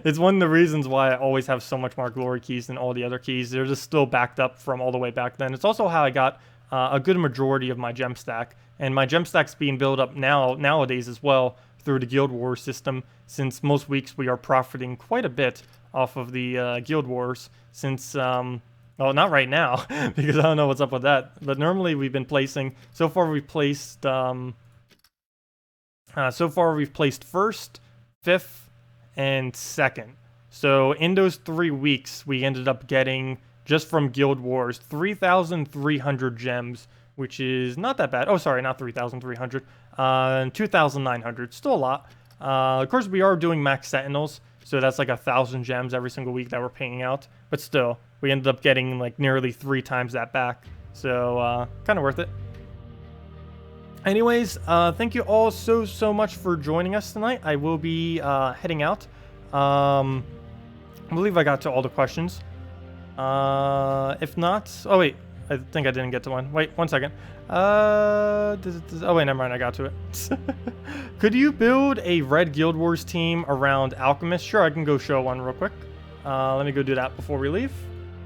it's one of the reasons why I always have so much more glory keys than all the other keys. They're just still backed up from all the way back then. It's also how I got a good majority of my gem stack. And my gem stack's being built up nowadays as well through the Guild Wars system, since most weeks we are profiting quite a bit off of the Guild Wars, since, well, not right now, because I don't know what's up with that, but normally we've been placing, so far we've placed first, fifth, and second. So in those 3 weeks, we ended up getting, just from Guild Wars, 3,300 gems, which is not that bad. Oh, sorry, not 3,300, 2,900, still a lot. Of course, we are doing max sentinels, so that's like 1,000 gems every single week that we're paying out. But still, we ended up getting like nearly 3 times that back. So kind of worth it. Anyways, thank you all so much for joining us tonight. I will be heading out. I believe I got to all the questions. If not, oh wait, I think I didn't get to one. Wait, 1 second. Oh wait, never mind, I got to it. Could you build a Red Guild Wars team around Alchemist? Sure, I can go show one real quick. Let me go do that before we leave.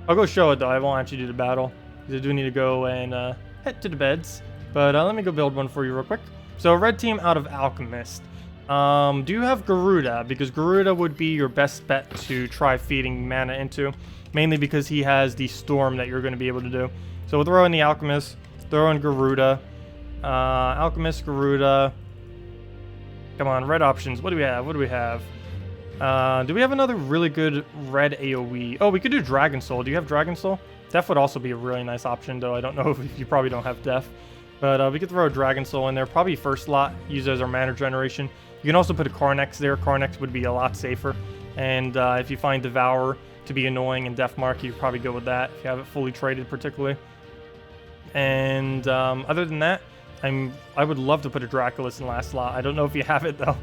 I'll go show it though, I won't actually do the battle, because I do need to go and head to the beds. But let me go build one for you real quick. So red team out of Alchemist. Do you have Garuda? Because Garuda would be your best bet to try feeding mana into. Mainly because he has the Storm that you're going to be able to do. So we'll throw in the Alchemist. Throw in Garuda. Alchemist, Garuda. Come on, red options. What do we have? What do we have? Do we have another really good red AoE? Oh, we could do Dragon Soul. Do you have Dragon Soul? Def would also be a really nice option, though. I don't know if you probably don't have Def. But we could throw a Dragon Soul in there. Probably first slot. Use it as our mana generation. You can also put a Carnex there. Carnex would be a lot safer. And if you find Devour to be annoying and Def Mark, you could probably go with that if you have it fully traded particularly. And other than that, I would love to put a Draculus in last slot. I don't know if you have it though.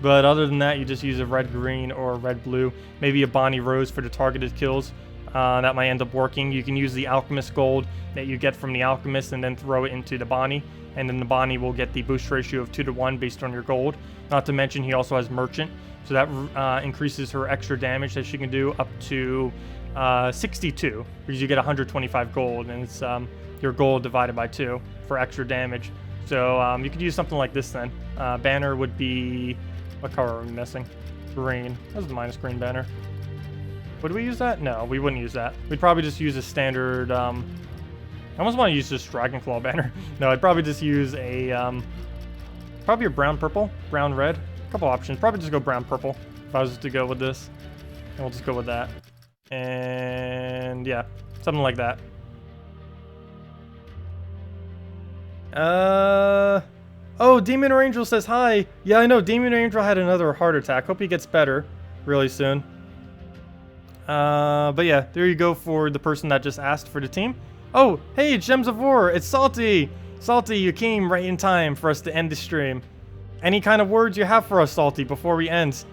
But other than that, you just use a red-green or a red-blue. Maybe a Bonnie Rose for the targeted kills. That might end up working. You can use the Alchemist Gold that you get from the Alchemist and then throw it into the Bonnie. And then the Bonnie will get the boost ratio of 2-to-1 based on your gold. Not to mention he also has Merchant. So that increases her extra damage that she can do up to 62. Because you get 125 gold and it's your gold divided by 2 for extra damage. So you could use something like this then. Banner would be... What color are we missing? Green. That's the minus green banner. Would we use that? No, we wouldn't use that. We'd probably just use a standard... I almost want to use this Dragonclaw banner. No, I'd probably just use a... probably a brown-purple, brown-red. A couple options. Probably just go brown-purple if I was to go with this. And we'll just go with that. And yeah, something like that. Oh, Demon Angel says hi. Yeah, I know. Demon Angel had another heart attack. Hope he gets better really soon. But yeah, there you go for the person that just asked for the team. Oh, hey, Gems of War. It's Salty. Salty, you came right in time for us to end the stream. Any kind of words you have for us, Salty, before we end?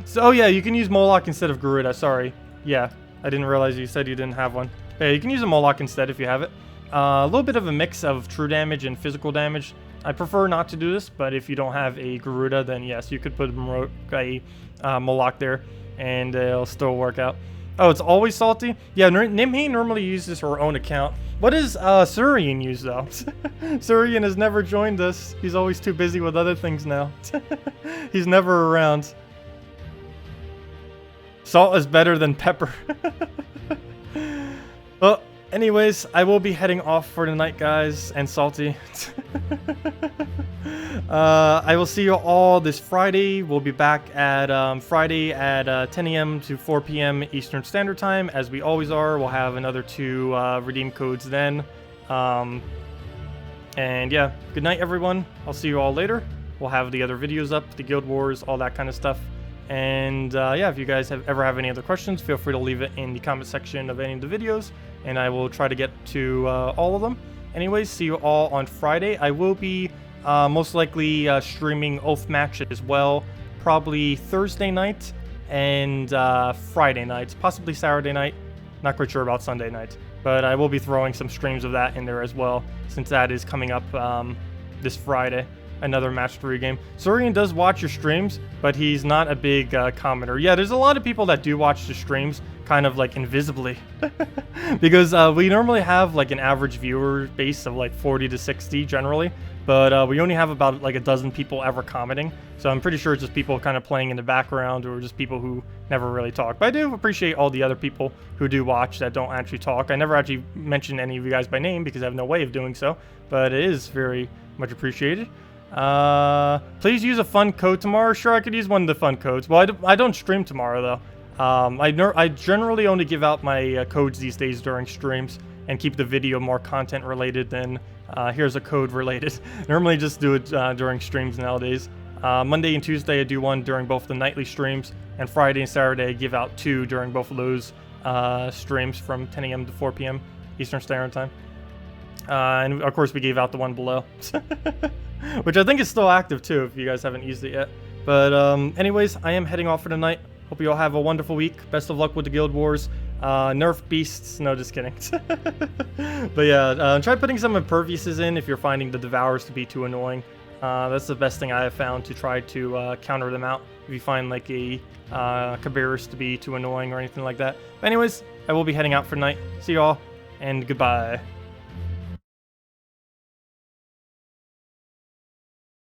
So, oh yeah, you can use Moloch instead of Garuda. Sorry. Yeah, I didn't realize you said you didn't have one. Yeah, you can use a Moloch instead if you have it. A little bit of a mix of true damage and physical damage. I prefer not to do this, but if you don't have a Garuda, then yes, you could put a Moloch there, and it'll still work out. Oh, it's always Salty? Yeah, Nimhe normally uses her own account. What does Surian use, though? Surian has never joined us. He's always too busy with other things now. He's never around. Salt is better than pepper. Well, anyways, I will be heading off for the night, guys, and Salty. I will see you all this Friday. We'll be back at Friday at 10 a.m. to 4 p.m. Eastern Standard Time, as we always are. We'll have another 2 redeem codes then. And yeah, good night, everyone. I'll see you all later. We'll have the other videos up, the Guild Wars, all that kind of stuff. And yeah, if you guys ever have any other questions, feel free to leave it in the comment section of any of the videos, and I will try to get to all of them. Anyways, see you all on Friday. I will be most likely streaming Oath Match as well, probably Thursday night and Friday night, possibly Saturday night. Not quite sure about Sunday night, but I will be throwing some streams of that in there as well, since that is coming up this Friday. Another match 3 game. Surian does watch your streams, but he's not a big commenter. Yeah, there's a lot of people that do watch the streams, kind of like invisibly. Because we normally have like an average viewer base of like 40 to 60 generally, but we only have about like a dozen people ever commenting. So I'm pretty sure it's just people kind of playing in the background, or just people who never really talk. But I do appreciate all the other people who do watch that don't actually talk. I never actually mention any of you guys by name because I have no way of doing so, but it is very much appreciated. Please use a fun code tomorrow. Sure, I could use one of the fun codes. Well, I don't stream tomorrow though. I generally only give out my codes these days during streams and keep the video more content related than here's a code related. Normally just do it during streams nowadays. Monday and Tuesday I do one during both the nightly streams, and Friday and Saturday I give out 2 during both of those streams from 10 a.m. to 4 p.m. Eastern Standard Time. And of course we gave out the one below. Which I think is still active too, if you guys haven't used it yet. But anyways, I am heading off for the night. Hope you all have a wonderful week. Best of luck with the Guild Wars. Nerf beasts. No, just kidding. But yeah, try putting some imperviouses in if you're finding the Devourers to be too annoying. That's the best thing I have found to try to counter them out. If you find like a Cabarrus to be too annoying or anything like that. But anyways, I will be heading out for the night. See you all, and goodbye.